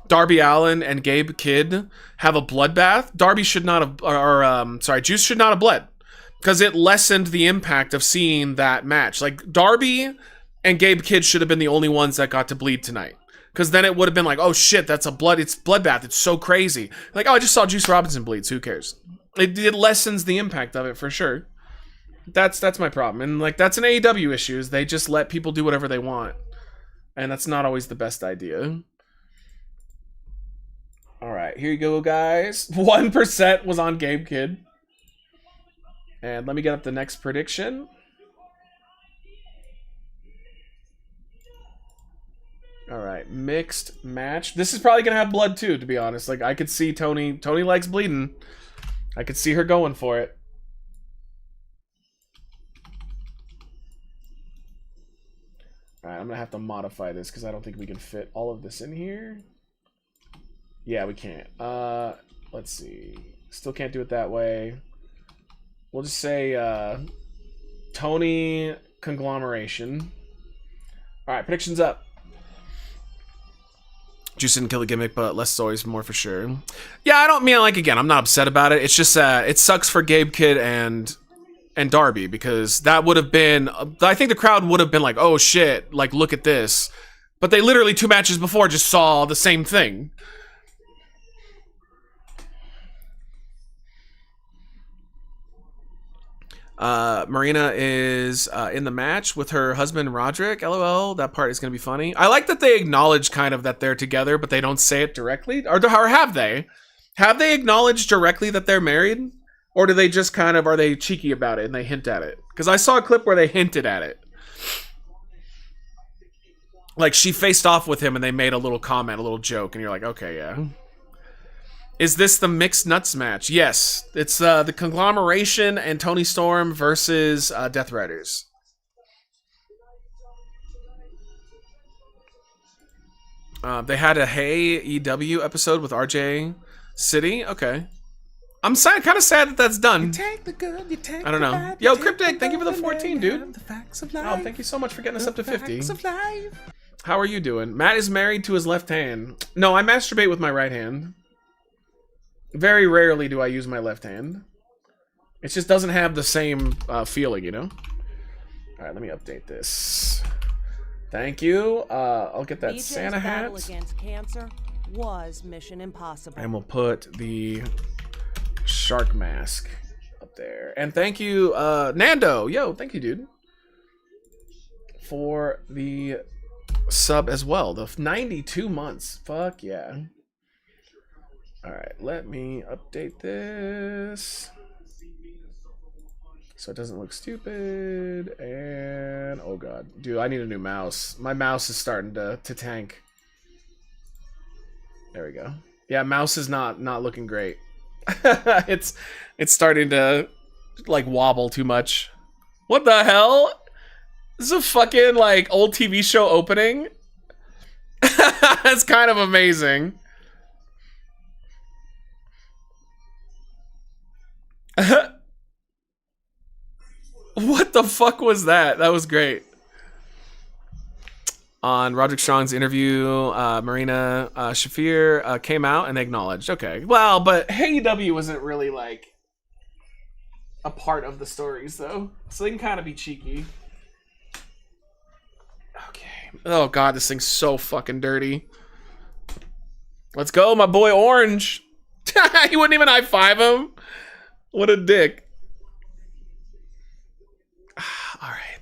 Darby Allin and Gabe Kidd have a bloodbath. Darby should not have, Juice should not have bled. Because it lessened the impact of seeing that match. Like, Darby and Gabe Kidd should have been the only ones that got to bleed tonight. Because then it would have been like, oh shit, it's bloodbath. It's so crazy. Like, oh, I just saw Juice Robinson bleed. So who cares? It lessens the impact of it for sure. That's my problem. And like, that's an AEW issue, is they just let people do whatever they want. And that's not always the best idea. Alright, here you go, guys. 1% was on Gabe Kidd. And let me get up the next prediction. Alright, mixed match. This is probably going to have blood too, to be honest. Like, I could see Tony likes bleeding. I could see her going for it. Alright, I'm going to have to modify this because I don't think we can fit all of this in here. Yeah, we can't. Let's see. Still can't do it that way. We'll just say Tony conglomeration. Alright, predictions up. Juice didn't kill the gimmick, but less is always more for sure. Yeah, I don't mean, like, again, I'm not upset about it. It's just it sucks for Gabe Kidd and Darby, because that would have been, I think the crowd would have been like, oh shit, like, look at this. But they literally 2 matches before just saw the same thing. Marina is in the match with her husband Roderick. LOL. That part is going to be funny. I like that they acknowledge kind of that they're together, but they don't say it directly. Or have they? Have they acknowledged directly that they're married? Or do they just kind of, are they cheeky about it and they hint at it? Because I saw a clip where they hinted at it. Like, she faced off with him and they made a little comment, a little joke, and you're like, okay, yeah. Is this the mixed nuts match? Yes. It's the conglomeration and Tony Storm versus Death Riders. They had a Hey EW episode with RJ City. Okay. I'm kind of sad that that's done. You take the good, you take I don't know. Bad, yo, Cryptic, thank you for the 14, dude. Oh, thank you so much for getting us up to 50. How are you doing? Matt is married to his left hand. No, I masturbate with my right hand. Very rarely do I use my left hand. It just doesn't have the same feeling, you know? Alright, let me update this. Thank you. I'll get that BJ's Santa hat. battle against cancer was mission impossible. And we'll put the shark mask up there. And thank you, Nando. Yo, thank you, dude. For the sub as well. The 92 months. Fuck yeah. Alright, let me update this so it doesn't look stupid. And oh god, dude, I need a new mouse. My mouse is starting to tank. There we go. Yeah, mouse is not looking great. it's starting to like wobble too much. What the hell? This is a fucking like old TV show opening. That's kind of amazing. What the fuck was that? That was great. On Roderick Strong's interview, Marina Shafir came out and acknowledged. Okay, well, but AEW wasn't really like a part of the stories though, so they can kind of be cheeky. Oh god, this thing's so fucking dirty. Let's go, my boy Orange. He wouldn't even high five him. What a dick. All right.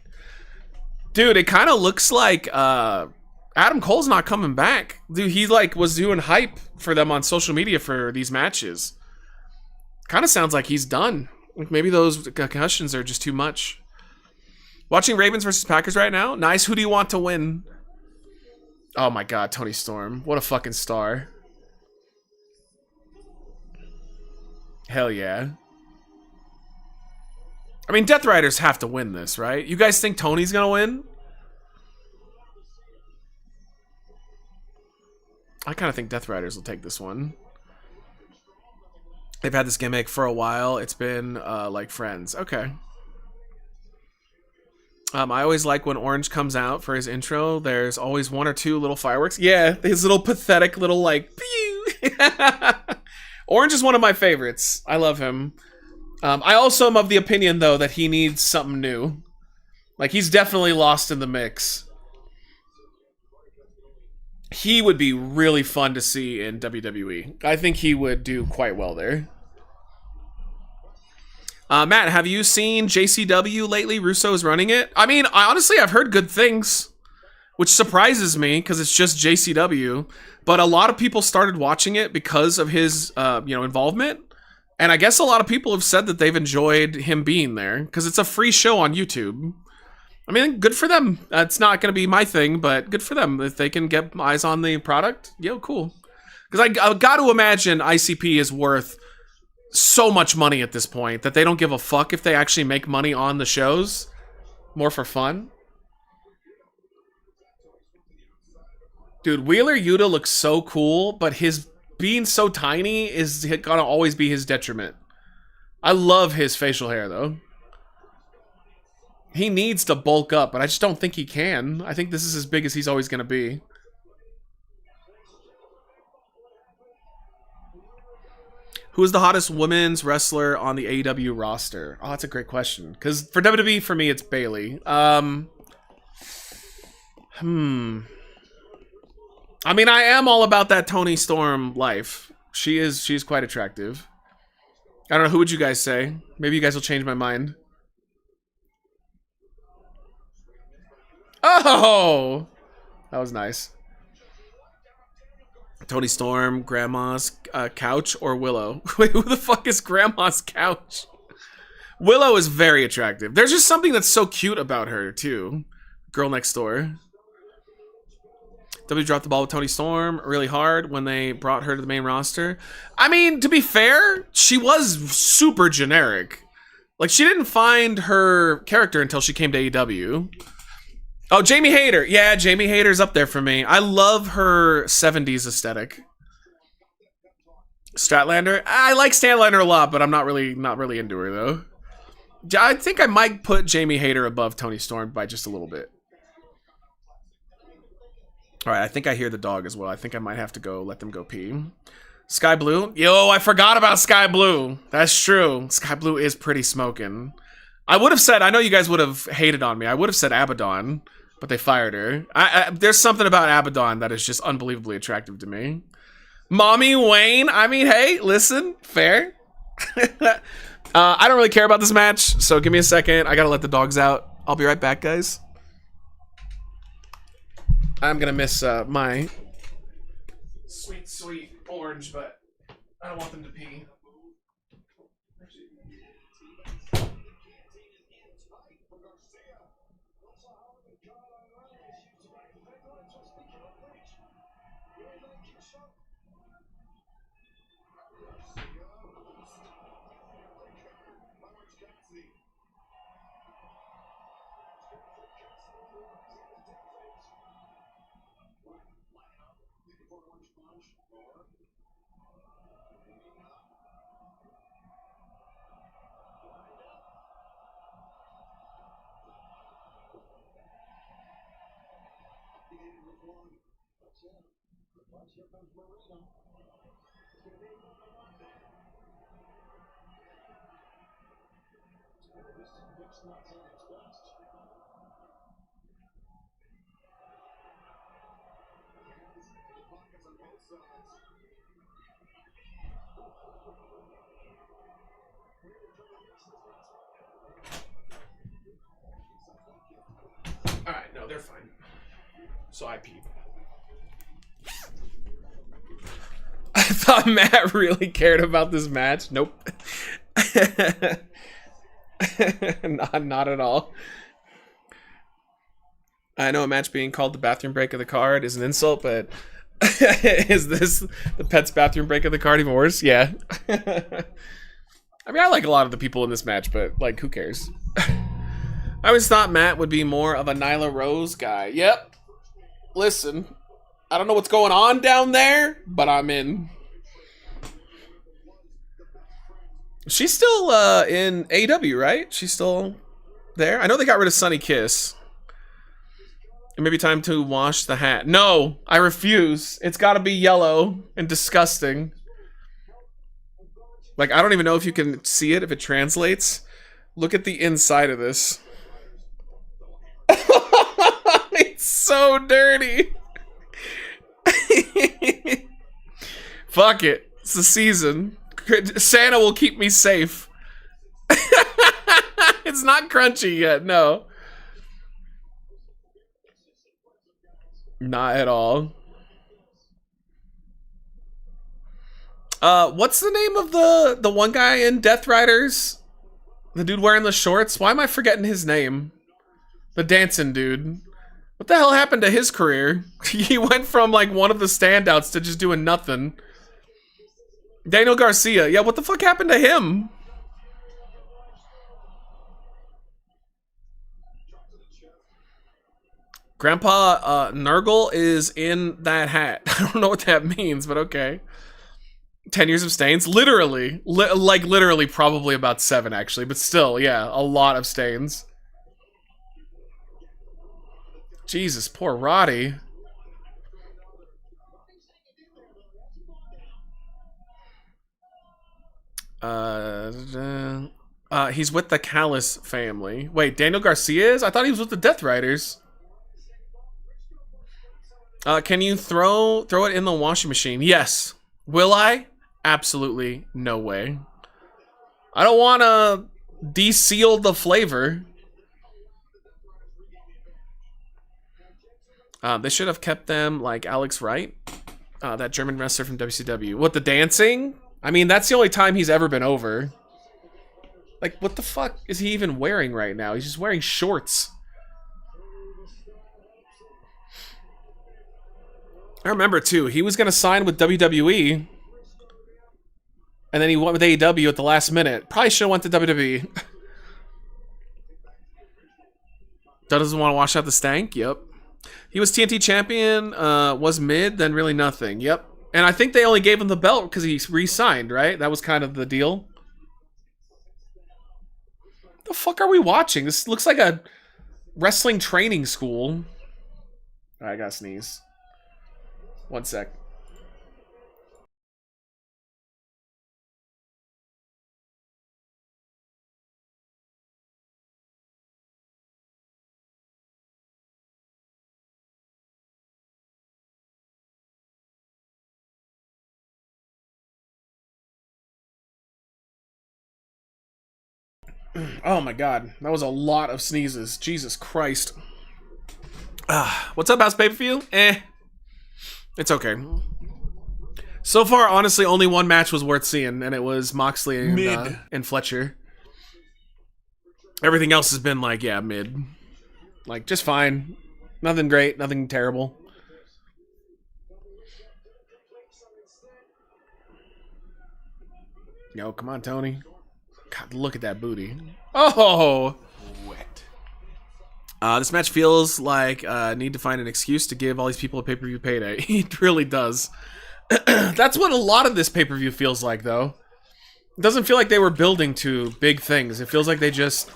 Dude, it kind of looks like Adam Cole's not coming back. Dude, he like was doing hype for them on social media for these matches. Kind of sounds like he's done. Maybe those concussions are just too much. Watching Ravens versus Packers right now. Nice. Who do you want to win? Oh my god, Tony Storm. What a fucking star. Hell yeah. I mean, Death Riders have to win this, right? You guys think Tony's gonna win? I kind of think Death Riders will take this one. They've had this gimmick for a while. It's been like friends. Okay. I always like when Orange comes out for his intro. There's always one or two little fireworks. Yeah, his little pathetic little like pew. Orange is one of my favorites. I love him. I also am of the opinion though that he needs something new. Like he's definitely lost in the mix. He would be really fun to see in WWE. I think he would do quite well there. Matt, have you seen JCW lately? Russo's running it. I mean, honestly, I've heard good things, which surprises me because it's just JCW. But a lot of people started watching it because of his, involvement. And I guess a lot of people have said that they've enjoyed him being there because it's a free show on YouTube. I mean, good for them. It's not going to be my thing, but good for them. If they can get eyes on the product, cool. Because I got to imagine ICP is worth so much money at this point that they don't give a fuck if they actually make money on the shows. More for fun. Dude, Wheeler Yuta looks so cool, but his being so tiny is gonna always be his detriment. I love his facial hair, though. He needs to bulk up, but I just don't think he can. I think this is as big as he's always gonna be. Who is the hottest women's wrestler on the AEW roster? Oh, that's a great question. Because for WWE, for me, it's Bayley. I mean, I am all about that Toni Storm life. She's quite attractive. I don't know, who would you guys say? Maybe you guys will change my mind. Oh! That was nice. Toni Storm, Grandma's couch, or Willow? Wait, who the fuck is Grandma's couch? Willow is very attractive. There's just something that's so cute about her, too. Girl next door. W dropped the ball with Toni Storm really hard when they brought her to the main roster. I mean, to be fair, she was super generic. Like, she didn't find her character until she came to AEW. Oh, Jamie Hayter. Yeah, Jamie Hayter's up there for me. I love her 70s aesthetic. Statlander. I like Statlander a lot, but I'm not really into her, though. I think I might put Jamie Hayter above Toni Storm by just a little bit. All right, I think I hear the dog as well. I think I might have to go let them go pee. Sky Blue? Yo, I forgot about Sky Blue. That's true. Sky Blue is pretty smoking. I would have said, I know you guys would have hated on me. I would have said Abaddon, but they fired her. There's something about Abaddon that is just unbelievably attractive to me. Mommy Wayne? I mean, hey, listen, fair. I don't really care about this match, so give me a second. I gotta let the dogs out. I'll be right back, guys. I'm gonna miss my sweet orange, but I don't want them to pee. Alright, no, they're fine. So I peed. I thought Matt really cared about this match. Nope. not at all. I know a match being called the bathroom break of the card is an insult, but is this the pet's bathroom break of the card even worse? Yeah. I mean, I like a lot of the people in this match, but, like, who cares? I always thought Matt would be more of a Nyla Rose guy. Yep. Listen, I don't know what's going on down there, but I'm in. She's still in AEW, right? She's still there? I know they got rid of Sunny Kiss. It may be time to wash the hat. No, I refuse. It's got to be yellow and disgusting. Like, I don't even know if you can see it, if it translates. Look at the inside of this. It's so dirty. Fuck it. It's the season. Santa will keep me safe. It's not crunchy yet, no. Not at all. What's the name of the one guy in Death Riders? The dude wearing the shorts? Why am I forgetting his name? The dancing dude. What the hell happened to his career? He went from like one of the standouts to just doing nothing. Daniel Garcia. Yeah, what the fuck happened to him? Grandpa Nurgle is in that hat. I don't know what that means, but okay. 10 years of stains? Literally. Literally probably about 7, actually. But still, yeah, a lot of stains. Jesus, poor Roddy. He's with the Callis family. Wait, Daniel Garcia is? I thought he was with the Death Riders. Can you throw it in the washing machine? Yes. Will I? Absolutely no way. I don't want to de-seal the flavor. They should have kept them like Alex Wright, that German wrestler from WCW. What, the dancing? I mean, that's the only time he's ever been over. Like, what the fuck is he even wearing right now? He's just wearing shorts. I remember, too, he was going to sign with WWE. And then he went with AEW at the last minute. Probably should have went to WWE. Doesn't want to wash out the stank? Yep. He was TNT champion, was mid, then really nothing. Yep. And I think they only gave him the belt because he re-signed, right? That was kind of the deal. What the fuck are we watching? This looks like a wrestling training school. Alright, I gotta sneeze. 1 sec. Oh my god, that was a lot of sneezes. Jesus Christ. What's up, House Pay-Per-View? It's okay. So far, honestly, only one match was worth seeing, and it was Moxley and Fletcher. Everything else has been like, yeah, mid. Like, just fine. Nothing great, nothing terrible. Yo, come on, Tony. God, look at that booty. Oh! Wet. This match feels like I need to find an excuse to give all these people a pay-per-view payday. It really does. That's what a lot of this pay-per-view feels like, though. It doesn't feel like they were building to big things. It feels like they just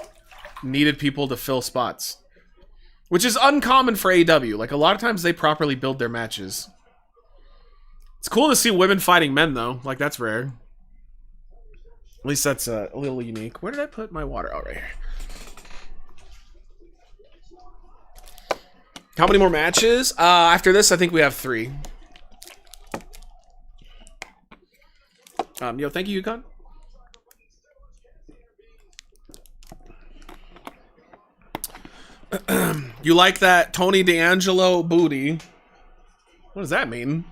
needed people to fill spots. Which is uncommon for AEW. Like, a lot of times they properly build their matches. It's cool to see women fighting men, though. Like, that's rare. At least that's a little unique. Where did I put my water? Oh, right here. How many more matches? After this, I think we have 3. Yo, thank you, Yukon. You like that Tony D'Angelo booty? What does that mean?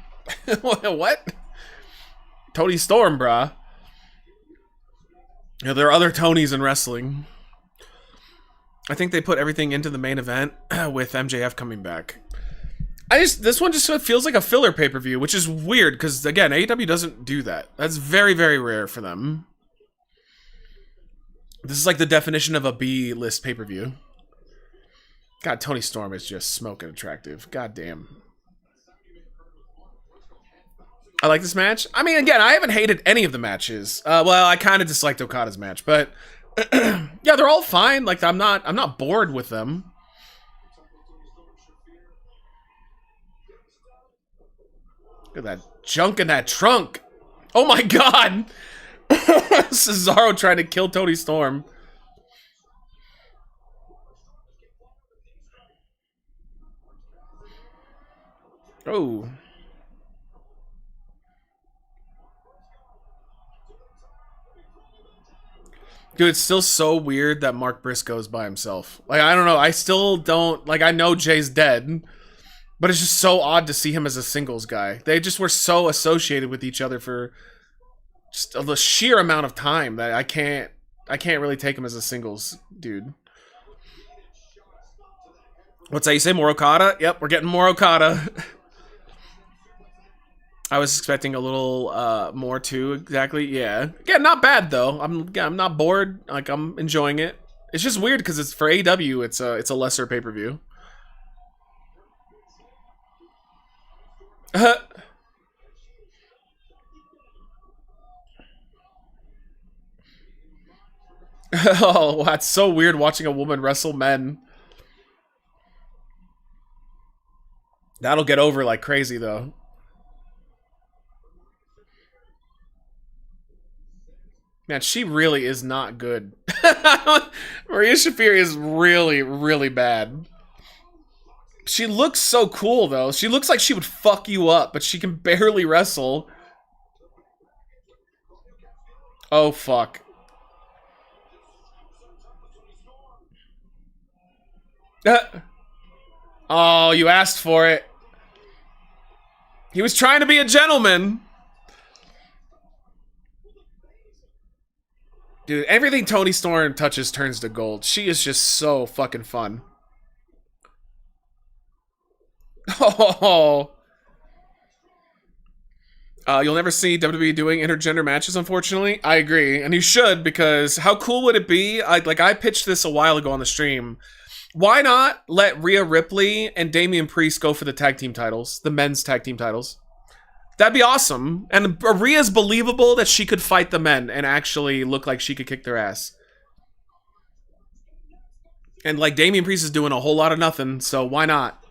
What? Tony Storm, brah. Yeah, there are other Tonys in wrestling. I think they put everything into the main event with MJF coming back. This one just feels like a filler pay-per-view, which is weird because again, AEW doesn't do that. That's very, very rare for them. This is like the definition of a B-list pay-per-view. God, Tony Storm is just smoking attractive. God damn. I like this match. I mean, again, I haven't hated any of the matches. Well, I kind of disliked Okada's match, but yeah, they're all fine. Like I'm not bored with them. Look at that junk in that trunk. Oh my god. Cesaro trying to kill Tony Storm. Oh. Dude, it's still so weird that Mark Briscoe's by himself. Like, I don't know. I still don't... Like, I know Jay's dead, but it's just so odd to see him as a singles guy. They just were so associated with each other for just the sheer amount of time that I can't really take him as a singles dude. What's that you say? More Okada? Yep, we're getting more Okada. I was expecting a little more too, exactly. Yeah. Again, not bad though. I'm not bored. Like I'm enjoying it. It's just weird because it's for AEW, it's a lesser pay-per-view. Oh, that's so weird watching a woman wrestle men. That'll get over like crazy though. Man, she really is not good. Maria Shafir is really, really bad. She looks so cool, though. She looks like she would fuck you up, but she can barely wrestle. Oh, fuck. Oh, you asked for it. He was trying to be a gentleman. Dude, everything Tony Storm touches turns to gold. She is just so fucking fun. Oh. You'll never see WWE doing intergender matches, unfortunately. I agree, and you should, because how cool would it be? I pitched this a while ago on the stream. Why not let Rhea Ripley and Damian Priest go for the tag team titles, the men's tag team titles? That'd be awesome. And Rhea's believable that she could fight the men and actually look like she could kick their ass. And like Damian Priest is doing a whole lot of nothing, so why not?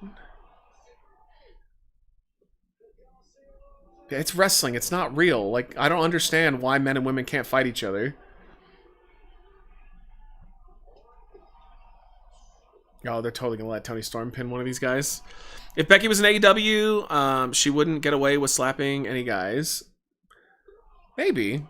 It's wrestling. It's not real. Like, I don't understand why men and women can't fight each other. Oh, they're totally gonna let Tony Storm pin one of these guys. If Becky was in AEW, she wouldn't get away with slapping any guys. Maybe.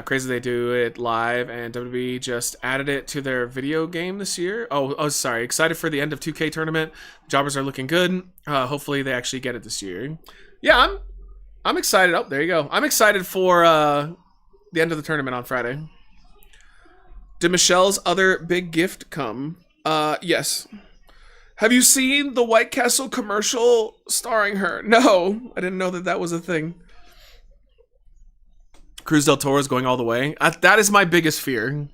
Crazy they do it live, and WWE just added it to their video game this year. Oh, sorry. Excited for the end of 2K tournament. Jobbers are looking good. Hopefully they actually get it this year. Yeah, I'm excited. Oh, there you go. I'm excited for the end of the tournament on Friday. Did Michelle's other big gift come? Yes. Have you seen the White Castle commercial starring her? No, I didn't know that was a thing. Cruz del Toro is going all the way. That is my biggest fear.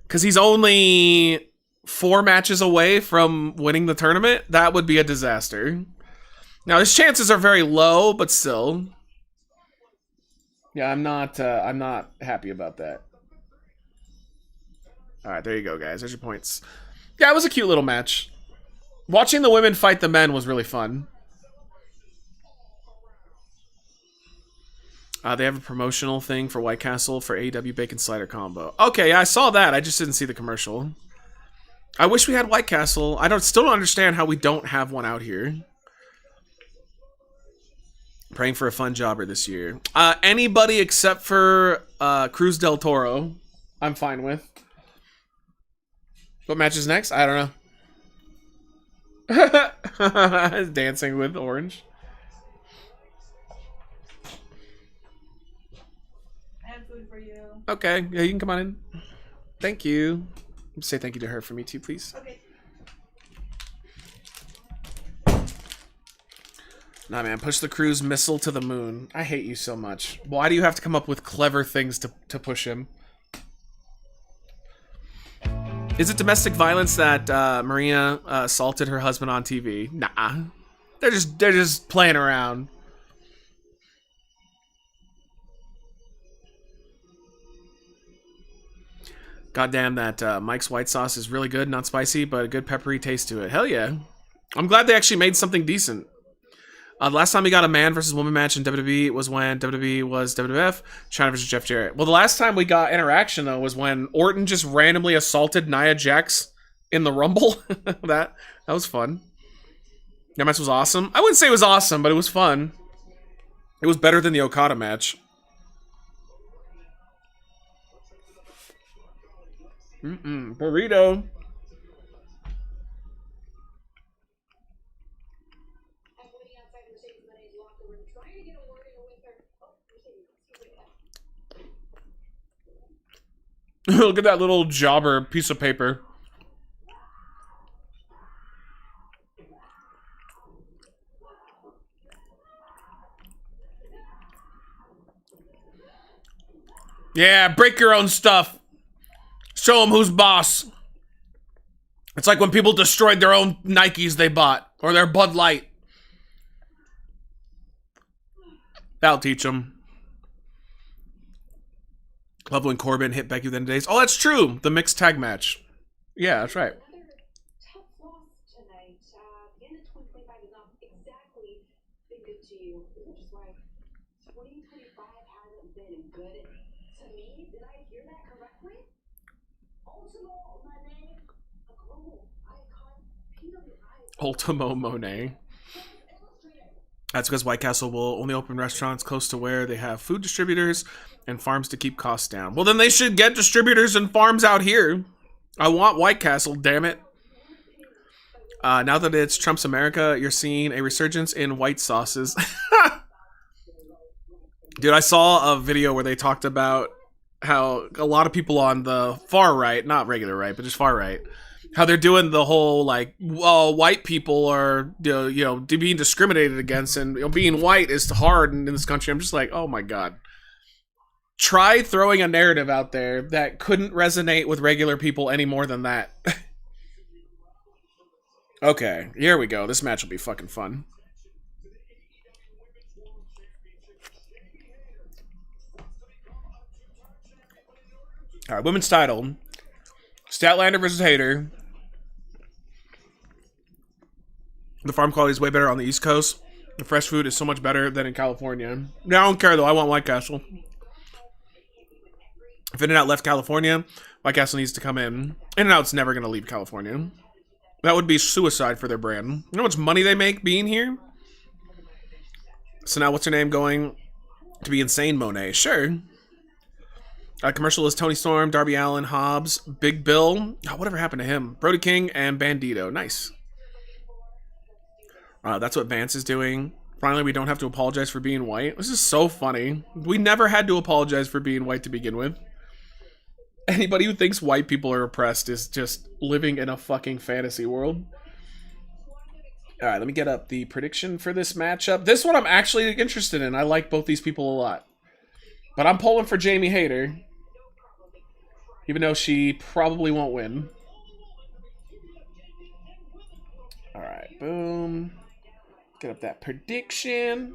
Because he's only 4 matches away from winning the tournament. That would be a disaster. Now, his chances are very low, but still. Yeah, I'm not happy about that. Alright, there you go, guys. There's your points. Yeah, it was a cute little match. Watching the women fight the men was really fun. They have a promotional thing for White Castle for AEW Bacon Slider Combo. Okay, yeah, I saw that. I just didn't see the commercial. I wish we had White Castle. Still don't understand how we don't have one out here. Praying for a fun jobber this year. Anybody except for Cruz del Toro, I'm fine with. What match is next? I don't know. Dancing with Orange. I have food for you. Okay, yeah, you can come on in. Thank you. Say thank you to her for me too, please. Okay. Nah, man, push the cruise missile to the moon. I hate you so much. Why do you have to come up with clever things to push him? Is it domestic violence that Maria assaulted her husband on TV? Nah, they're just playing around. Goddamn, that Mike's white sauce is really good, not spicy, but a good peppery taste to it. Hell yeah! I'm glad they actually made something decent. The last time we got a man versus woman match in WWE was when WWE was WWF, China versus Jeff Jarrett. Well, the last time we got interaction, though, was when Orton just randomly assaulted Nia Jax in the Rumble. that was fun. That match was awesome. I wouldn't say it was awesome, but it was fun. It was better than the Okada match. Burrito. Look at that little jobber piece of paper. Yeah, break your own stuff. Show them who's boss. It's like when people destroyed their own Nikes they bought. Or their Bud Light. That'll teach them. Love when Corbin hit Becky within days. Oh, that's true. The mixed tag match. Yeah, that's right. Ultimo Monet. That's because White Castle will only open restaurants close to where they have food distributors and farms to keep costs down. Well, then they should get distributors and farms out here. I want White Castle, damn it. Now that it's Trump's America, you're seeing a resurgence in white sauces. Dude, I saw a video where they talked about how a lot of people on the far right, not regular right, but just far right, how they're doing the whole, like, well, white people are, being discriminated against, and being white is hard in this country. I'm just like, oh my god. Try throwing a narrative out there that couldn't resonate with regular people any more than that. Okay, here we go. This match will be fucking fun. Alright, women's title. Statlander versus Hayter. The farm quality is way better on the East Coast. The fresh food is so much better than in California. Now, I don't care, though. I want White Castle. If In-N-Out left California, White Castle needs to come in. In-N-Out's never going to leave California. That would be suicide for their brand. You know how much money they make being here? So now what's her name going to be Insane Monet? Sure. Commercial is Tony Storm, Darby Allin, Hobbs, Big Bill. Oh, whatever happened to him? Brody King and Bandito. Nice. That's what Vance is doing. Finally, we don't have to apologize for being white. This is so funny. We never had to apologize for being white to begin with. Anybody who thinks white people are oppressed is just living in a fucking fantasy world. Alright, let me get up the prediction for this matchup. This one I'm actually interested in. I like both these people a lot. But I'm pulling for Jamie Hayter. Even though she probably won't win. Alright, boom. Get up that prediction.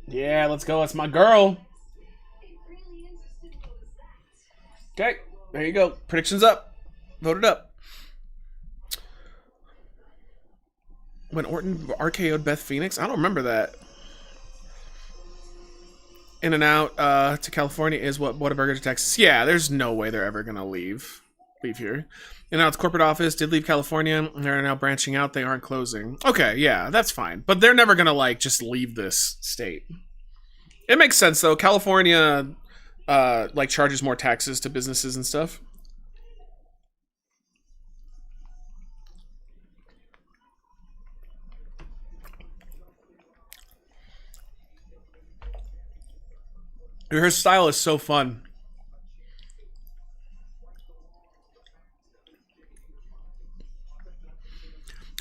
Yeah, let's go. That's my girl. Okay, there you go. Predictions up. Voted up. When Orton RKO'd Beth Phoenix? I don't remember that. In-N-Out to California is what Whataburger to Texas. Yeah, there's no way they're ever going to leave. leave here. And now it's corporate office did leave California. They're now branching out. They aren't closing. Okay, yeah, that's fine. But they're never gonna like just leave this state. It makes sense though. California like charges more taxes to businesses and stuff. Her style is so fun.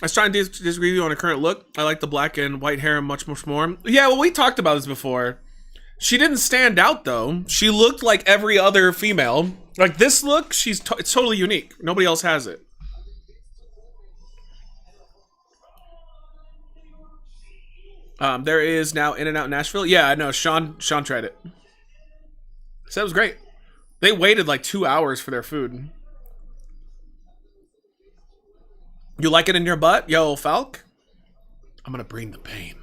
I was trying to disagree with you on her current look. I like the black and white hair much more. Yeah, well, we talked about this before. She didn't stand out, though. She looked like every other female. Like, this look, it's totally unique. Nobody else has it. There is now In-N-Out Nashville. Yeah, I know. Sean tried it. So that was great. They waited like 2 hours for their food. You like it in your butt? Yo, Falk? I'm gonna bring the pain.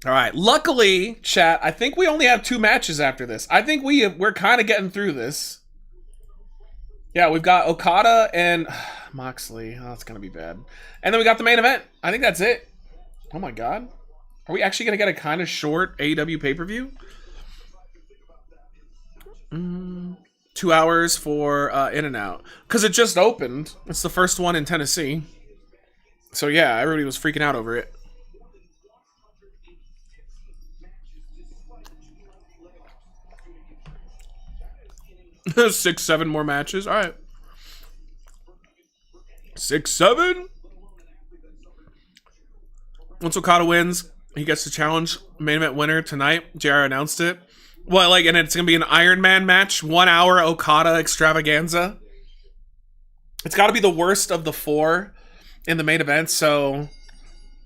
Alright, luckily, chat, I think we only have 2 matches after this. I think we're kind of getting through this. Yeah, we've got Okada and Moxley. Oh, it's gonna be bad. And then we got the main event. I think that's it. Oh my god. Are we actually gonna get a kind of short AEW pay-per-view? 2 hours for In-N-Out. Because it just opened. It's the first one in Tennessee. So yeah, everybody was freaking out over it. Six, 7 more matches. Alright. 6, 7. Once Okada wins, he gets to challenge main event winner tonight. JR announced it. Well, like, and it's gonna be an Iron Man match, 1 hour Okada extravaganza. It's got to be the worst of the 4 in the main event. So,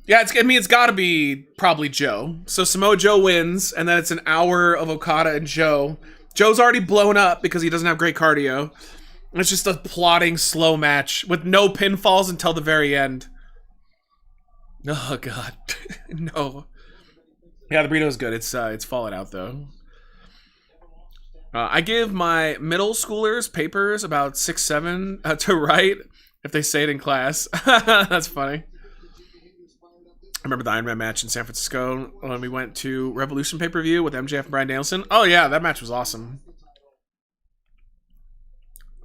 yeah, it's got to be probably Joe. So Samoa Joe wins, and then it's an hour of Okada and Joe. Joe's already blown up because he doesn't have great cardio. It's just a plodding, slow match with no pinfalls until the very end. Oh god, no. Yeah, the burrito is good. It's falling out though. I give my middle schoolers papers about 6, 7 to write if they say it in class. That's funny. I remember the Iron Man match in San Francisco when we went to Revolution pay-per-view with MJF and Bryan Danielson. Oh yeah, that match was awesome.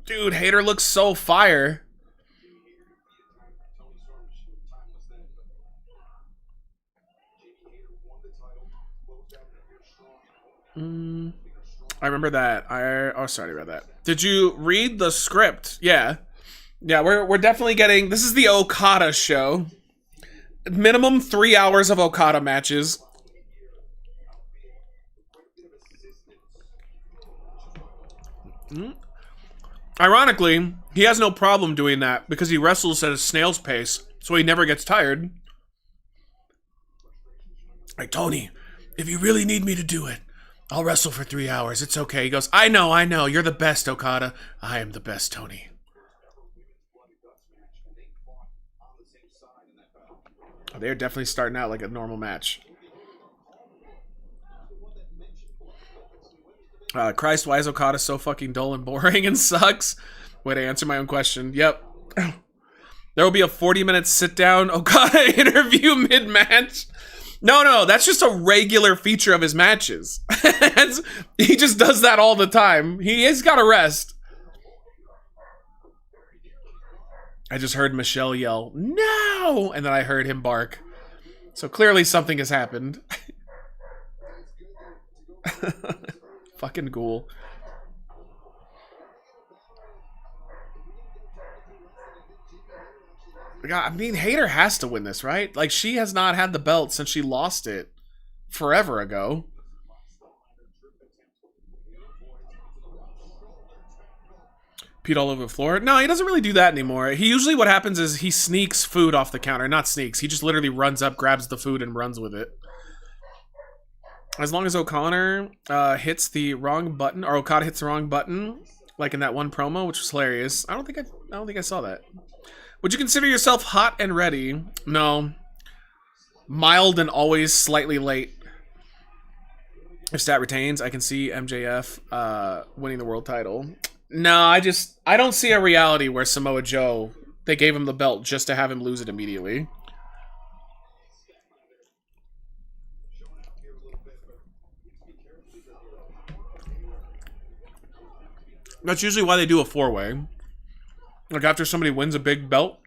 Dude, Hater looks so fire. I remember that. Oh, sorry about that. Did you read the script? Yeah. Yeah, we're definitely getting... This is the Okada show. Minimum 3 hours of Okada matches. Ironically, he has no problem doing that because he wrestles at a snail's pace, so he never gets tired. Like, Tony, if you really need me to do it, I'll wrestle for 3 hours. It's okay. He goes, I know. You're the best, Okada. I am the best, Tony. They're definitely starting out like a normal match. Christ, why is Okada so fucking dull and boring and sucks? Way to answer my own question. Yep. There will be a 40-minute sit-down Okada interview mid-match. No, that's just a regular feature of his matches. He just does that all the time. He has got to rest. I just heard Michelle yell, no! And then I heard him bark. So clearly something has happened. Fucking ghoul. God, I mean, Hater has to win this, right? Like, she has not had the belt since she lost it forever ago. Pete all over the floor. No, he doesn't really do that anymore. He usually, what happens is he sneaks food off the counter. Not sneaks. He just literally runs up, grabs the food, and runs with it. As long as O'Connor hits the wrong button, or Okada hits the wrong button, like in that one promo, which was hilarious. I don't think I saw that. Would you consider yourself hot and ready? No. Mild and always slightly late. If Stat retains, I can see MJF winning the world title. No, I don't see a reality where Samoa Joe, they gave him the belt just to have him lose it immediately. That's usually why they do a 4-way. Like after somebody wins a big belt,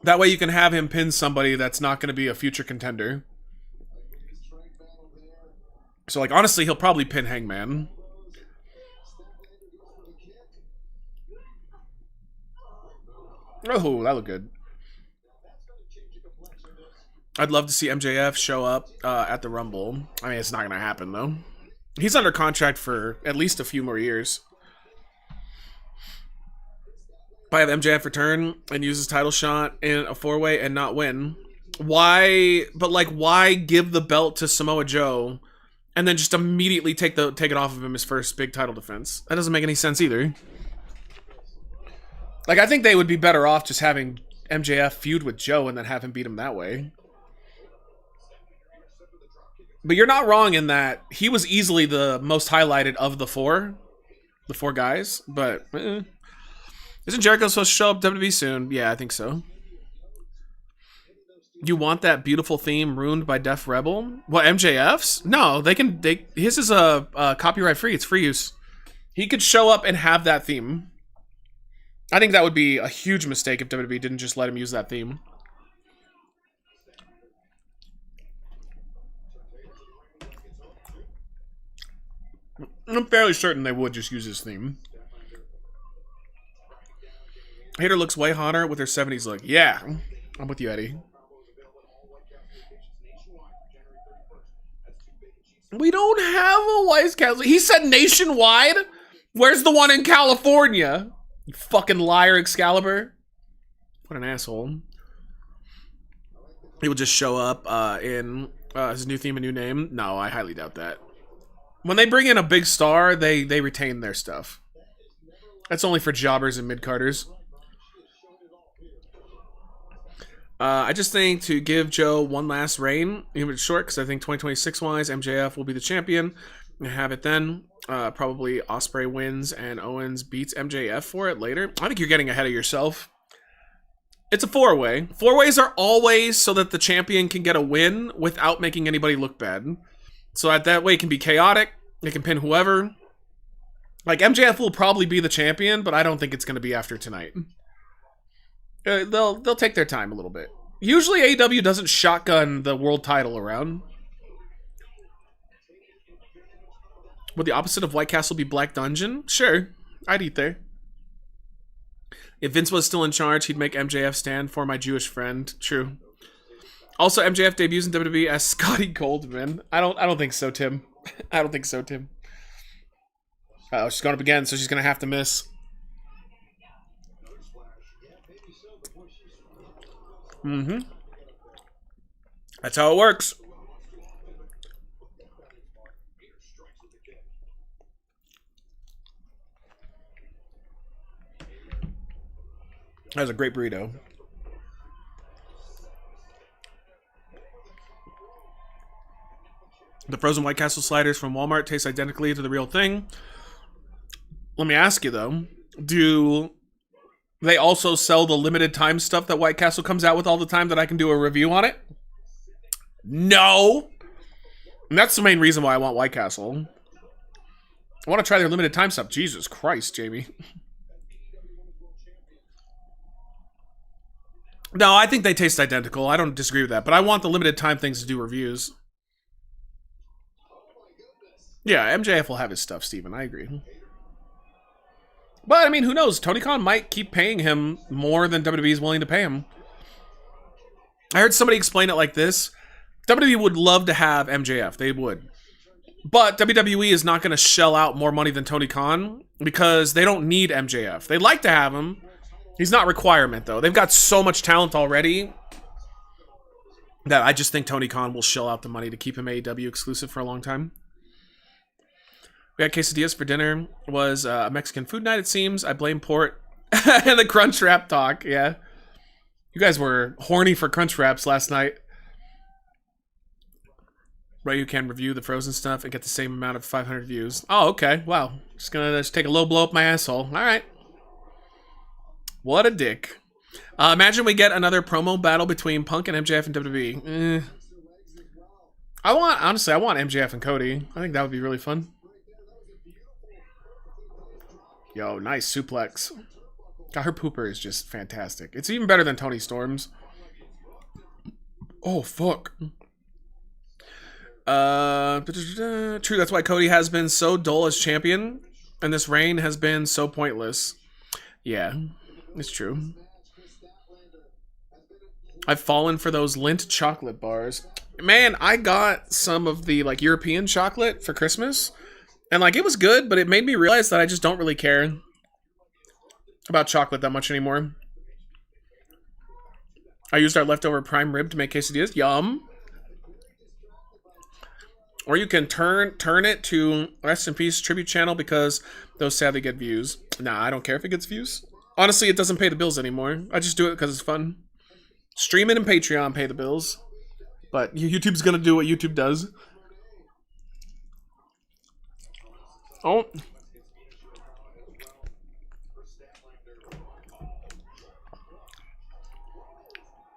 that way you can have him pin somebody that's not going to be a future contender. So like honestly, he'll probably pin Hangman. Oh, that looked good. I'd love to see MJF show up at the Rumble. I mean, it's not going to happen though. He's under contract for at least a few more years. If I have MJF return and use his title shot in a 4-way and not win, why? But like, why give the belt to Samoa Joe and then just immediately take it off of him his first big title defense? That doesn't make any sense either. Like, I think they would be better off just having MJF feud with Joe and then have him beat him that way. But you're not wrong in that he was easily the most highlighted of the four guys. But isn't Jericho supposed to show up WWE soon? Yeah, I think so. You want that beautiful theme ruined by Def Rebel? What, MJF's? No, his is a copyright free. It's free use. He could show up and have that theme. I think that would be a huge mistake if WWE didn't just let him use that theme. I'm fairly certain they would just use his theme. Hater looks way hotter with her 70s look. Yeah, I'm with you, Eddie. We don't have a White Castle. He said nationwide? Where's the one in California? You fucking liar, Excalibur. What an asshole. He will just show up in his new theme and new name. No, I highly doubt that. When they bring in a big star, they retain their stuff. That's only for jobbers and mid-carders. I just think to give Joe one last reign, even if it's short, because I think 2026-wise, MJF will be the champion. And have it then. Probably Ospreay wins and Owens beats MJF for it later. I think you're getting ahead of yourself. It's a 4-way. 4-ways are always so that the champion can get a win without making anybody look bad. So that way it can be chaotic. It can pin whoever. Like, MJF will probably be the champion, but I don't think it's going to be after tonight. They'll take their time a little bit. Usually AEW doesn't shotgun the world title around. Would the opposite of White Castle be Black Dungeon? Sure, I'd eat there. If Vince was still in charge, he'd make MJF stand for my Jewish friend. True. Also, MJF debuts in WWE as Scotty Goldman. I don't think so, Tim. I don't think so, Tim. Oh, she's going up again, so she's going to have to miss. Mm-hmm. That's how it works. That was a great burrito. The frozen White Castle sliders from Walmart taste identically to the real thing. Let me ask you, though. Do they also sell the limited time stuff that White Castle comes out with all the time that I can do a review on it? No! And that's the main reason why I want White Castle. I want to try their limited time stuff. Jesus Christ, Jamie. No, I think they taste identical. I don't disagree with that. But I want the limited time things to do reviews. Yeah, MJF will have his stuff, Steven. I agree. But, I mean, who knows? Tony Khan might keep paying him more than WWE is willing to pay him. I heard somebody explain it like this. WWE would love to have MJF. They would. But WWE is not going to shell out more money than Tony Khan because they don't need MJF. They'd like to have him. He's not a requirement, though. They've got so much talent already that I just think Tony Khan will shell out the money to keep him AEW exclusive for a long time. We had quesadillas for dinner. It was a Mexican food night, it seems. I blame Port and the Crunch Wrap talk, yeah. You guys were horny for Crunch Wraps last night. Right, you can review the Frozen stuff and get the same amount of 500 views. Oh, okay. Wow. Just take a low blow up my asshole. All right. What a dick. Imagine we get another promo battle between Punk and MJF and WWE. I want MJF and Cody. I think that would be really fun. Yo, nice suplex. God, her pooper is just fantastic. It's even better than Tony Storm's. Oh, fuck. True, that's why Cody has been so dull as champion, and this reign has been so pointless. Yeah, it's true. I've fallen for those Lindt chocolate bars. Man, I got some of the like European chocolate for Christmas, and like it was good, but it made me realize that I just don't really care about chocolate that much anymore. I used our leftover prime rib to make quesadillas. Yum. Or you can turn it to Rest in Peace tribute channel because those sadly get views. Nah, I don't care if it gets views. Honestly, it doesn't pay the bills anymore. I just do it because it's fun. Stream it and Patreon pay the bills. But YouTube's gonna do what YouTube does. Oh.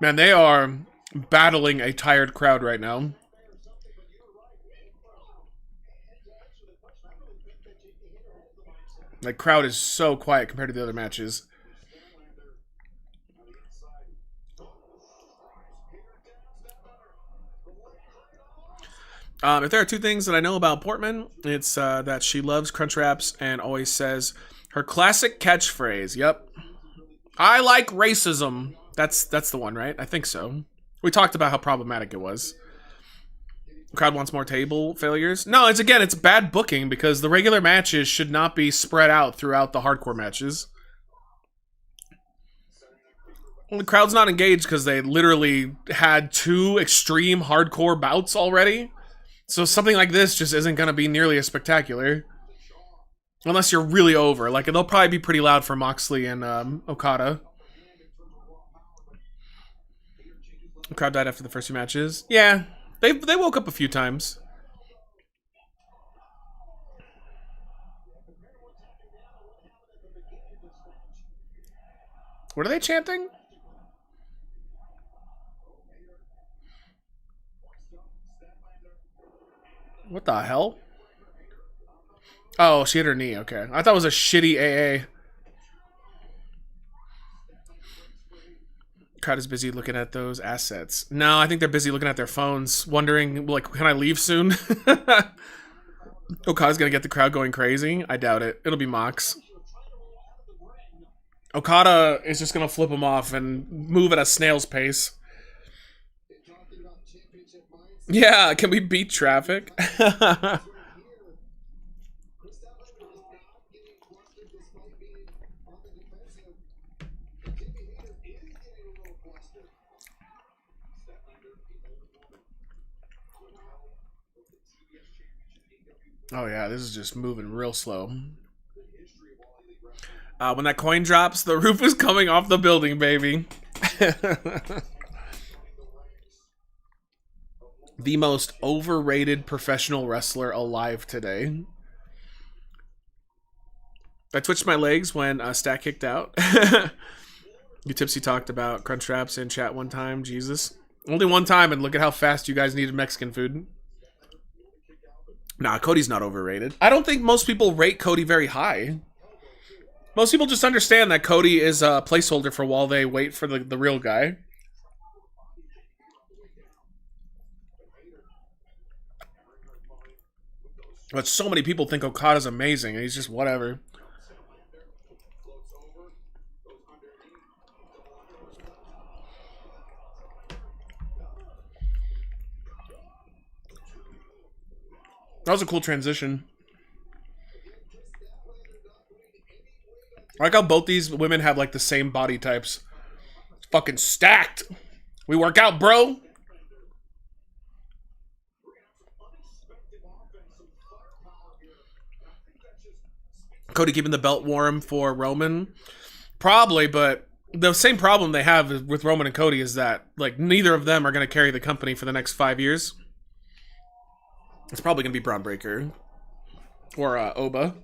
Man, they are battling a tired crowd right now. The crowd is so quiet compared to the other matches. If there are two things that I know about Portman, it's that she loves crunch wraps and always says her classic catchphrase. Yep. I like racism. That's the one, right? I think so. We talked about how problematic it was. The crowd wants more table failures. No, it's bad booking because the regular matches should not be spread out throughout the hardcore matches. Well, the crowd's not engaged because they literally had 2 extreme hardcore bouts already. So something like this just isn't going to be nearly as spectacular. Unless you're really over. Like, they'll probably be pretty loud for Moxley and Okada. The crowd died after the first 2 matches. Yeah. They woke up a few times. What are they chanting? What the hell? Oh, she hit her knee. Okay. I thought it was a shitty AA. Crowd is busy looking at those assets. No, I think they're busy looking at their phones, wondering, like, can I leave soon? Okada's gonna get the crowd going crazy? I doubt it. It'll be Mox. Okada is just gonna flip him off and move at a snail's pace. Yeah, can we beat traffic? Oh yeah, this is just moving real slow. When that coin drops, the roof is coming off the building, baby. The most overrated professional wrestler alive today. I twitched my legs when Stat kicked out. You Tipsy talked about crunch wraps in chat one time. Jesus. Only one time, and look at how fast you guys needed Mexican food. Nah, Cody's not overrated. I don't think most people rate Cody very high. Most people just understand that Cody is a placeholder for while they wait for the real guy. But so many people think Okada's amazing, and he's just whatever. That was a cool transition. I like how both these women have like the same body types. It's fucking stacked. We work out, bro. Cody keeping the belt warm for Roman? Probably, but the same problem they have with Roman and Cody is that like neither of them are going to carry the company for the next 5 years. It's probably gonna be Braun Breaker or Oba.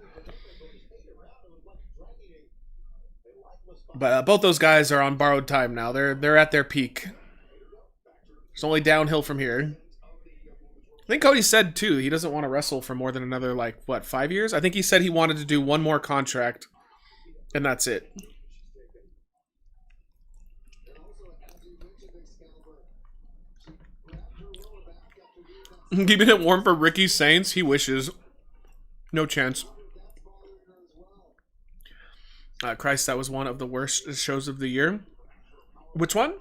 But both those guys are on borrowed time now. They're at their peak. It's only downhill from here. I think Cody said too he doesn't want to wrestle for more than another 5 years. I think he said he wanted to do one more contract, and that's it. Keeping it warm for Ricky Saints. He wishes. No chance. Christ, that was one of the worst shows of the year. Which one?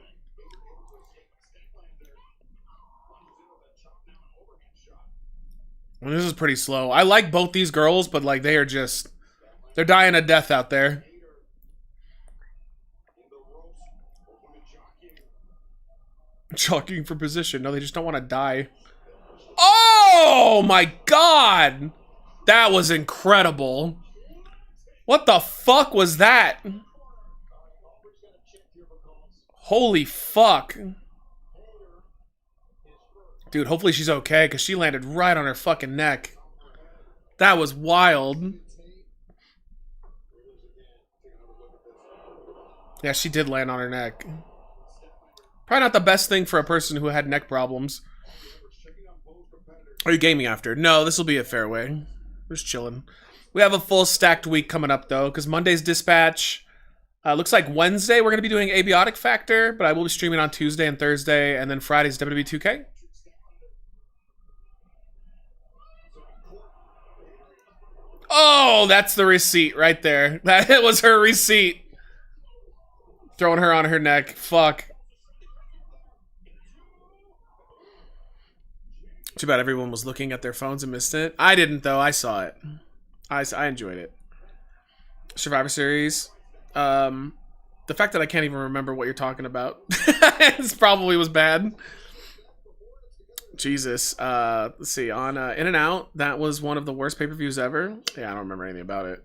Well, this is pretty slow. I like both these girls, but they're dying a death out there. Jockeying for position. No, they just don't want to die. Oh my god! That was incredible. What the fuck was that? Holy fuck. Dude, hopefully she's okay, because she landed right on her fucking neck. That was wild. Yeah, she did land on her neck. Probably not the best thing for a person who had neck problems. Are you gaming after? No, this will be a fairway. We're just chilling. We have a full stacked week coming up, though, because Monday's Dispatch. Looks like Wednesday we're going to be doing Abiotic Factor, but I will be streaming on Tuesday and Thursday, and then Friday's WWE 2K. Oh, that's the receipt right there. That was her receipt. Throwing her on her neck. Fuck. Too bad everyone was looking at their phones and missed it. I didn't, though. I saw it. I enjoyed it. Survivor Series. The fact that I can't even remember what you're talking about. This probably was bad. Jesus. Let's see. On In and Out, that was one of the worst pay-per-views ever. Yeah, I don't remember anything about it.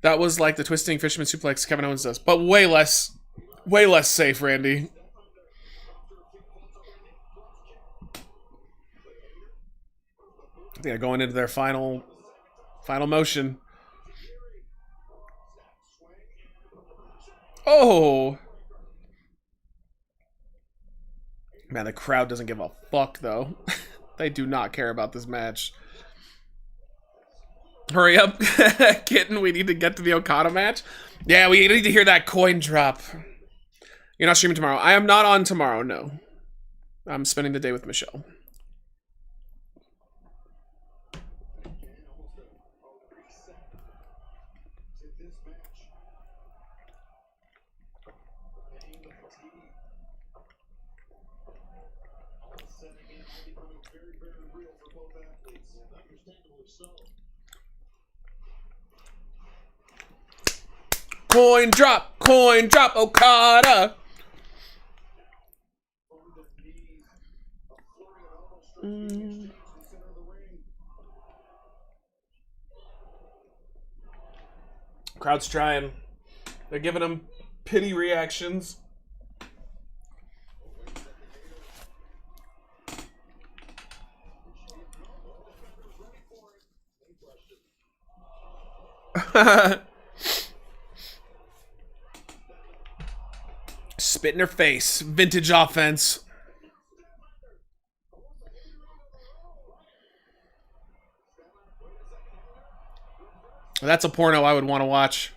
That was like the twisting fisherman suplex Kevin Owens does, but way less safe, Randy. Yeah, going into their final motion. Oh! Man, the crowd doesn't give a fuck, though. They do not care about this match. Hurry up, kitten. We need to get to the Okada match. Yeah, we need to hear that coin drop. You're not streaming tomorrow. I am not on tomorrow, no. I'm spending the day with Michelle. Coin drop, Okada. Crowd's trying. They're giving him pity reactions. Spit in her face. Vintage offense. That's a porno I would want to watch.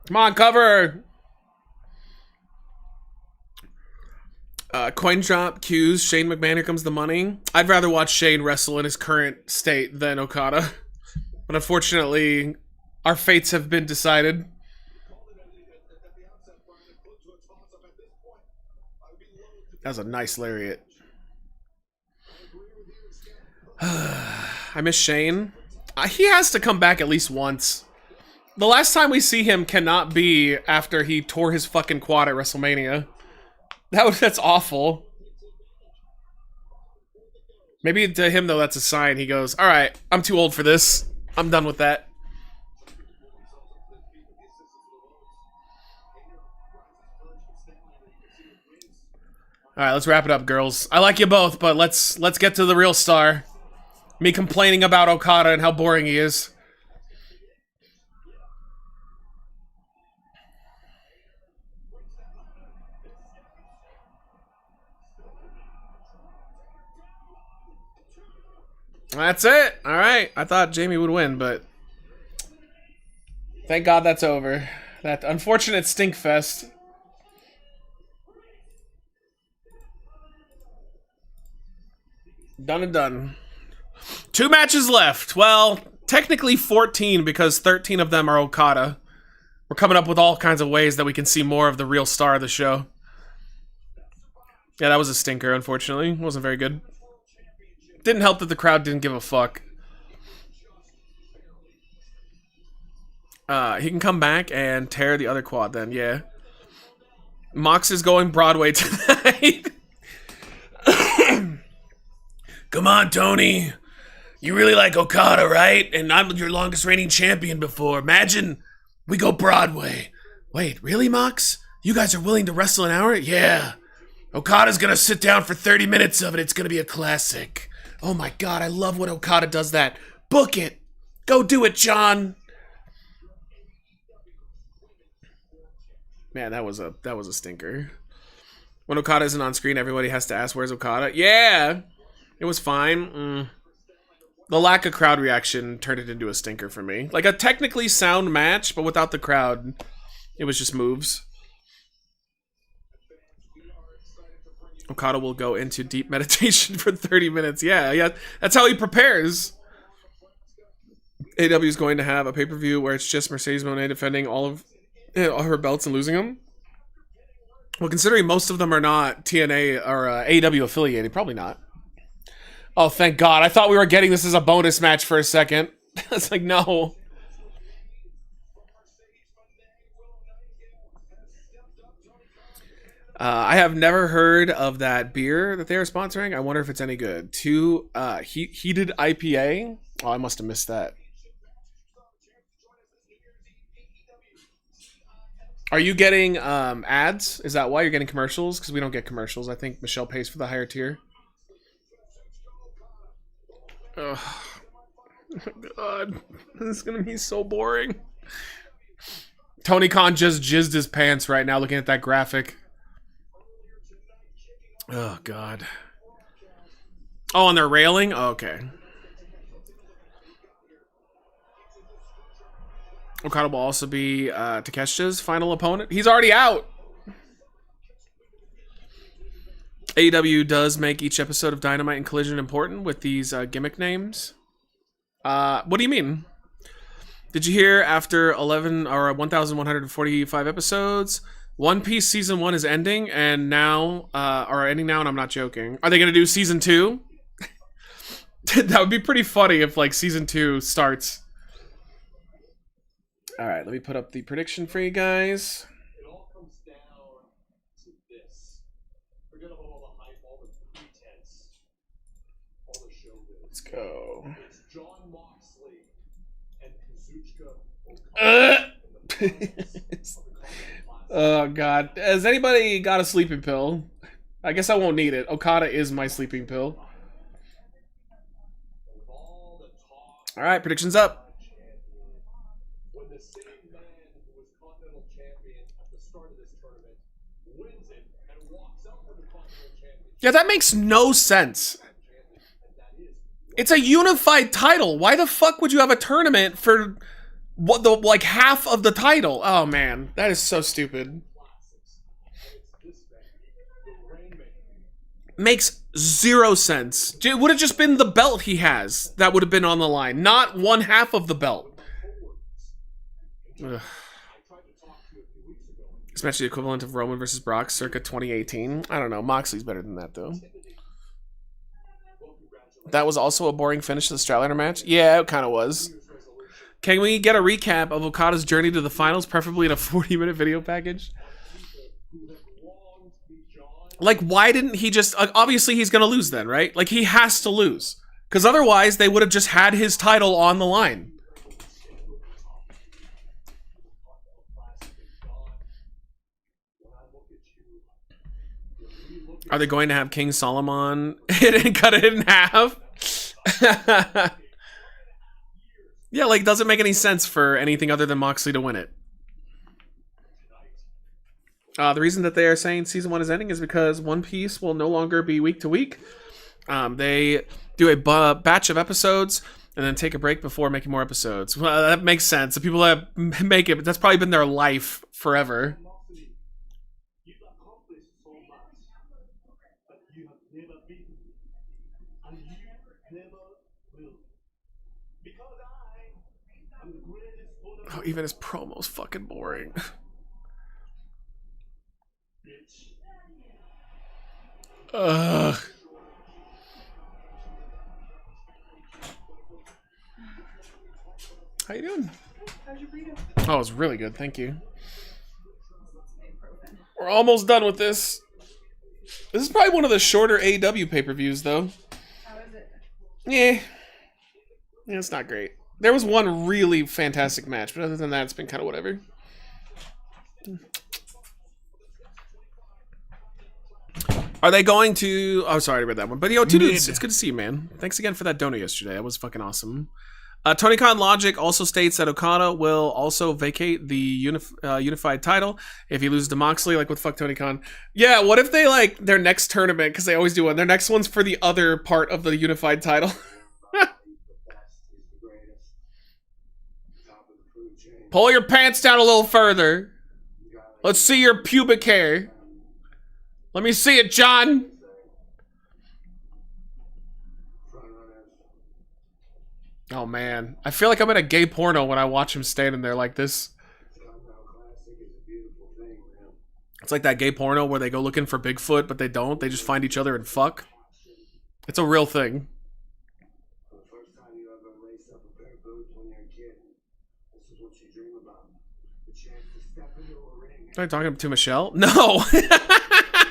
Come on, cover. Coin drop, cues, Shane McMahon, here comes the money. I'd rather watch Shane wrestle in his current state than Okada. But unfortunately, our fates have been decided. That was a nice lariat. I miss Shane. He has to come back at least once. The last time we see him cannot be after he tore his fucking quad at WrestleMania. That's awful. Maybe to him, though, that's a sign. He goes, all right, I'm too old for this. I'm done with that. All right, let's wrap it up, girls. I like you both, but let's get to the real star. Me complaining about Okada and how boring he is. That's it. All right. I thought Jamie would win, but thank God that's over. That unfortunate stink fest. Done and done. 2 matches left. Well, technically 14 because 13 of them are Okada. We're coming up with all kinds of ways that we can see more of the real star of the show. Yeah, that was a stinker, unfortunately. It wasn't very good. Didn't help that the crowd didn't give a fuck. He can come back and tear the other quad then, yeah. Mox is going Broadway tonight. Come on, Tony. You really like Okada, right? And I'm your longest reigning champion before. Imagine we go Broadway. Wait, really, Mox? You guys are willing to wrestle an hour? Yeah. Okada's gonna sit down for 30 minutes of it. It's gonna be a classic. Oh my god, I love when Okada does that. Book it. Go do it, John. Man, that was a stinker. When Okada isn't on screen, everybody has to ask, where's Okada? Yeah. It was fine. The lack of crowd reaction turned it into a stinker for me. Like a technically sound match, but without the crowd, it was just moves. Okada will go into deep meditation for 30 minutes. Yeah, that's how he prepares. AEW is going to have a pay-per-view where it's just Mercedes Moné defending all her belts and losing them. Well, considering most of them are not TNA or AEW affiliated, probably not. Oh, thank God. I thought we were getting this as a bonus match for a second. It's like, no. I have never heard of that beer that they are sponsoring. I wonder if it's any good. Heated IPA. Oh, I must have missed that. Are you getting ads? Is that why you're getting commercials? Because we don't get commercials. I think Michelle pays for the higher tier. Oh God, this is gonna be so boring. Tony Khan just jizzed his pants right now looking at that graphic. Oh God. Oh, and they're railing? Oh, okay. Okada will also be Takeshita's final opponent. He's already out. AEW does make each episode of Dynamite and Collision important with these gimmick names. What do you mean? Did you hear after 1,145 episodes, One Piece Season 1 is ending and now, or ending now, and I'm not joking. Are they going to do Season 2? That would be pretty funny if, like, Season 2 starts. Alright, let me put up the prediction for you guys. Let's go. Oh God, has anybody got a sleeping pill? I guess I won't need it. Okada is my sleeping pill. Alright, predictions up. Yeah, that makes no sense. It's a unified title. Why the fuck would you have a tournament for what the like half of the title? Oh man, that is so stupid. Makes zero sense. It would have just been the belt he has that would have been on the line, not one half of the belt. Ugh. This match is the equivalent of Roman versus Brock circa 2018. I don't know. Moxley's better than that, though. That was also a boring finish to the Statlander match. Yeah, it kind of was. Can we get a recap of Okada's journey to the finals, preferably in a 40-minute video package? Like, why didn't he just... obviously, he's going to lose then, right? Like, he has to lose. Because otherwise, they would have just had his title on the line. Are they going to have King Solomon hit and cut it in half? Yeah, like, doesn't make any sense for anything other than Moxley to win it. The reason that they are saying season 1 is ending is because One Piece will no longer be week to week. They do a batch of episodes and then take a break before making more episodes. Well, that makes sense. The people that make it, that's probably been their life forever. Oh, even his promo's fucking boring. Ugh. How you doing? How's your burrito? Oh, it was really good. Thank you. We're almost done with this. This is probably one of the shorter AEW pay-per-views, though. How is it? Yeah, it's not great. There was one really fantastic match, but other than that, it's been kind of whatever. Are they going to... Oh, sorry, I read that one. But, yo, two dudes, it's good to see you, man. Thanks again for that donut yesterday. That was fucking awesome. Tony Khan Logic also states that Okada will also vacate the unified title if he loses to Moxley. Like, what the fuck, Tony Khan? Yeah, what if they, like, their next tournament, because they always do one, their next one's for the other part of the unified title? Pull your pants down a little further. Let's see your pubic hair. Let me see it, John. Oh, man. I feel like I'm in a gay porno when I watch him standing there like this. It's like that gay porno where they go looking for Bigfoot, but they don't. They just find each other and fuck. It's a real thing. Are you talking to Michelle? No!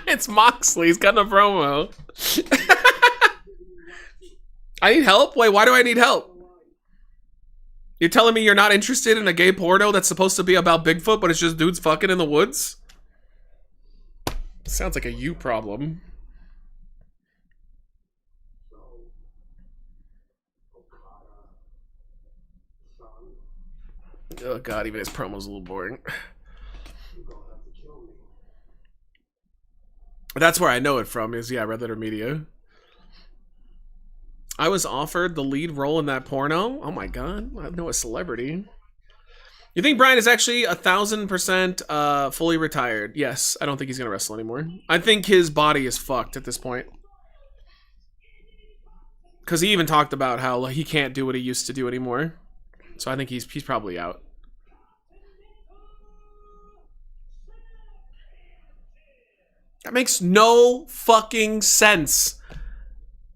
It's Moxley. He's got a promo. I need help? Wait, why do I need help? You're telling me you're not interested in a gay porno that's supposed to be about Bigfoot, but it's just dudes fucking in the woods? Sounds like a you problem. Oh god, even his promo's a little boring. That's where I know it from, is, yeah, Red Letter Media. I was offered the lead role in that porno? Oh my god, I know a celebrity. You think Brian is actually 1,000% fully retired? Yes, I don't think he's gonna wrestle anymore. I think his body is fucked at this point. Because he even talked about how he can't do what he used to do anymore. So I think he's probably out. That makes no fucking sense.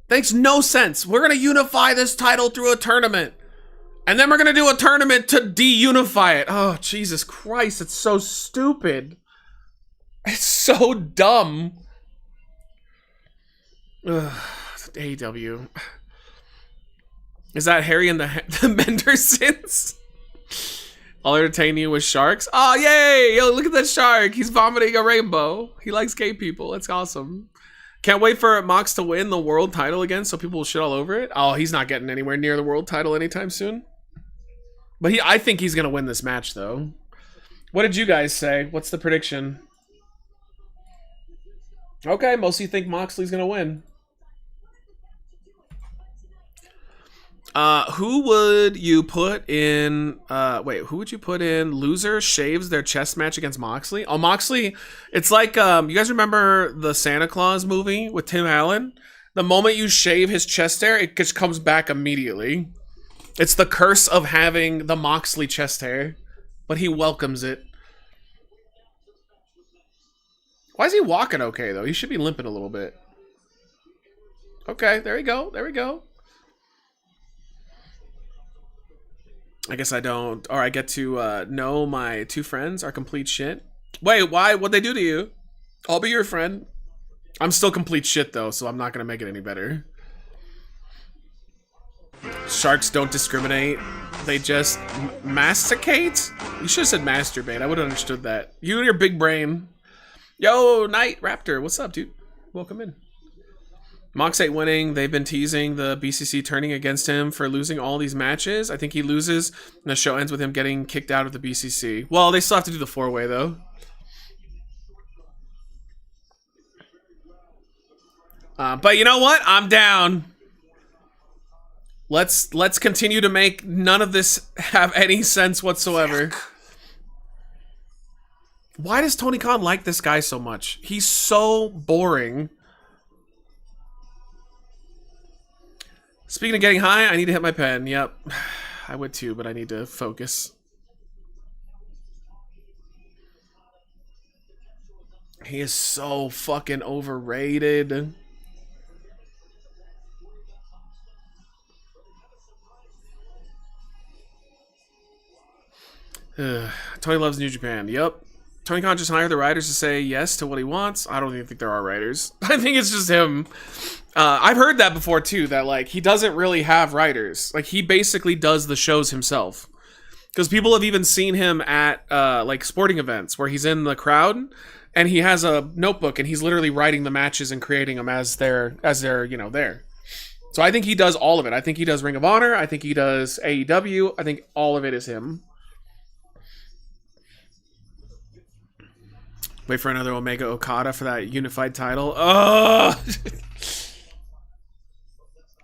Makes no sense. We're going to unify this title through a tournament. And then we're going to do a tournament to de-unify it. Oh, Jesus Christ. It's so stupid. It's so dumb. Ugh, AEW. Is that Harry and the Mendersons? I'll entertain you with sharks. Oh, yay! Yo, look at that shark. He's vomiting a rainbow. He likes gay people. That's awesome. Can't wait for Mox to win the world title again so people will shit all over it. Oh, he's not getting anywhere near the world title anytime soon. But I think he's going to win this match, though. What did you guys say? What's the prediction? Okay, most of you think Moxley's going to win. Who would you put in, who would you put in? Loser shaves their chest match against Moxley? Oh, Moxley, it's like, you guys remember the Santa Claus movie with Tim Allen? The moment you shave his chest hair, it just comes back immediately. It's the curse of having the Moxley chest hair, but he welcomes it. Why is he walking okay, though? He should be limping a little bit. Okay, there we go, there we go. I guess I don't, or I get to know my two friends are complete shit. Wait, why? What'd they do to you? I'll be your friend. I'm still complete shit, though, so I'm not going to make it any better. Sharks don't discriminate. They just masticate? You should have said masturbate. I would have understood that. You and your big brain. Yo, Night Raptor, what's up, dude? Welcome in. Mox 8 winning. They've been teasing the BCC turning against him for losing all these matches. I think he loses, and the show ends with him getting kicked out of the BCC. Well, they still have to do the 4-way, though. But you know what? I'm down. Let's continue to make none of this have any sense whatsoever. Why does Tony Khan like this guy so much? He's so boring. Speaking of getting high, I need to hit my pen. Yep. I would too, but I need to focus. He is so fucking overrated. Tony loves New Japan. Yep. Tony Khan just hired the writers to say yes to what he wants. I don't even think there are writers. I think it's just him. I've heard that before too, that like he doesn't really have writers. Like he basically does the shows himself. Because people have even seen him at like sporting events where he's in the crowd and he has a notebook and he's literally writing the matches and creating them as they're there. So I think he does all of it. I think he does Ring of Honor. I think he does AEW. I think all of it is him. Wait for another Omega Okada for that unified title. Oh!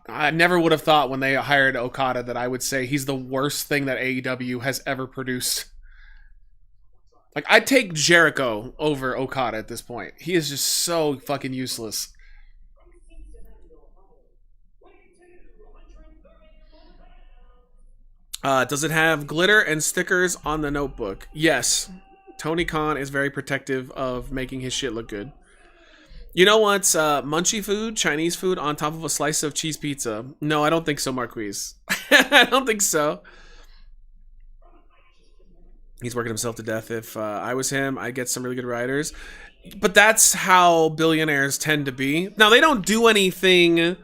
I never would have thought when they hired Okada that I would say he's the worst thing that AEW has ever produced. Like, I'd take Jericho over Okada at this point. He is just so fucking useless. Does it have glitter and stickers on the notebook? Yes. Tony Khan is very protective of making his shit look good. You know what's munchy food, Chinese food, on top of a slice of cheese pizza? No, I don't think so, Marquise. I don't think so. He's working himself to death. If I was him, I'd get some really good writers. But that's how billionaires tend to be. Now, they don't do anything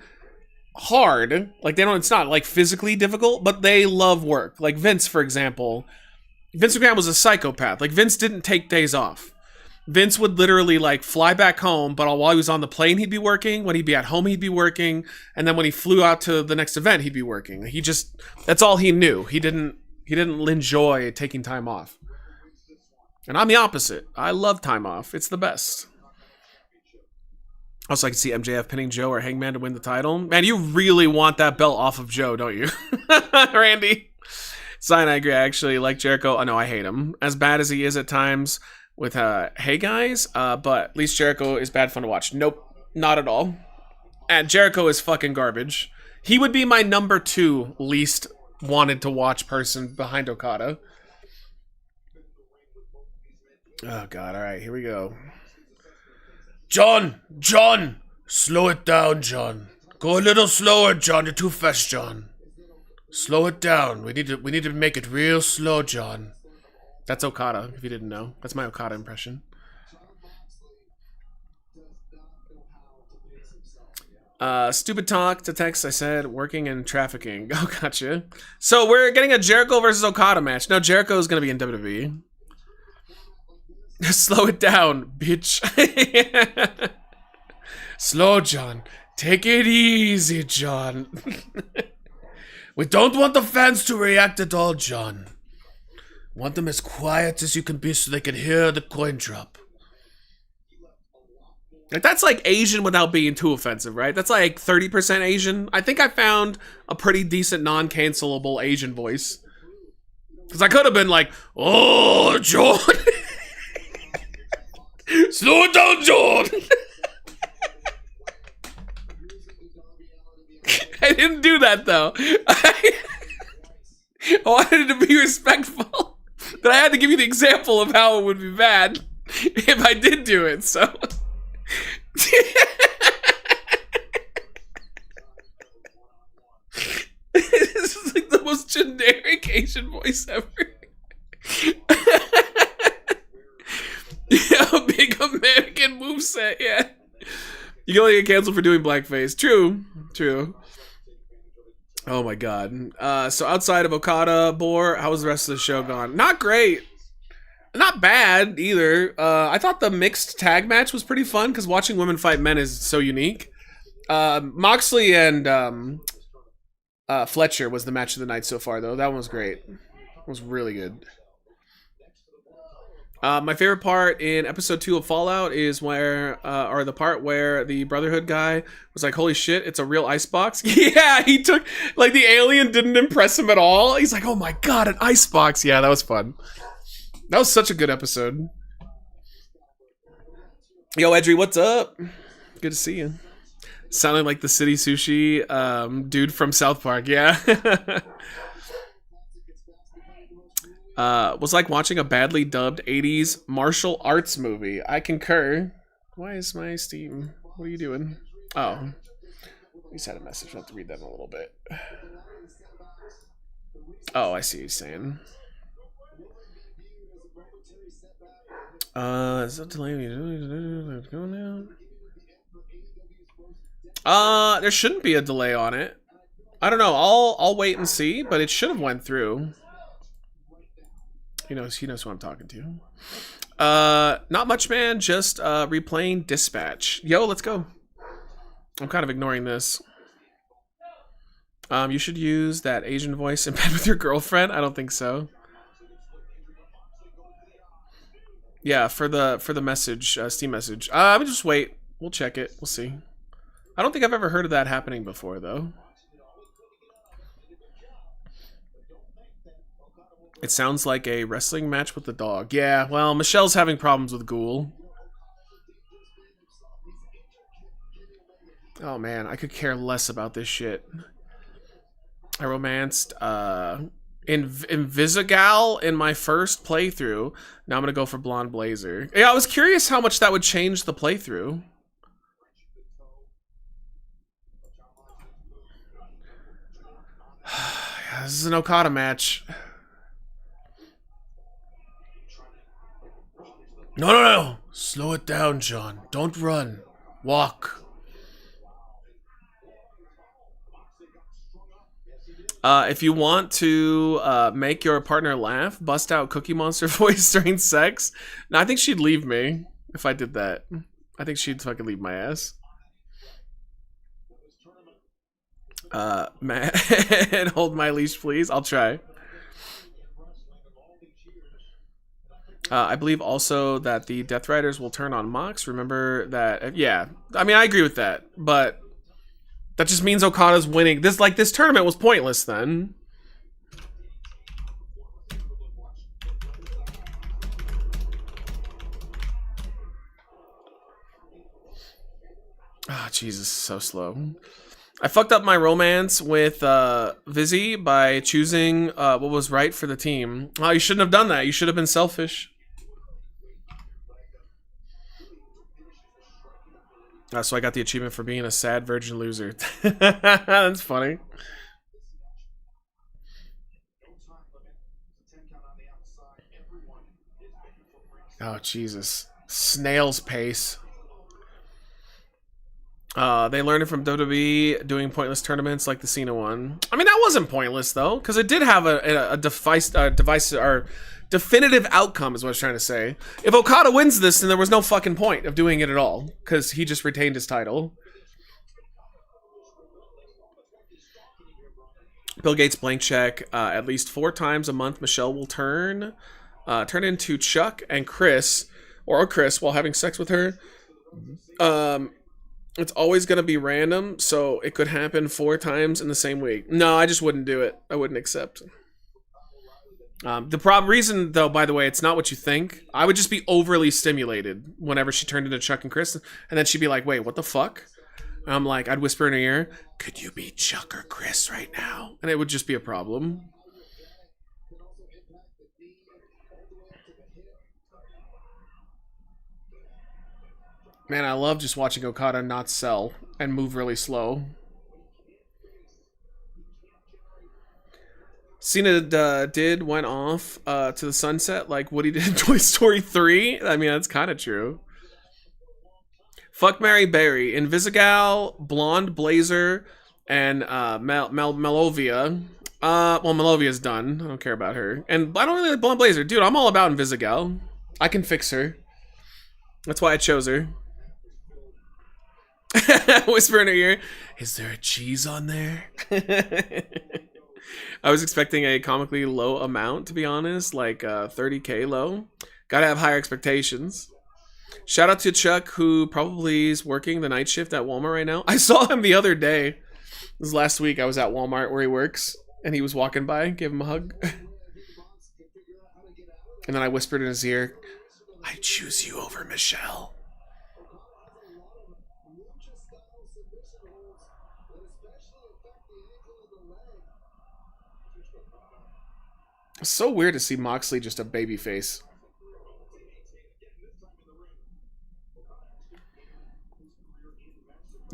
hard. Like, they don't. It's not, like, physically difficult, but they love work. Like Vince, for example. Vince McMahon was a psychopath. Like, Vince didn't take days off. Vince would literally, like, fly back home, but while he was on the plane, he'd be working. When he'd be at home, he'd be working. And then when he flew out to the next event, he'd be working. He just, that's all he knew. He didn't enjoy taking time off. And I'm the opposite. I love time off. It's the best. Also, I can see MJF pinning Joe or Hangman to win the title. Man, you really want that belt off of Joe, don't you? Randy. Sign, I agree. I actually like Jericho. Oh, no, I hate him. As bad as he is at times with, hey guys, but at least Jericho is bad fun to watch. Nope, not at all. And Jericho is fucking garbage. He would be my number 2 least wanted to watch person behind Okada. Oh, God. All right, here we go. John, slow it down, John. Go a little slower, John. You're too fast, John. Slow it down. We need to make it real slow, John. That's Okada, if you didn't know. That's my Okada impression. Stupid talk to text, I said, working and trafficking. Oh, gotcha. So we're getting a Jericho versus Okada match. No, Jericho is going to be in WWE. Slow it down, bitch. Slow, John. Take it easy, John. We don't want the fans to react at all, John. Want them as quiet as you can be so they can hear the coin drop. Like, that's like Asian without being too offensive, right? That's like 30% Asian. I think I found a pretty decent non-cancelable Asian voice. Because I could have been like, oh, John. Slow it down, John. I didn't do that, though. I wanted to be respectful. But I had to give you the example of how it would be bad if I did do it, so. This is like the most generic Asian voice ever. Yeah, big American moveset, yeah. You can only get canceled for doing blackface. True. Oh my god. So outside of Okada, Boar, how was the rest of the show gone? Not great. Not bad either. I thought the mixed tag match was pretty fun because watching women fight men is so unique. Moxley and Fletcher was the match of the night so far, though. That one was great. It was really good. My favorite part in episode 2 of Fallout is or the part where the Brotherhood guy was like, "Holy shit, it's a real icebox." Yeah, he took like the alien didn't impress him at all. He's like, "Oh my god, an icebox!" Yeah, that was fun. That was such a good episode. Yo, Edry, what's up? Good to see you. Sounding like the City Sushi dude from South Park. Yeah. Was like watching a badly dubbed 80s martial arts movie. I concur. Why is my Steam? What are you doing? Oh. We just had a message. I'll have to read that in a little bit. Oh, I see what you're saying. Is that delay? Go now. There shouldn't be a delay on it. I don't know. I'll wait and see, but it should have went through. He knows who I'm talking to. Not much, man. Just replaying Dispatch. Yo, let's go. I'm kind of ignoring this. You should use that Asian voice in bed with your girlfriend. I don't think so. Yeah, for the message, Steam message. We'll just wait. We'll check it. We'll see. I don't think I've ever heard of that happening before, though. It sounds like a wrestling match with the dog. Yeah, well, Michelle's having problems with Ghoul. Oh man, I could care less about this shit. I romanced Invisigal in my first playthrough. Now I'm gonna go for Blonde Blazer. Yeah, I was curious how much that would change the playthrough. Yeah, this is an Okada match. No. Slow it down, John. Don't run. Walk. If you want to make your partner laugh, bust out Cookie Monster voice during sex. No, I think she'd leave me if I did that. I think she'd fucking leave my ass. Man, hold my leash, please. I'll try. I believe also that the Death Riders will turn on Mox. Remember that? Yeah, I mean, I agree with that, but that just means Okada's winning. This tournament was pointless then. Ah, Jesus, so slow. I fucked up my romance with Vizzy by choosing what was right for the team. Oh, you shouldn't have done that. You should have been selfish. So I got the achievement for being a sad virgin loser. That's funny. Oh, Jesus. Snail's pace. They learned it from WWE doing pointless tournaments like the Cena one. I mean, that wasn't pointless, though, because it did have a device or definitive outcome, is what I was trying to say. If Okada wins this, then there was no fucking point of doing it at all, because he just retained his title. Bill Gates blank check. At least 4 times a month, Michelle will turn into Chuck and Chris, or Chris, while having sex with her. It's always going to be random, so it could happen 4 times in the same week. No, I just wouldn't do it. I wouldn't accept. The reason, though, by the way, it's not what you think. I would just be overly stimulated whenever she turned into Chuck and Chris, and then she'd be like, wait, what the fuck? And I'm like, I'd whisper in her ear, could you be Chuck or Chris right now? And it would just be a problem. Man, I love just watching Okada not sell and move really slow. Cena went off to the sunset like Woody did in Toy Story 3. I mean, that's kind of true. Fuck Mary Berry, Invisigal, Blonde Blazer, and Melovia. Well, Malovia's done. I don't care about her. And I don't really like Blonde Blazer. Dude, I'm all about Invisigal. I can fix her. That's why I chose her. Whisper in her ear, is there a cheese on there? I was expecting a comically low amount, to be honest, like 30k low. Gotta have higher expectations. Shout out to Chuck, who probably is working the night shift at Walmart right now. I saw him the other day. This was last week. I was at Walmart where he works, and he was walking by. Gave him a hug. And then I whispered in his ear, I choose you over Michelle. It's so weird to see Moxley just a baby face.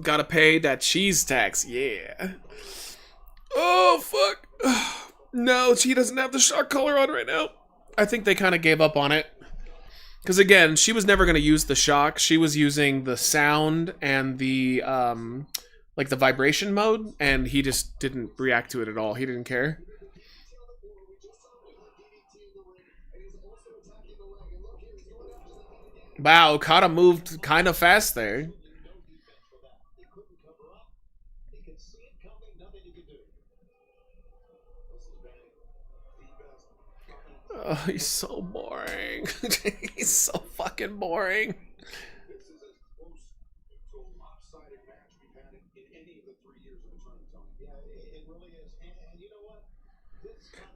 Gotta pay that cheese tax, yeah. Oh, fuck. No, she doesn't have the shock collar on right now. I think they kind of gave up on it. Because again, she was never going to use the shock. She was using the sound and the, like the vibration mode, and he just didn't react to it at all. He didn't care. Wow, Okada moved kind of fast there. Oh, he's so boring. He's so fucking boring.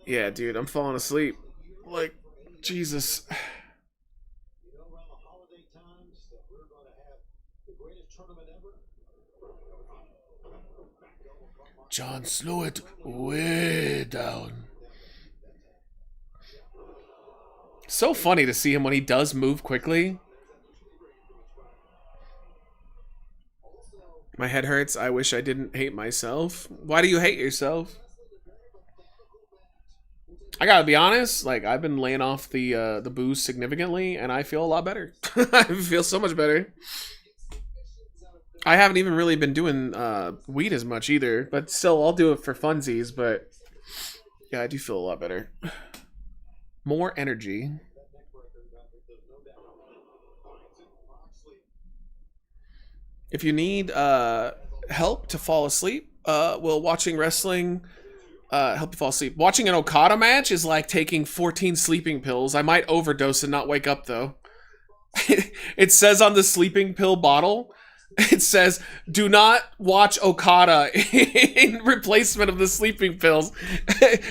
Yeah, dude, I'm falling asleep. Like, Jesus. John, slow it way down. So funny to see him when he does move quickly. My head hurts. I wish I didn't hate myself. Why do you hate yourself? I gotta be honest, like, I've been laying off the booze significantly, and I feel a lot better. I feel so much better. I haven't even really been doing weed as much either, but still, I'll do it for funsies, but yeah, I do feel a lot better. More energy. If you need help to fall asleep, will watching wrestling help you fall asleep? Watching an Okada match is like taking 14 sleeping pills. I might overdose and not wake up, though. It says on the sleeping pill bottle, it says, do not watch Okada in replacement of the sleeping pills.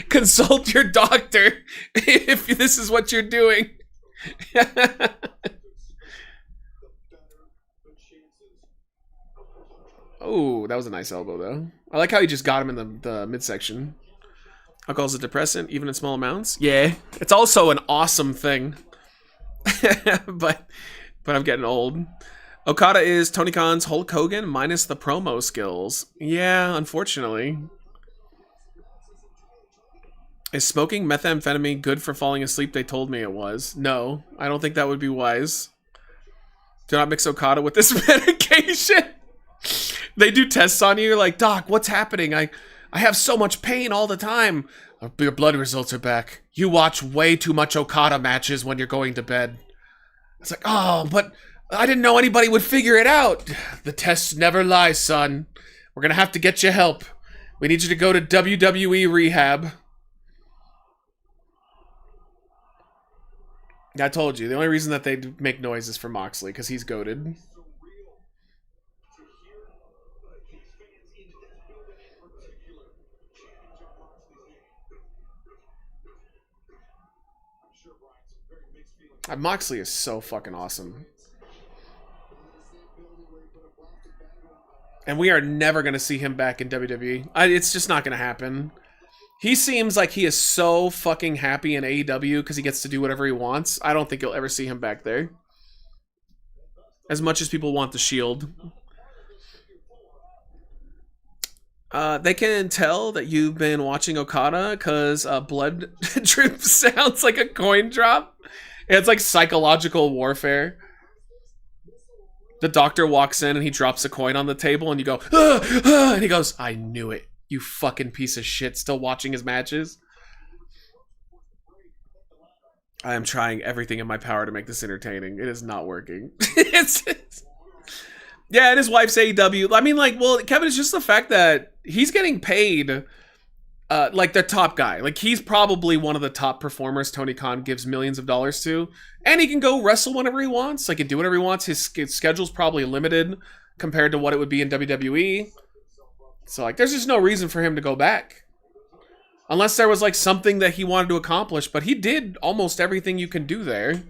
Consult your doctor if this is what you're doing. Oh, that was a nice elbow, though. I like how he just got him in the midsection. Alcohol is a depressant, even in small amounts. Yeah, it's also an awesome thing. but I'm getting old. Okada is Tony Khan's Hulk Hogan minus the promo skills. Yeah, unfortunately. Is smoking methamphetamine good for falling asleep? They told me it was. No, I don't think that would be wise. Do not mix Okada with this medication. They do tests on you, like, Doc, what's happening? I have so much pain all the time. Your blood results are back. You watch way too much Okada matches when you're going to bed. It's like, oh, but I didn't know anybody would figure it out. The tests never lie, son. We're gonna have to get you help. We need you to go to WWE rehab. I told you, the only reason that they make noise is for Moxley, because he's goated. Moxley is so fucking awesome. And we are never going to see him back in WWE. It's just not going to happen. He seems like he is so fucking happy in AEW because he gets to do whatever he wants. I don't think you'll ever see him back there. As much as people want the Shield. They can tell that you've been watching Okada because blood drip sounds like a coin drop. It's like psychological warfare. The doctor walks in and he drops a coin on the table and you go, ah, ah, and he goes, I knew it. You fucking piece of shit. Still watching his matches. I am trying everything in my power to make this entertaining. It is not working. Yeah, and his wife's AEW. I mean, like, well, Kevin, it's just the fact that he's getting paid like the top guy. Like, he's probably one of the top performers Tony Khan gives millions of dollars to. And he can go wrestle whenever he wants. Like, he can do whatever he wants. His schedule's probably limited compared to what it would be in WWE. So, like, there's just no reason for him to go back. Unless there was, like, something that he wanted to accomplish. But he did almost everything you can do there.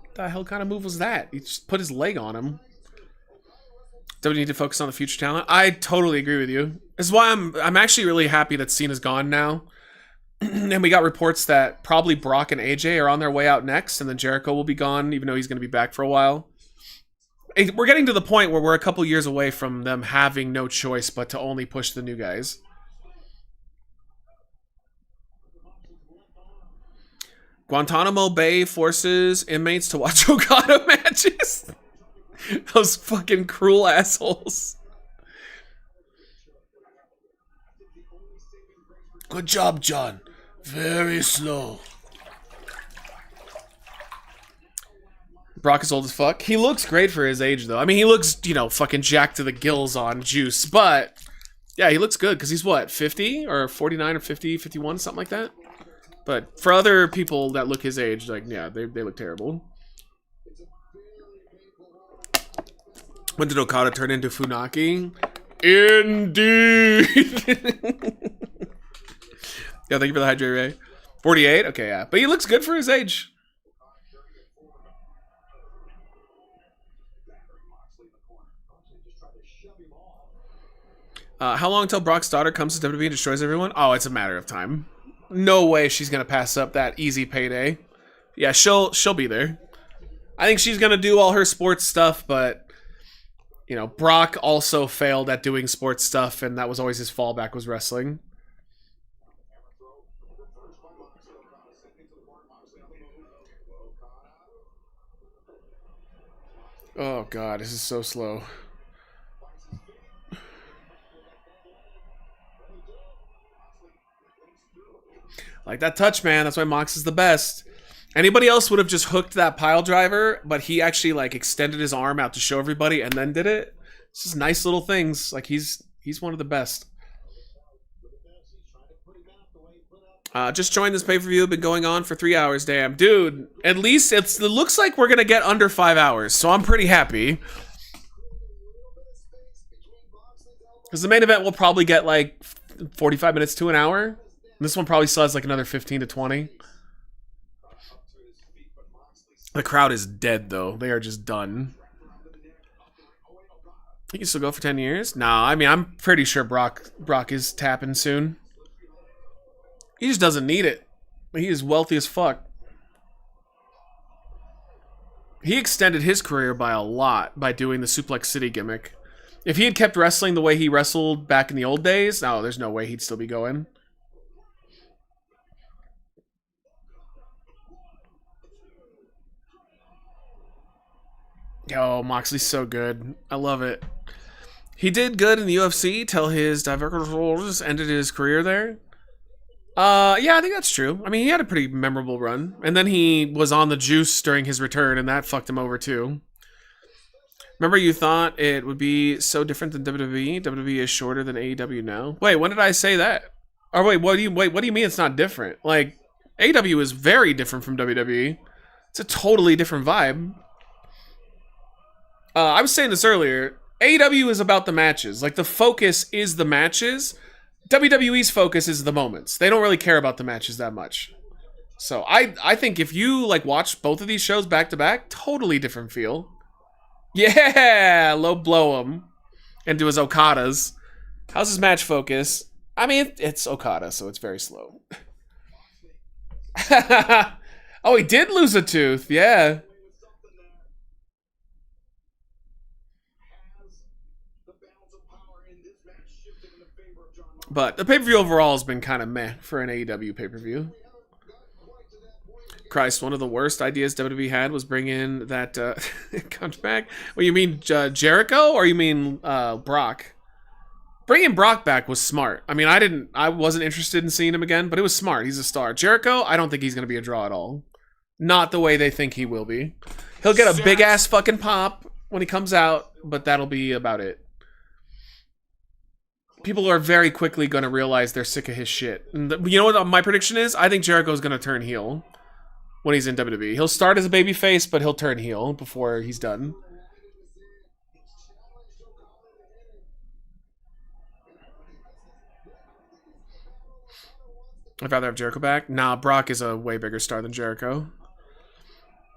What the hell kind of move was that? He just put his leg on him. Do we need to focus on the future talent? I totally agree with you. This is why I'm actually really happy that Cena's gone now. And we got reports that probably Brock and AJ are on their way out next, and then Jericho will be gone, even though he's going to be back for a while. We're getting to the point where we're a couple years away from them having no choice but to only push the new guys. Guantanamo Bay forces inmates to watch Okada matches. Those fucking cruel assholes. Good job, John. Very slow. Brock is old as fuck. He looks great for his age, though. I mean, he looks, you know, fucking jacked to the gills on juice. But, yeah, he looks good because he's what, 50? Or 49 or 50, 51, something like that? But for other people that look his age, like, yeah, they look terrible. When did Okada turn into Funaki? Indeed! Yeah, thank you for the hydrate, Ray. 48? Okay, yeah. But he looks good for his age. How long until Brock's daughter comes to WWE and destroys everyone? Oh, it's a matter of time. No way she's gonna pass up that easy payday. Yeah, she'll be there. I think she's gonna do all her sports stuff, but you know, Brock also failed at doing sports stuff, and that was always his fallback, was wrestling. Oh god, this is so slow. Like that touch, man. That's why Mox is the best. Anybody else would have just hooked that pile driver, but he actually like extended his arm out to show everybody and then did it. It's just nice little things. Like he's one of the best. Just joined this pay-per-view. Been going on for 3 hours. Damn, dude. At least it looks like we're gonna get under 5 hours, so I'm pretty happy. Because the main event will probably get like 45 minutes to an hour. This one probably still has like another 15 to 20. The crowd is dead, though. They are just done. He can still go for 10 years? No, I mean, I'm pretty sure Brock is tapping soon. He just doesn't need it. He is wealthy as fuck. He extended his career by a lot by doing the Suplex City gimmick. If he had kept wrestling the way he wrestled back in the old days, no, there's no way he'd still be going. Yo, Moxley's so good. I love it. He did good in the UFC till his divergence ended his career there. Yeah, I think that's true. I mean, he had a pretty memorable run. And then he was on the juice during his return, and that fucked him over too. Remember you thought it would be so different than WWE? WWE is shorter than AEW now. Wait, when did I say that? Or wait, what do you mean it's not different? Like, AEW is very different from WWE. It's a totally different vibe. I was saying this earlier. AEW is about the matches. Like, the focus is the matches. WWE's focus is the moments. They don't really care about the matches that much. So I think if you like watch both of these shows back to back, totally different feel. Yeah, low blow him and do his Okadas. How's his match focus? I mean, it's Okada, so it's very slow. Oh, he did lose a tooth. Yeah. But the pay-per-view overall has been kind of meh for an AEW pay-per-view. Christ, one of the worst ideas WWE had was bring in that comes back. Well, you mean Jericho or you mean Brock? Bringing Brock back was smart. I mean, I wasn't interested in seeing him again, but it was smart. He's a star. Jericho, I don't think he's going to be a draw at all. Not the way they think he will be. He'll get a big ass fucking pop when he comes out, but that'll be about it. People are very quickly going to realize they're sick of his shit. And you know what my prediction is? I think Jericho's going to turn heel when he's in WWE. He'll start as a babyface, but he'll turn heel before he's done. I'd rather have Jericho back. Nah, Brock is a way bigger star than Jericho.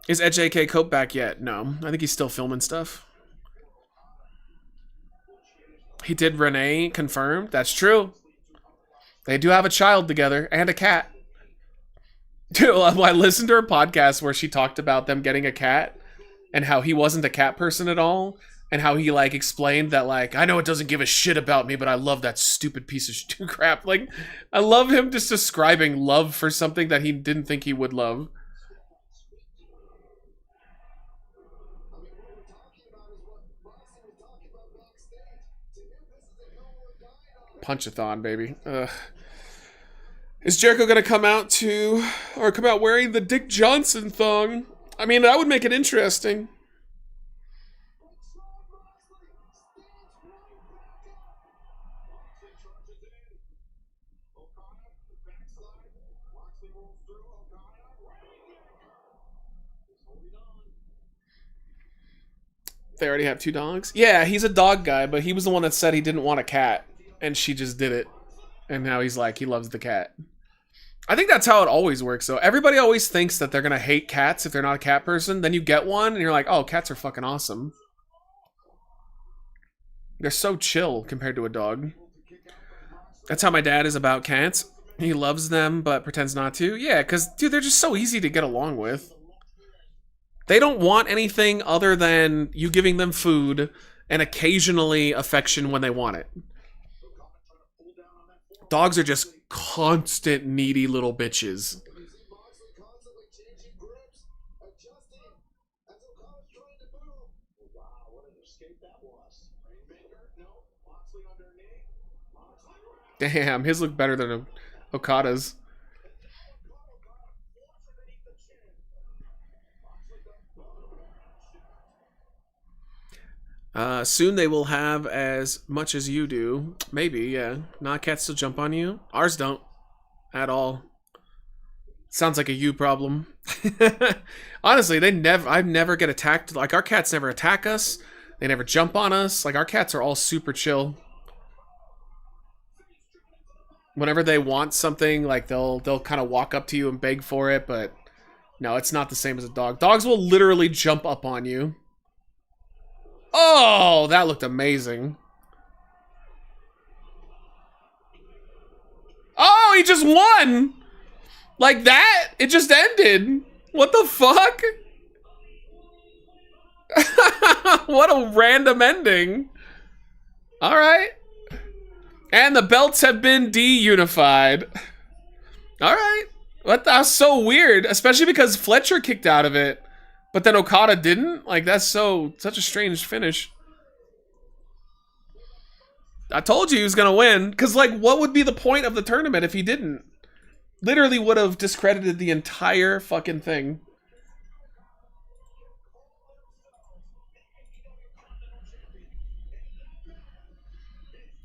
Is Edge AK Cope back yet? No. I think he's still filming stuff. He did Renee confirmed. That's true. They do have a child together and a cat. Dude, I listened to her podcast where she talked about them getting a cat and how he wasn't a cat person at all. And how he, like, explained that, like, I know it doesn't give a shit about me, but I love that stupid piece of crap. Like, I love him just describing love for something that he didn't think he would love. Punchathon, baby. Ugh. Is Jericho gonna come out wearing the Dick Johnson thong? I mean, that would make it interesting. They already have 2 dogs? Yeah, he's a dog guy, but he was the one that said he didn't want a cat. And she just did it. And now he's like, he loves the cat. I think that's how it always works, though. Everybody always thinks that they're going to hate cats if they're not a cat person. Then you get one, and you're like, oh, cats are fucking awesome. They're so chill compared to a dog. That's how my dad is about cats. He loves them, but pretends not to. Yeah, because, dude, they're just so easy to get along with. They don't want anything other than you giving them food and occasionally affection when they want it. Dogs are just constant needy little bitches. Damn, his look better than Okada's. Soon they will have as much as you do. Maybe, yeah. Nah, cats still jump on you. Ours don't. At all. Sounds like a you problem. Honestly, I never get attacked. Like, our cats never attack us. They never jump on us. Like, our cats are all super chill. Whenever they want something, like, they'll kind of walk up to you and beg for it, but no, it's not the same as a dog. Dogs will literally jump up on you. Oh, that looked amazing. Oh, he just won! Like that? It just ended. What the fuck? What a random ending. Alright. And the belts have been de-unified. Alright. That's so weird. Especially because Fletcher kicked out of it. But then Okada didn't? Like, that's such a strange finish. I told you he was going to win. Because, like, what would be the point of the tournament if he didn't? Literally would have discredited the entire fucking thing.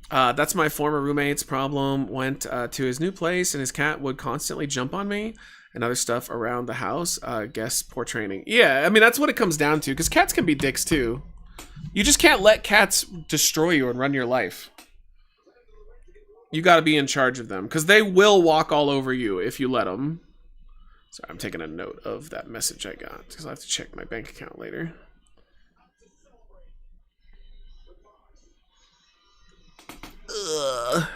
That's my former roommate's problem. Went to his new place and his cat would constantly jump on me and other stuff around the house. Guess poor training. Yeah, I mean, that's what it comes down to, because cats can be dicks too. You just can't let cats destroy you and run your life. You gotta be in charge of them, because they will walk all over you if you let them. Sorry, I'm taking a note of that message I got, because I'll have to check my bank account later. Ugh.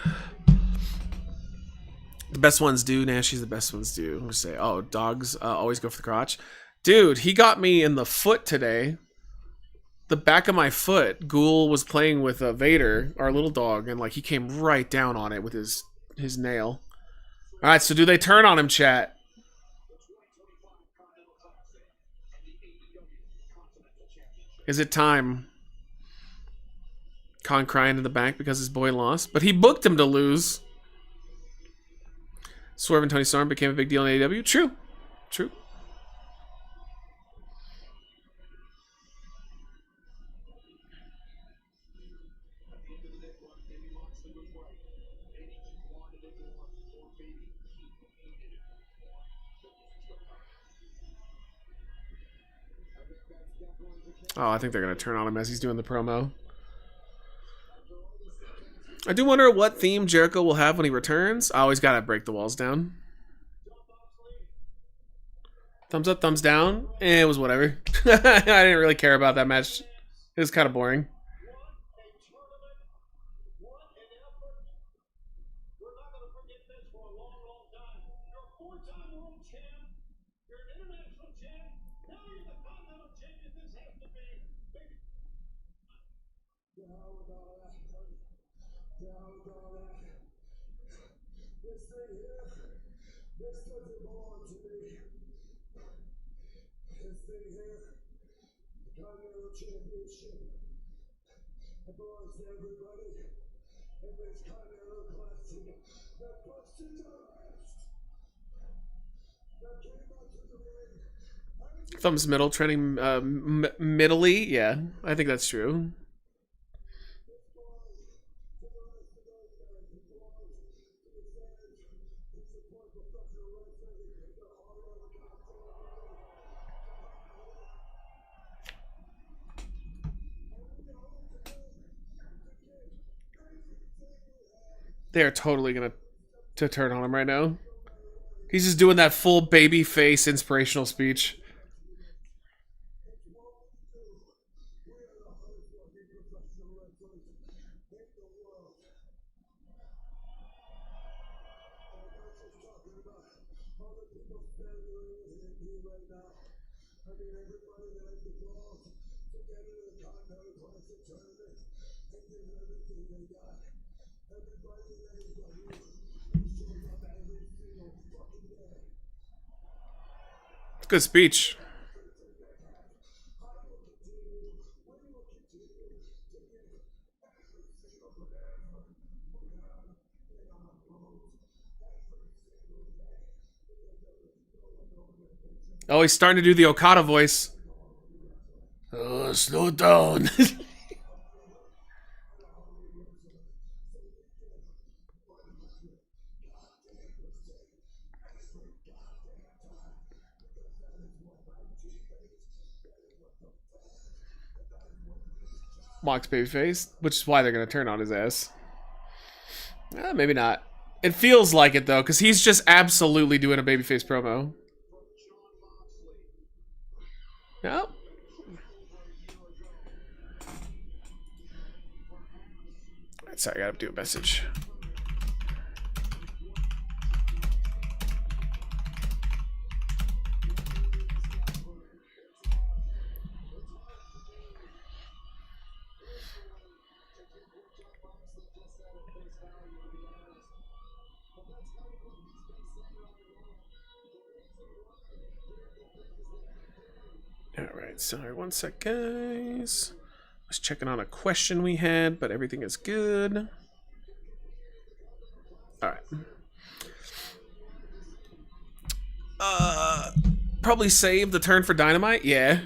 The best ones do. Nashy's the best ones do. We say, oh, dogs always go for the crotch. Dude, he got me in the foot today. The back of my foot. Ghoul was playing with Vader, our little dog, and like he came right down on it with his nail. All right, so do they turn on him, chat? Is it time? Khan crying in the back because his boy lost, but he booked him to lose. Swerve and Tony Storm became a big deal in AEW. True. True. Oh, I think they're going to turn on him as he's doing the promo. I do wonder what theme Jericho will have when he returns. I always got to break the walls down. Thumbs up, thumbs down. It was whatever. I didn't really care about that match. It was kind of boring. Thumbs middle, trending middly. Yeah, I think that's true. They're totally going to turn on him right now. He's just doing that full baby face inspirational speech. Good speech. Oh, he's starting to do the Okada voice. Oh, slow down. Mox babyface, which is why they're going to turn on his ass. Maybe not. It feels like it, though, because he's just absolutely doing a babyface promo. Yep. Sorry, I gotta do a message. Alright, sorry, 1 sec, guys. I was checking on a question we had, but everything is good. Alright. Probably save the turn for Dynamite? Yeah.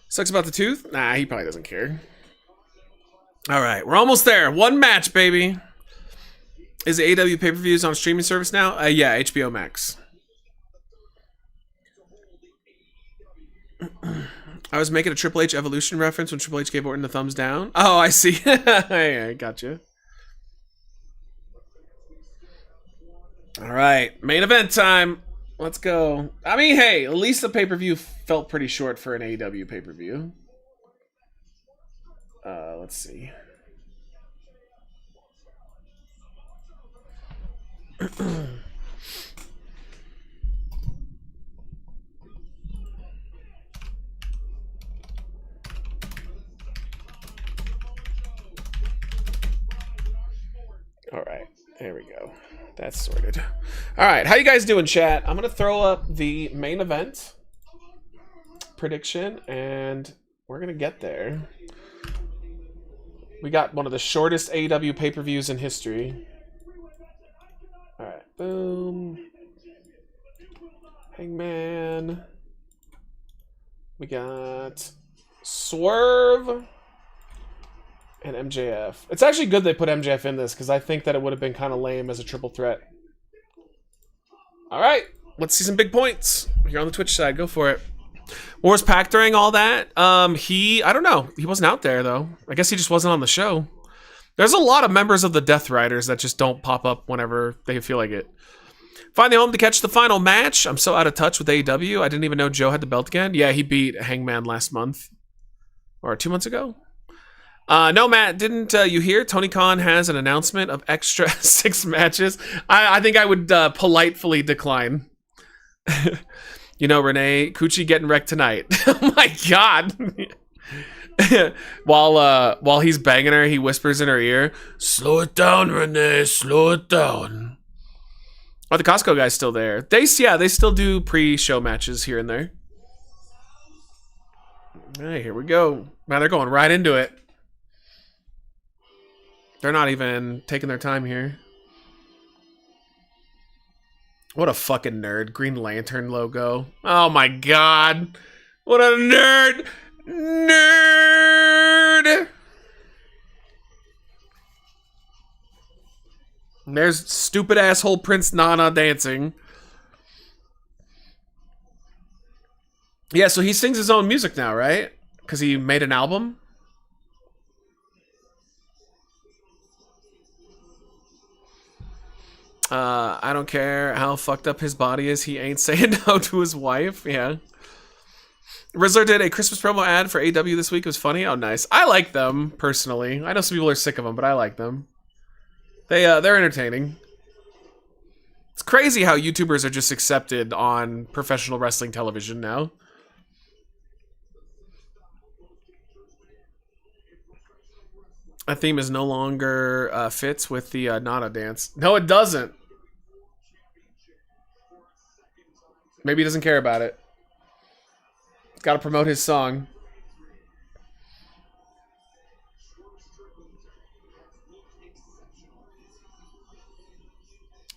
Sucks about the tooth? Nah, he probably doesn't care. Alright, we're almost there. One match, baby. Is the AEW pay-per-views on a streaming service now? Yeah, HBO Max. I was making a Triple H Evolution reference when Triple H gave Orton the thumbs down. Oh, I see. I gotcha. All right, main event time. Let's go. I mean, hey, at least the pay-per-view felt pretty short for an AEW pay-per-view. Let's see. All right, there we go. That's sorted. All right, how you guys doing, chat? I'm gonna throw up the main event. prediction, and we're gonna get there. We got one of the shortest AEW pay-per-views in history. Alright, boom. Hangman. We got Swerve and MJF. It's actually good they put MJF in this, because I think that it would have been kind of lame as a triple threat. Alright, let's see some big points. Here on the Twitch side, go for it. What was Pac during all that? I don't know. He wasn't out there, though. I guess he just wasn't on the show. There's a lot of members of the Death Riders that just don't pop up whenever they feel like it. Finally home to catch the final match. I'm so out of touch with AEW. I didn't even know Joe had the belt again. Yeah, he beat Hangman last month. Or 2 months ago. No, Matt, didn't you hear? Tony Khan has an announcement of extra 6 matches. I think I would politely decline. You know, Renee, Coochie getting wrecked tonight. Oh my god. While he's banging her, he whispers in her ear, "Slow it down, Renee, slow it down." Oh, the Costco guy's still there. They still do pre-show matches here and there. All right, here we go. Man, they're going right into it. They're not even taking their time here. What a fucking nerd. Green Lantern logo. Oh my god. What a nerd. Nerd. And there's stupid asshole Prince Nana dancing. Yeah, so he sings his own music now, right? Because he made an album? I don't care how fucked up his body is. He ain't saying no to his wife. Yeah. Rizzler did a Christmas promo ad for AEW this week. It was funny. Oh, nice. I like them, personally. I know some people are sick of them, but I like them. They're entertaining. It's crazy how YouTubers are just accepted on professional wrestling television now. That theme is no longer fits with the Nana dance. No, it doesn't. Maybe he doesn't care about it. He's got to promote his song.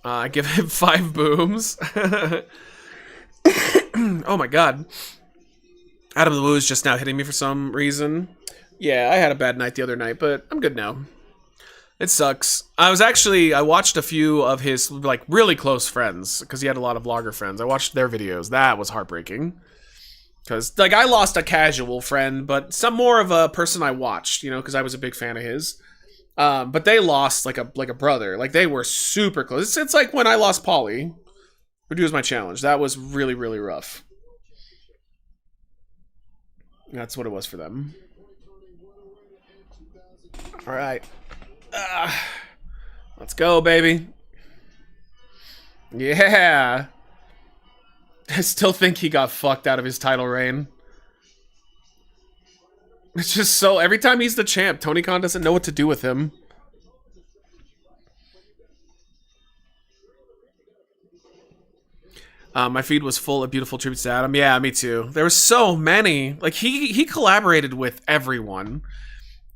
I give him 5 booms. Oh my god. Adam the Woo is just now hitting me for some reason. Yeah, I had a bad night the other night, but I'm good now. It sucks. I watched a few of his, like, really close friends, because he had a lot of vlogger friends. I watched their videos. That was heartbreaking. Because, like, I lost a casual friend, but some more of a person I watched, you know, because I was a big fan of his. But they lost, like a brother. Like, they were super close. It's like when I lost Paulie, who was my challenge. That was really, really rough. That's what it was for them. All right. Let's go, baby. Yeah. I still think he got fucked out of his title reign. It's just so... Every time he's the champ, Tony Khan doesn't know what to do with him. My feed was full of beautiful tributes to Adam. Yeah, me too. There were so many. Like, he collaborated with everyone.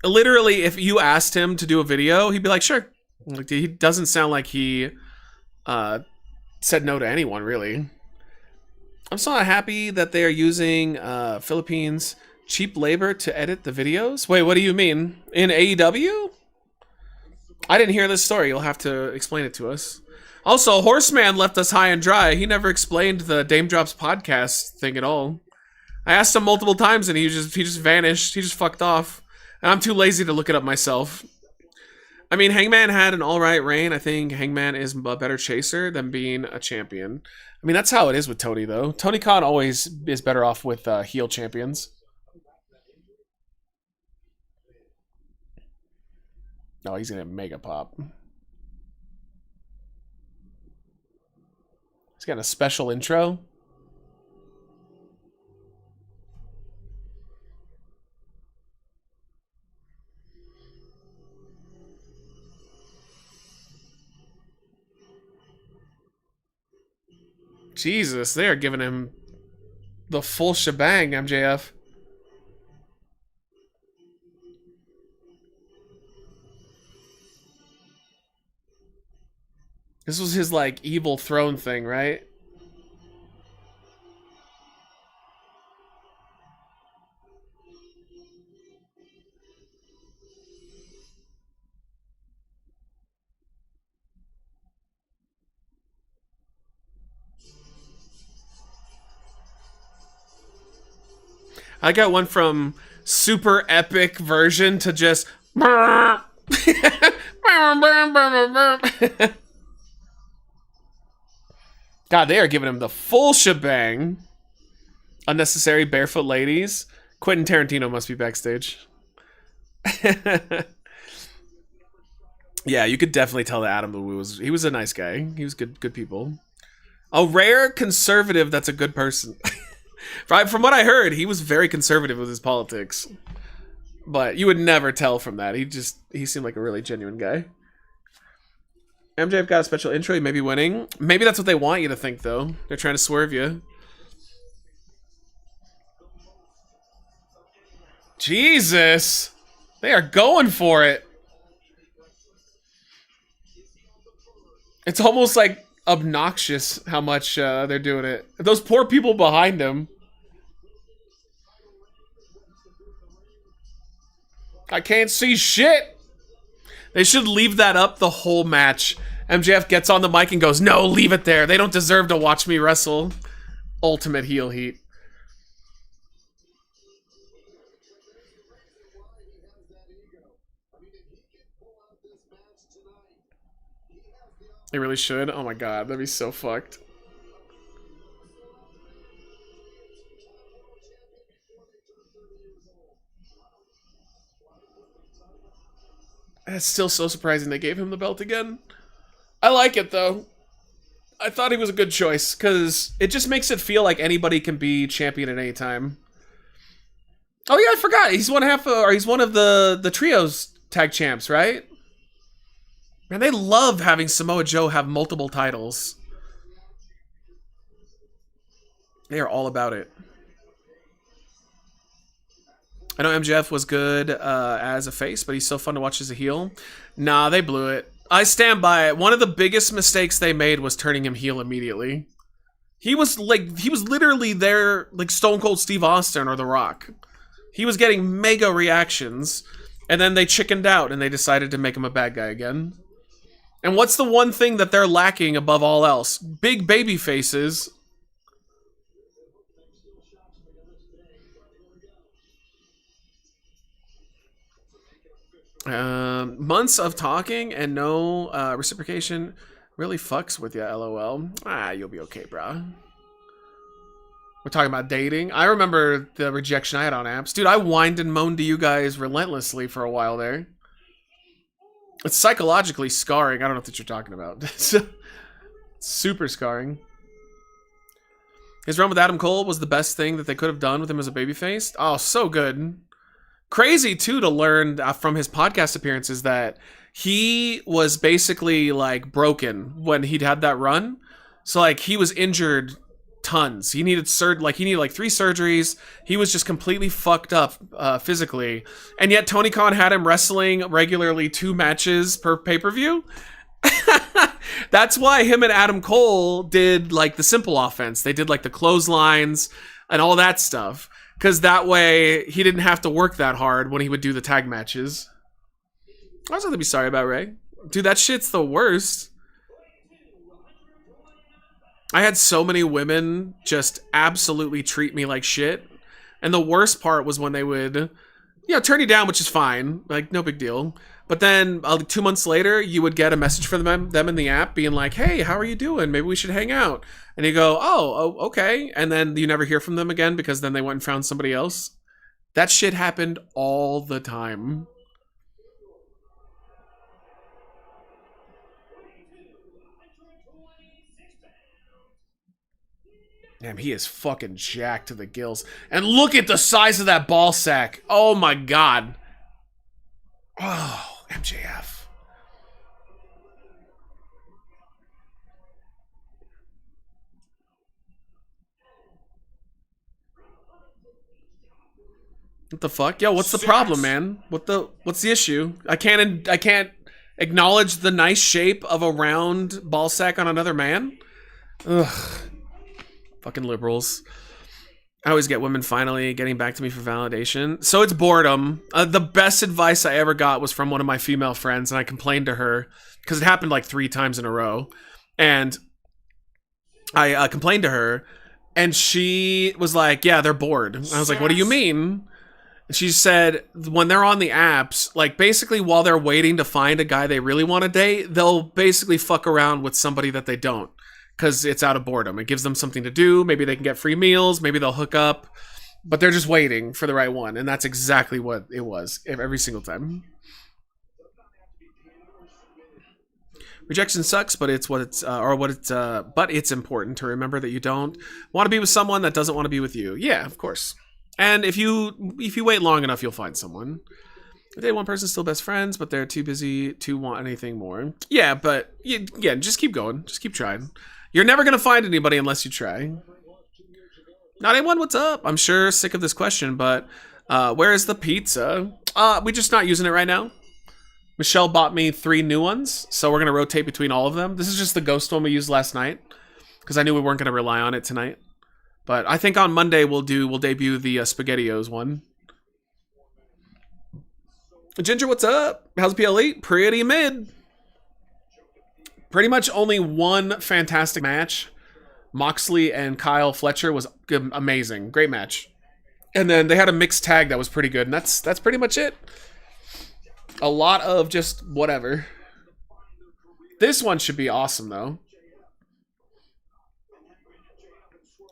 Literally, if you asked him to do a video, he'd be like, sure. Like, he doesn't sound like he said no to anyone, really. I'm so not happy that they are using Philippines cheap labor to edit the videos. Wait, what do you mean? In AEW? I didn't hear this story. You'll have to explain it to us. Also, Horseman left us high and dry. He never explained the Dame Drops podcast thing at all. I asked him multiple times and he just vanished. He just fucked off. And I'm too lazy to look it up myself. I mean, Hangman had an alright reign. I think Hangman is a better chaser than being a champion. I mean, that's how it is with Tony, though. Tony Khan always is better off with heel champions. No, he's gonna mega pop. He's got a special intro. Jesus, they are giving him The full shebang, MJF. This was his, like, evil throne thing, right? I got one from super epic version to just. God, they are giving him the full shebang. Unnecessary barefoot ladies. Quentin Tarantino must be backstage. Yeah, you could definitely tell that Adam Lou he was a nice guy. He was good people. A rare conservative that's a good person. From what I heard, he was very conservative with his politics. But you would never tell from that. He seemed like a really genuine guy. MJF got a special intro, he may be winning. Maybe that's what they want you to think, though. They're trying to swerve you. Jesus! They are going for it. It's almost like obnoxious how much they're doing it. Those poor people behind him. I can't see shit. They should leave that up the whole match. MJF gets on the mic and goes, "No, leave it there. They don't deserve to watch me wrestle." Ultimate heel heat. They really should. Oh my god, that'd be so fucked. It's still so surprising they gave him the belt again. I like it though. I thought he was a good choice because it just makes it feel like anybody can be champion at any time. Oh yeah, I forgot. He's he's one of the trios tag champs, right? Man, they love having Samoa Joe have multiple titles. They are all about it. I know MJF was good as a face, but he's so fun to watch as a heel. Nah, they blew it. I stand by it. One of the biggest mistakes they made was turning him heel immediately. He was literally there like Stone Cold Steve Austin or The Rock. He was getting mega reactions, and then they chickened out and they decided to make him a bad guy again. And what's the one thing that they're lacking above all else? Big baby faces. Months of talking and no reciprocation really fucks with you, lol. You'll be okay, bro. We're talking about dating. I remember the rejection I had on apps. Dude, I whined and moaned to you guys relentlessly for a while there. It's psychologically scarring. I don't know what you're talking about. It's super scarring. His run with Adam Cole was the best thing that they could have done with him as a babyface. Oh, so good. Crazy, too, to learn from his podcast appearances that he was basically, like, broken when he'd had that run. So, like, he was injured tons. He needed 3 surgeries. He was just completely fucked up physically. And yet Tony Khan had him wrestling regularly 2 matches per pay-per-view. That's why him and Adam Cole did, like, the simple offense. They did, like, the clotheslines and all that stuff. Because that way, he didn't have to work that hard when he would do the tag matches. I was going to be sorry about Ray. Dude, that shit's the worst. I had so many women just absolutely treat me like shit. And the worst part was when they would, turn you down, which is fine. Like, no big deal. But then 2 months later, you would get a message from them in the app being like, "Hey, how are you doing? Maybe we should hang out." And you go, oh, okay. And then you never hear from them again because then they went and found somebody else. That shit happened all the time. Damn, he is fucking jacked to the gills. And look at the size of that ball sack. Oh my god. Oh, MJF. What the fuck? Yo, what's the problem, man? What's the issue? I can't acknowledge the nice shape of a round ball sack on another man? Ugh. Fucking liberals. I always get women finally getting back to me for validation. So it's boredom. The best advice I ever got was from one of my female friends, and I complained to her because it happened like 3 times in a row. And I complained to her, and she was like, yeah, they're bored. I was like, what do you mean? And she said, when they're on the apps, like basically while they're waiting to find a guy they really want to date, they'll basically fuck around with somebody that they don't. Because it's out of boredom. It gives them something to do. Maybe they can get free meals. Maybe they'll hook up. But they're just waiting for the right one. And that's exactly what it was every single time. Rejection sucks, but it's what it's but it's important to remember that you don't want to be with someone that doesn't want to be with you. Yeah, of course. And if you wait long enough, you'll find someone. They one person's still best friends, but they're too busy to want anything more. Yeah, but yeah, just keep going. Just keep trying. You're never gonna find anybody unless you try. Not anyone, what's up? I'm sure sick of this question, but where is the pizza? We're just not using it right now. Michelle bought me 3 new ones, so we're gonna rotate between all of them. This is just the ghost one we used last night, because I knew we weren't gonna rely on it tonight. But I think on Monday we'll debut the SpaghettiOs one. Ginger, what's up? How's PLE? Pretty mid. Pretty much only one fantastic match. Moxley and Kyle Fletcher was good, amazing. Great match. And then they had a mixed tag that was pretty good, and that's pretty much it. A lot of just whatever. This one should be awesome, though.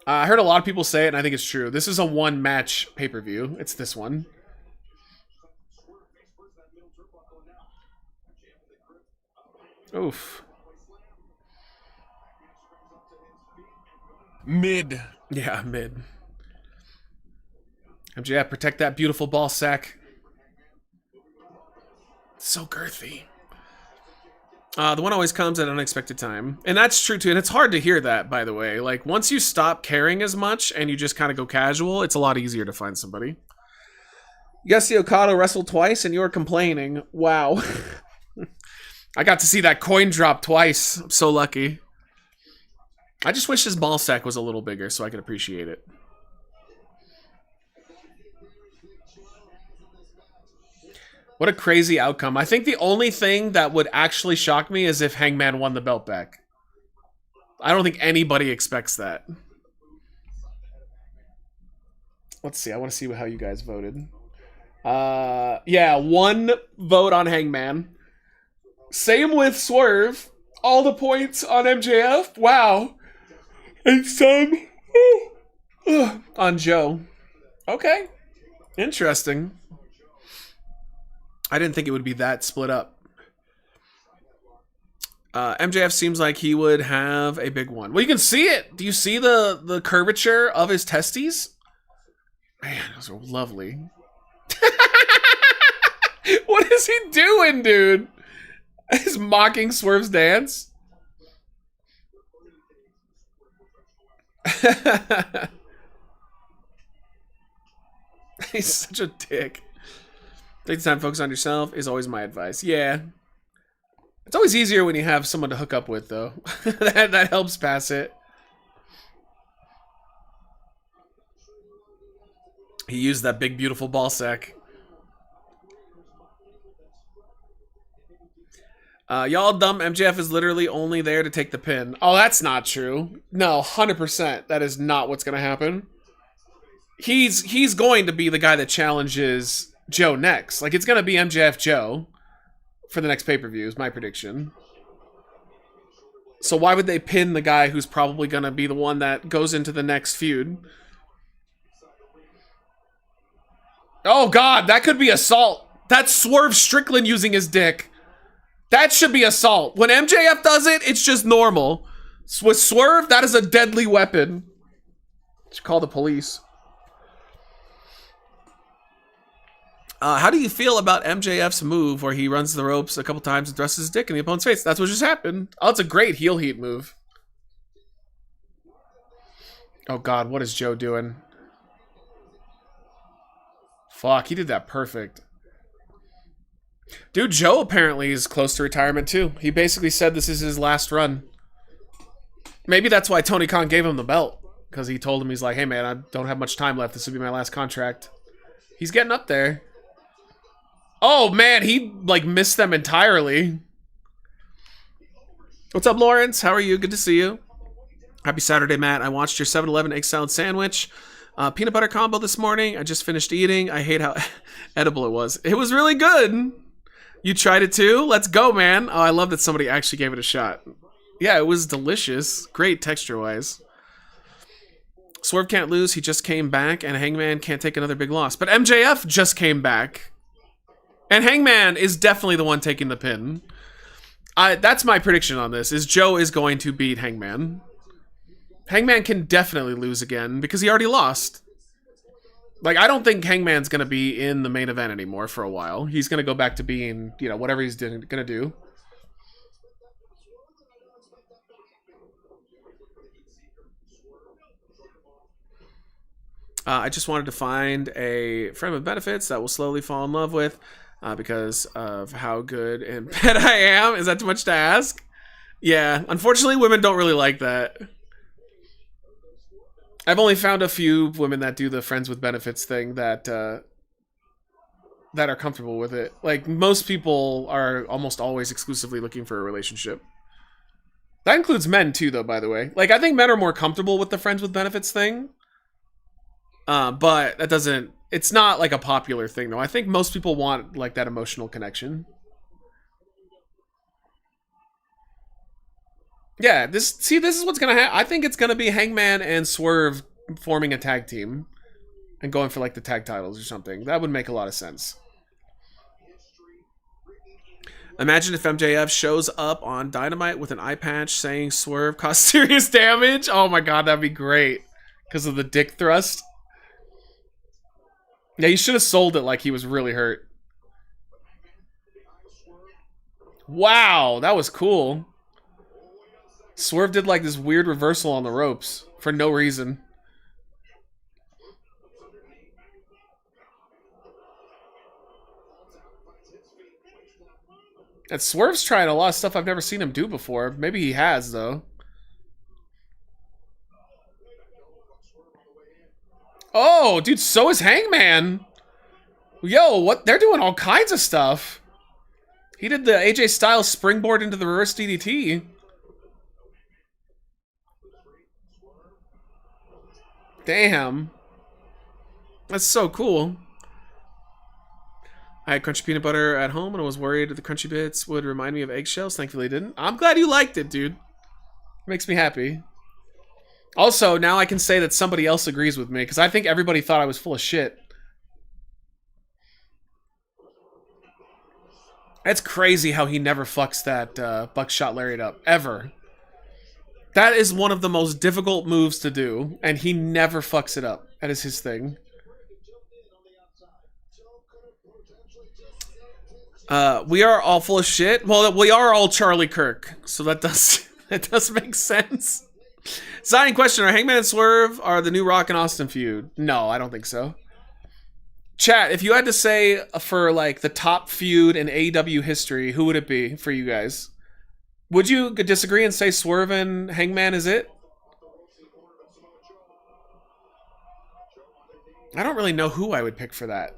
I heard a lot of people say it, and I think it's true. This is a one-match pay-per-view. It's this one. Oof. Mid. Yeah, mid. MJF, protect that beautiful ball sack. So girthy. The one always comes at an unexpected time. And that's true, too. And it's hard to hear that, by the way. Like, once you stop caring as much and you just kind of go casual, it's a lot easier to find somebody. Yasuo Okada wrestled twice and you're complaining. Wow. I got to see that coin drop twice. I'm so lucky. I just wish his ball sack was a little bigger so I could appreciate it. What a crazy outcome. I think the only thing that would actually shock me is if Hangman won the belt back. I don't think anybody expects that. Let's see. I want to see how you guys voted. Yeah, 1 vote on Hangman. Same with Swerve. All the points on MJF. Wow. And some on Joe. Okay. Interesting. I didn't think it would be that split up. MJF seems like he would have a big one. Well, you can see it. Do you see the curvature of his testes? Man, those are lovely. What is he doing, dude? He's mocking Swerve's dance. He's such a dick. Take the time to focus on yourself is always my advice. Yeah. It's always easier when you have someone to hook up with, though. that helps pass it. He used that big, beautiful ball sack. Y'all dumb. MJF is literally only there to take the pin. Oh, that's not true. No, 100%. That is not what's going to happen. He's going to be the guy that challenges Joe next. Like, it's going to be MJF Joe for the next pay-per-view is my prediction. So why would they pin the guy who's probably going to be the one that goes into the next feud? Oh, God, that could be assault. That's Swerve Strickland using his dick. That should be assault. When MJF does it, it's just normal. With Swerve, that is a deadly weapon. Should call the police. How do you feel about MJF's move where he runs the ropes a couple times and thrusts his dick in the opponent's face? That's what just happened. Oh, it's a great heel heat move. Oh, God, what is Joe doing? Fuck, he did that perfect. Dude, Joe apparently is close to retirement too. He basically said this is his last run. Maybe that's why Tony Khan gave him the belt. Because he told him, he's like, hey man, I don't have much time left. This will be my last contract. He's getting up there. Oh man, he like missed them entirely. What's up, Lawrence? How are you? Good to see you. Happy Saturday, Matt. I watched your 7-Eleven egg salad sandwich. Peanut butter combo this morning. I just finished eating. I hate how edible it was. It was really good. You tried it too? Let's go, man. Oh, I love that somebody actually gave it a shot. Yeah, it was delicious. Great texture-wise. Swerve can't lose. He just came back, and Hangman can't take another big loss. But MJF just came back. And Hangman is definitely the one taking the pin. That's my prediction on this, is Joe is going to beat Hangman. Hangman can definitely lose again, because he already lost. Like, I don't think Hangman's going to be in the main event anymore for a while. He's going to go back to being, you know, whatever he's going to do. I just wanted to find a friend with benefits that will slowly fall in love with because of how good in bed I am. Is that too much to ask? Yeah, unfortunately, women don't really like that. I've only found a few women that do the friends with benefits thing that are comfortable with it. Like, most people are almost always exclusively looking for a relationship. That includes men too, though, by the way. Like, I think men are more comfortable with the friends with benefits thing. But that doesn't, it's not like a popular thing though. I think most people want like that emotional connection. Yeah, this is what's gonna happen. I think it's gonna be Hangman and Swerve forming a tag team and going for like the tag titles or something. That would make a lot of sense. Imagine if MJF shows up on Dynamite with an eye patch saying Swerve caused serious damage. Oh my god, that'd be great. Because of the dick thrust. Yeah, you should have sold it like he was really hurt. Wow, that was cool. Swerve did like this weird reversal on the ropes for no reason. And Swerve's trying a lot of stuff I've never seen him do before. Maybe he has, though. Oh, dude, so is Hangman. Yo, what? They're doing all kinds of stuff. He did the AJ Styles springboard into the reverse DDT. Damn. That's so cool. I had crunchy peanut butter at home and I was worried the crunchy bits would remind me of eggshells. Thankfully, it didn't. I'm glad you liked it, dude. It makes me happy. Also, now I can say that somebody else agrees with me because I think everybody thought I was full of shit. It's crazy how he never fucks that buckshot lariat up, ever. That is one of the most difficult moves to do, and he never fucks it up. That is his thing. We are all full of shit. Well, we are all Charlie Kirk, so that does make sense. Signing question: are Hangman and Swerve are the new Rock and Austin feud? No, I don't think so. Chat, if you had to say for like the top feud in AEW history, who would it be for you guys? Would you disagree and say Swerve and Hangman is it? I don't really know who I would pick for that.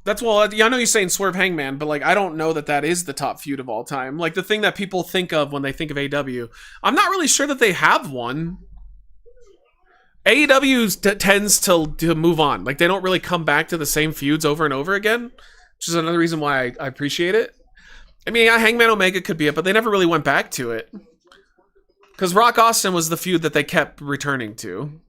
That's, well, yeah, I know you're saying Swerve Hangman, but like I don't know that that is the top feud of all time. Like the thing that people think of when they think of AEW, I'm not really sure that they have one. AEW tends to move on. Like they don't really come back to the same feuds over and over again, which is another reason why I appreciate it. I mean, yeah, Hangman Omega could be it, but they never really went back to it. Because Rock Austin was the feud that they kept returning to.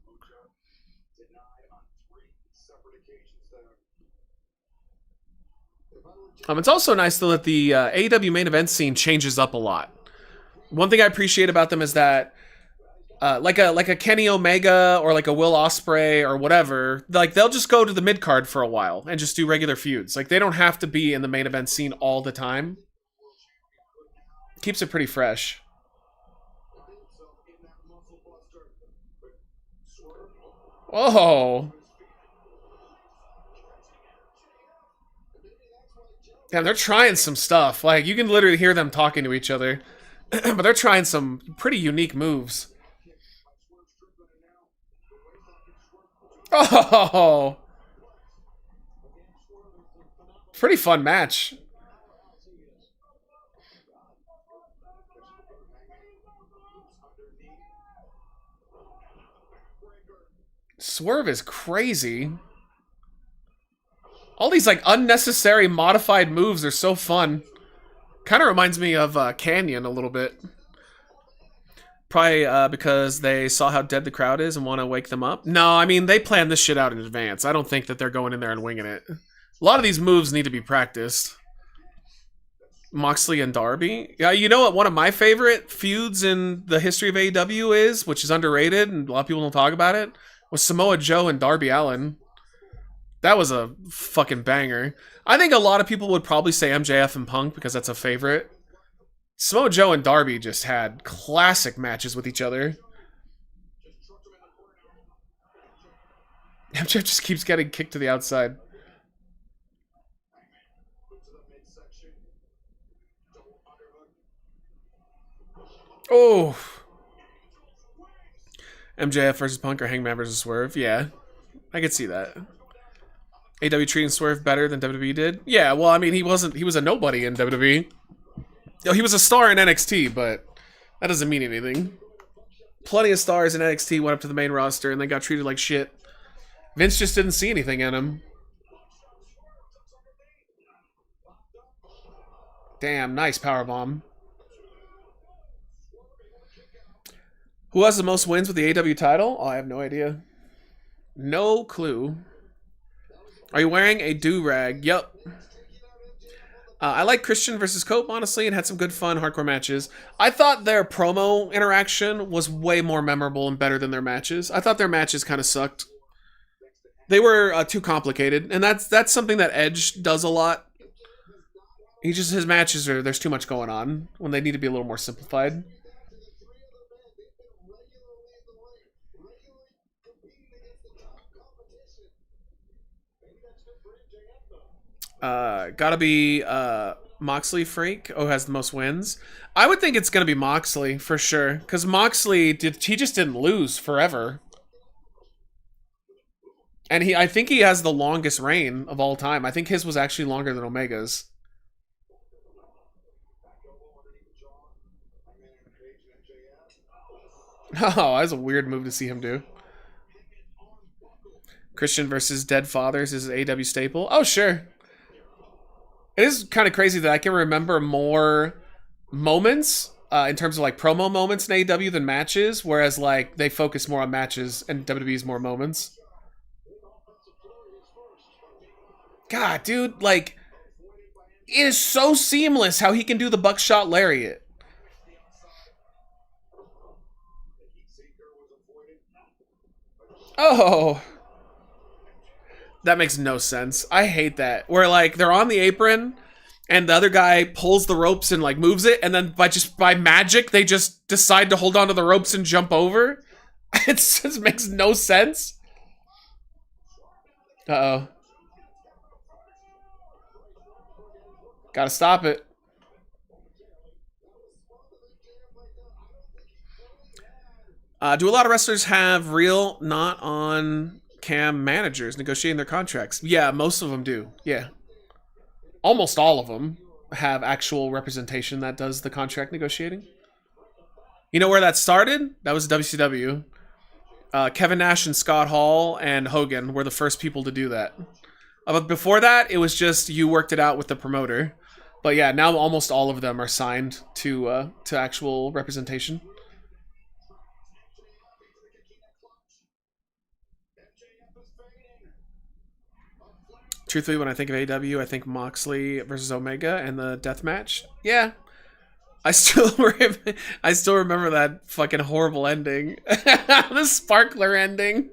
It's also nice though that the AEW main event scene changes up a lot. One thing I appreciate about them is that like a Kenny Omega or like a Will Ospreay or whatever, like they'll just go to the mid card for a while and just do regular feuds. Like they don't have to be in the main event scene all the time. Keeps it pretty fresh. Oh. Damn, they're trying some stuff. Like, you can literally hear them talking to each other. But they're trying some pretty unique moves. Oh. Pretty fun match. Swerve is crazy. All these, like, unnecessary modified moves are so fun. Kind of reminds me of Canyon a little bit. Probably because they saw how dead the crowd is and want to wake them up. No, I mean, they planned this shit out in advance. I don't think that they're going in there and winging it. A lot of these moves need to be practiced. Moxley and Darby. Yeah, you know what one of my favorite feuds in the history of AEW is, which is underrated and a lot of people don't talk about it, was Samoa Joe and Darby Allin. That was a fucking banger. I think a lot of people would probably say MJF and Punk because that's a favorite. Samoa Joe and Darby just had classic matches with each other. MJF just keeps getting kicked to the outside. Oh. MJF versus Punk or Hangman versus Swerve. Yeah, I could see that. AW treating Swerve better than WWE did. Yeah, well, I mean, he was a nobody in WWE. He was a star in NXT, but that doesn't mean anything. Plenty of stars in NXT went up to the main roster and they got treated like shit. Vince just didn't see anything in him. Damn, nice powerbomb. Who has the most wins with the AW title? Oh, I have no idea. No clue. Are you wearing a do-rag? Yup. I like Christian versus Cope, honestly, and had some good fun hardcore matches. I thought their promo interaction was way more memorable and better than their matches. I thought their matches kind of sucked. They were too complicated, and that's something that Edge does a lot. His matches there's too much going on when they need to be a little more simplified. Gotta be Moxley Freak. Oh, has the most wins. I would think it's gonna be Moxley for sure, because Moxley he just didn't lose forever, and I think he has the longest reign of all time. I think his was actually longer than Omega's. Oh, that's a weird move to see him do. Christian versus Dead Fathers is an AW staple. Oh, sure. It is kind of crazy that I can remember more moments in terms of like promo moments in AEW than matches, whereas like they focus more on matches and WWE's more moments. God, dude, like it is so seamless how he can do the buckshot lariat. Oh, that makes no sense. I hate that. Where like they're on the apron and the other guy pulls the ropes and like moves it, and then by magic they just decide to hold on to the ropes and jump over. It just makes no sense. Uh-oh. Gotta stop it. Do a lot of wrestlers have real, not on cam managers negotiating their contracts? Yeah, most of them do. Yeah. Almost all of them have actual representation that does the contract negotiating. You know where that started? That was WCW. Kevin Nash and Scott Hall and Hogan were the first people to do that. But before that, it was just you worked it out with the promoter. But yeah, now almost all of them are signed to actual representation. Truthfully, when I think of AEW, I think Moxley versus Omega and the death match. Yeah, I still remember that fucking horrible ending, the sparkler ending.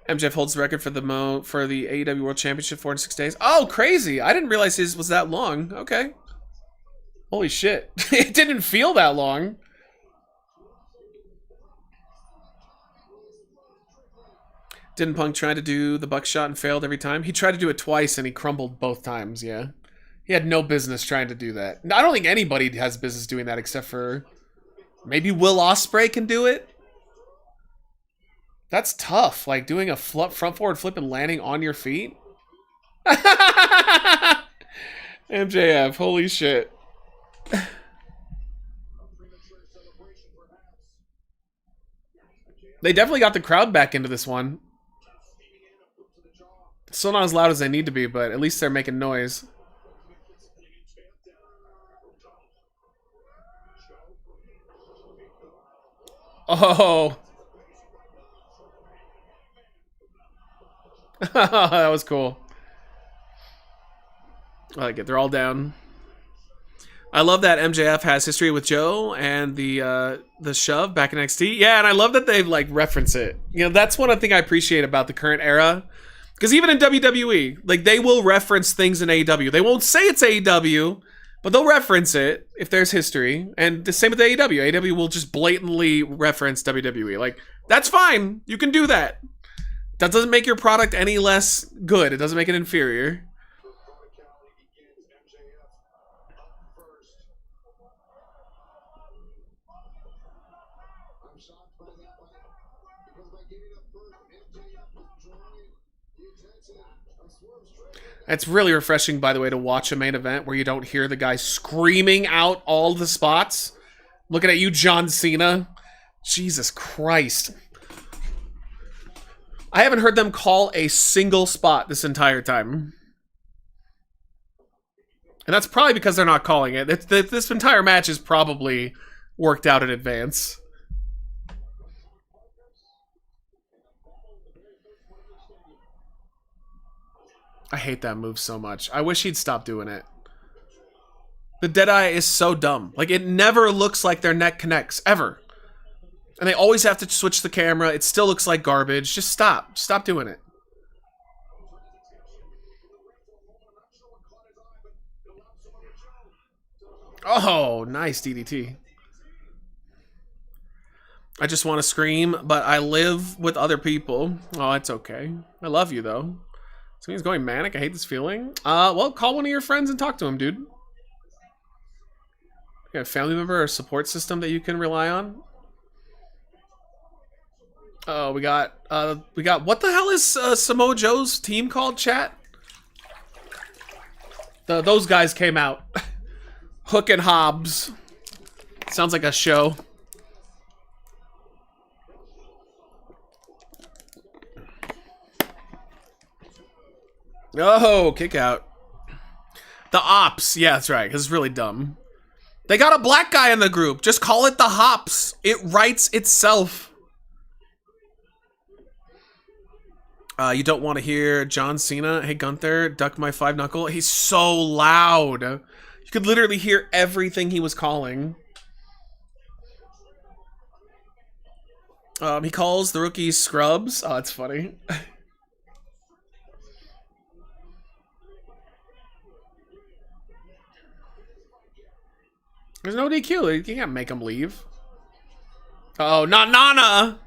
MJF holds the record for the AEW World Championship 4 in 6 days. Oh, crazy! I didn't realize his was that long. Okay. Holy shit! It didn't feel that long. Didn't Punk try to do the buckshot and failed every time? He tried to do it twice and he crumbled both times. Yeah, he had no business trying to do that. I don't think anybody has business doing that except for maybe Will Ospreay can do it. That's tough. Like doing a front forward flip and landing on your feet. MJF, holy shit. They definitely got the crowd back into this one. Still not as loud as they need to be, but at least they're making noise. Oh. That was cool. I like it. They're all down. I love that MJF has history with Joe and the shove back in NXT. Yeah, and I love that they like reference it. You know, that's one thing I appreciate about the current era. Because even in WWE, like they will reference things in AEW. They won't say it's AEW, but they'll reference it if there's history. And the same with AEW. AEW will just blatantly reference WWE. Like, that's fine. You can do that. That doesn't make your product any less good. It doesn't make it inferior. It's really refreshing, by the way, to watch a main event where you don't hear the guy screaming out all the spots. Looking at you, John Cena. Jesus Christ. I haven't heard them call a single spot this entire time. And that's probably because they're not calling it. This entire match is probably worked out in advance. I hate that move so much. I wish he'd stop doing it. The Deadeye is so dumb. Like, it never looks like their neck connects, ever. And they always have to switch the camera. It still looks like garbage. Just stop. Stop doing it. Oh, nice DDT. I just want to scream, but I live with other people. Oh, it's okay. I love you, though. So he's going manic. I hate this feeling. Well, call one of your friends and talk to him, dude. You got a family member or support system that you can rely on? Oh, we got, what the hell is Samoa Joe's team called, chat? Those guys came out. Hook and Hobbs. Sounds like a show. Oh, kick out. The Ops. Yeah, that's right, because it's really dumb. They got a black guy in the group. Just call it the Hops. It writes itself. You don't want to hear John Cena. Hey, Gunther, duck my 5-knuckle. He's so loud. You could literally hear everything he was calling. He calls the rookies scrubs. Oh, that's funny. There's no DQ. You can't make him leave. Oh, not Nana.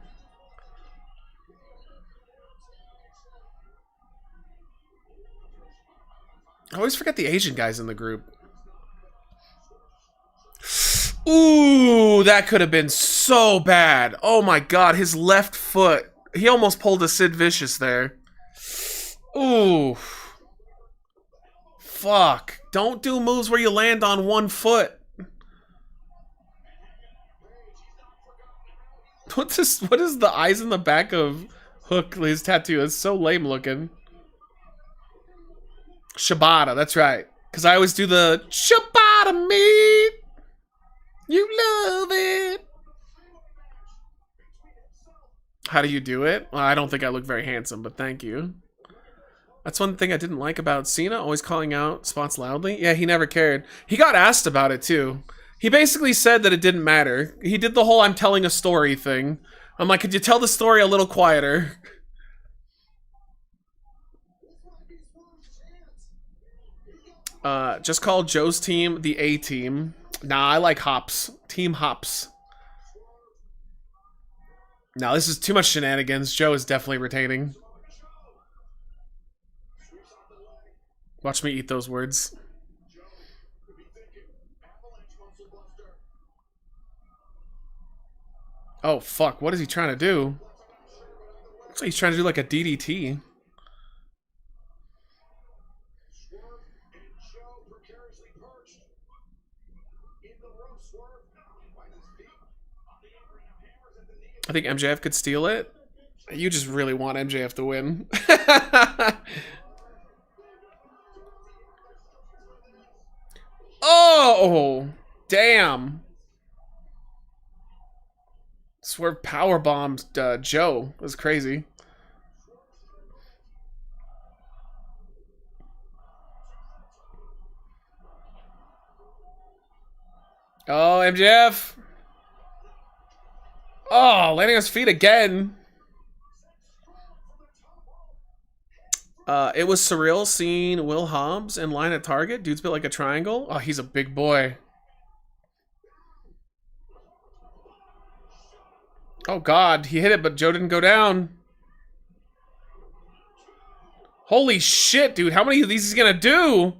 I always forget the Asian guys in the group. Ooh, that could have been so bad. Oh my god, his left foot. He almost pulled a Sid Vicious there. Ooh. Fuck. Don't do moves where you land on one foot. What is the eyes in the back of Hook, his tattoo? It's so lame looking. Shibata, that's right. Because I always do the Shibata me. You love it. How do you do it? Well, I don't think I look very handsome, but thank you. That's one thing I didn't like about Cena, always calling out spots loudly. Yeah, he never cared. He got asked about it, too. He basically said that it didn't matter. He did the whole I'm telling a story thing. I'm like, could you tell the story a little quieter? Just call Joe's team the A team. Nah, I like Hops. Team Hops. No, this is too much shenanigans. Joe is definitely retaining. Watch me eat those words. Oh, fuck. What is he trying to do? Looks like he's trying to do like a DDT. I think MJF could steal it. You just really want MJF to win. Oh, damn. Swerve powerbombed Joe. It was crazy. Oh, MJF. Oh, landing on his feet again. It was surreal seeing Will Hobbs in line at Target. Dude's built like a triangle. Oh, he's a big boy. Oh, God. He hit it, but Joe didn't go down. Holy shit, dude. How many of these is he gonna do?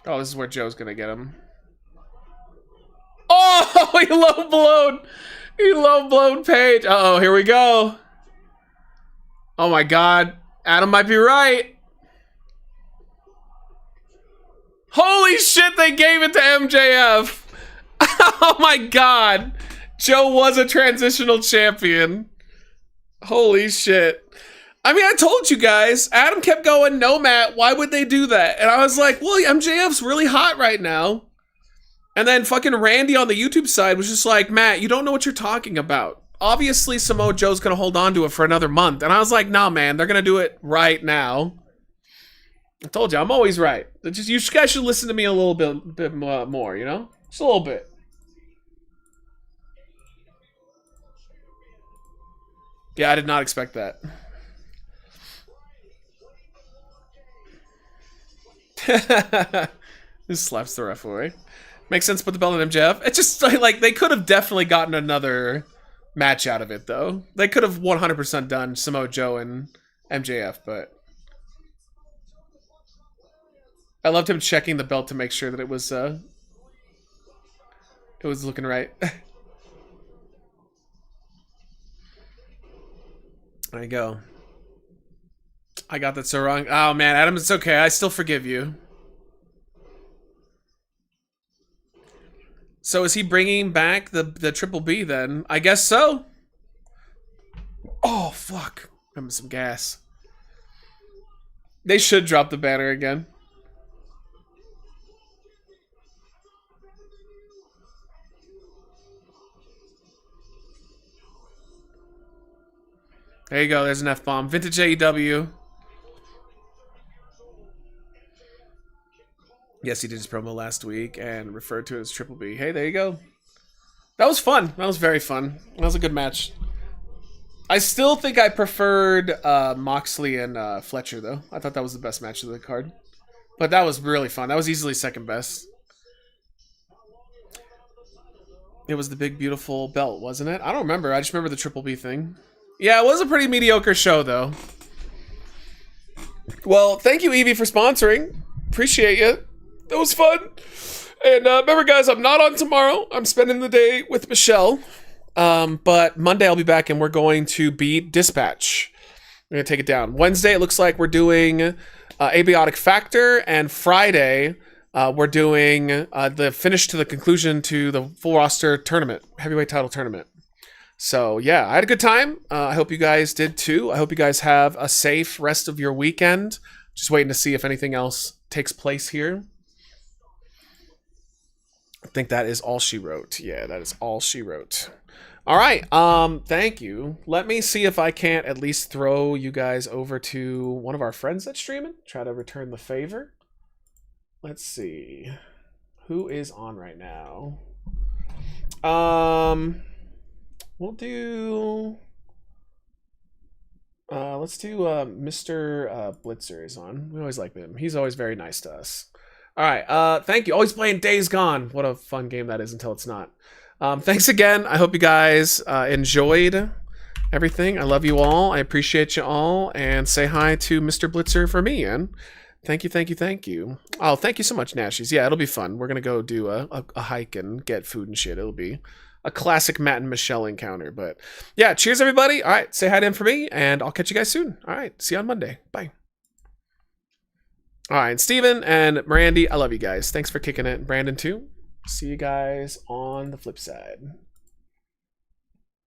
Oh, this is where Joe's gonna get him. Oh, he low-blowed. He low-blowed Paige. Uh-oh, here we go. Oh, my God. Adam might be right. Holy shit, they gave it to MJF. Oh, my God. Joe was a transitional champion. Holy shit. I mean, I told you guys. Adam kept going, no, Matt, why would they do that? And I was like, well, MJF's really hot right now. And then fucking Randy on the YouTube side was just like, Matt, you don't know what you're talking about. Obviously, Samoa Joe's going to hold on to it for another month. And I was like, nah, man, they're going to do it right now. I told you, I'm always right. Just, you guys should listen to me a little bit more, you know? Just a little bit. Yeah, I did not expect that. Just slaps the ref away. Makes sense, put the belt on MJF. It's just like they could have definitely gotten another match out of it, though. They could have 100% done Samoa Joe and MJF, but I loved him checking the belt to make sure that it was looking right. There you go. I got that so wrong. Oh man, Adam, it's okay. I still forgive you. So is he bringing back the Triple B then? I guess so. Oh, fuck. I'm some gas. They should drop the banner again. There you go. There's an F-bomb. Vintage AEW. Yes, he did his promo last week and referred to it as Triple B. Hey, there you go. That was fun. That was very fun. That was a good match. I still think I preferred Moxley and Fletcher, though. I thought that was the best match of the card. But that was really fun. That was easily second best. It was the big, beautiful belt, wasn't it? I don't remember. I just remember the Triple B thing. Yeah, it was a pretty mediocre show, though. Well, thank you, Evie, for sponsoring. Appreciate you. That was fun. And remember, guys, I'm not on tomorrow. I'm spending the day with Michelle. But Monday I'll be back and we're going to beat Dispatch. We're going to take it down. Wednesday, it looks like we're doing Abiotic Factor. And Friday, we're doing the finish to the conclusion to the full roster tournament, heavyweight title tournament. So, yeah, I had a good time. I hope you guys did too. I hope you guys have a safe rest of your weekend. Just waiting to see if anything else takes place here. I think that is all she wrote. Yeah, that is all she wrote. All right. Thank you. Let me see if I can't at least throw you guys over to one of our friends that's streaming. Try to return the favor. Let's see. Who is on right now? We'll do... Let's do Mr. Blitzer is on. We always like him. He's always very nice to us. All right. Thank you. Always playing Days Gone. What a fun game that is until it's not. Thanks again. I hope you guys enjoyed everything. I love you all. I appreciate you all. And say hi to Mr. Blitzer for me, and thank you, thank you, thank you. Oh, thank you so much, Nashies. Yeah, it'll be fun. We're gonna go do a hike and get food and shit. It'll be a classic Matt and Michelle encounter. But yeah, cheers, everybody. All right, say hi to him for me, and I'll catch you guys soon. All right, see you on Monday. Bye. All right, Steven and Mirandy, I love you guys. Thanks for kicking it. Brandon, too. See you guys on the flip side.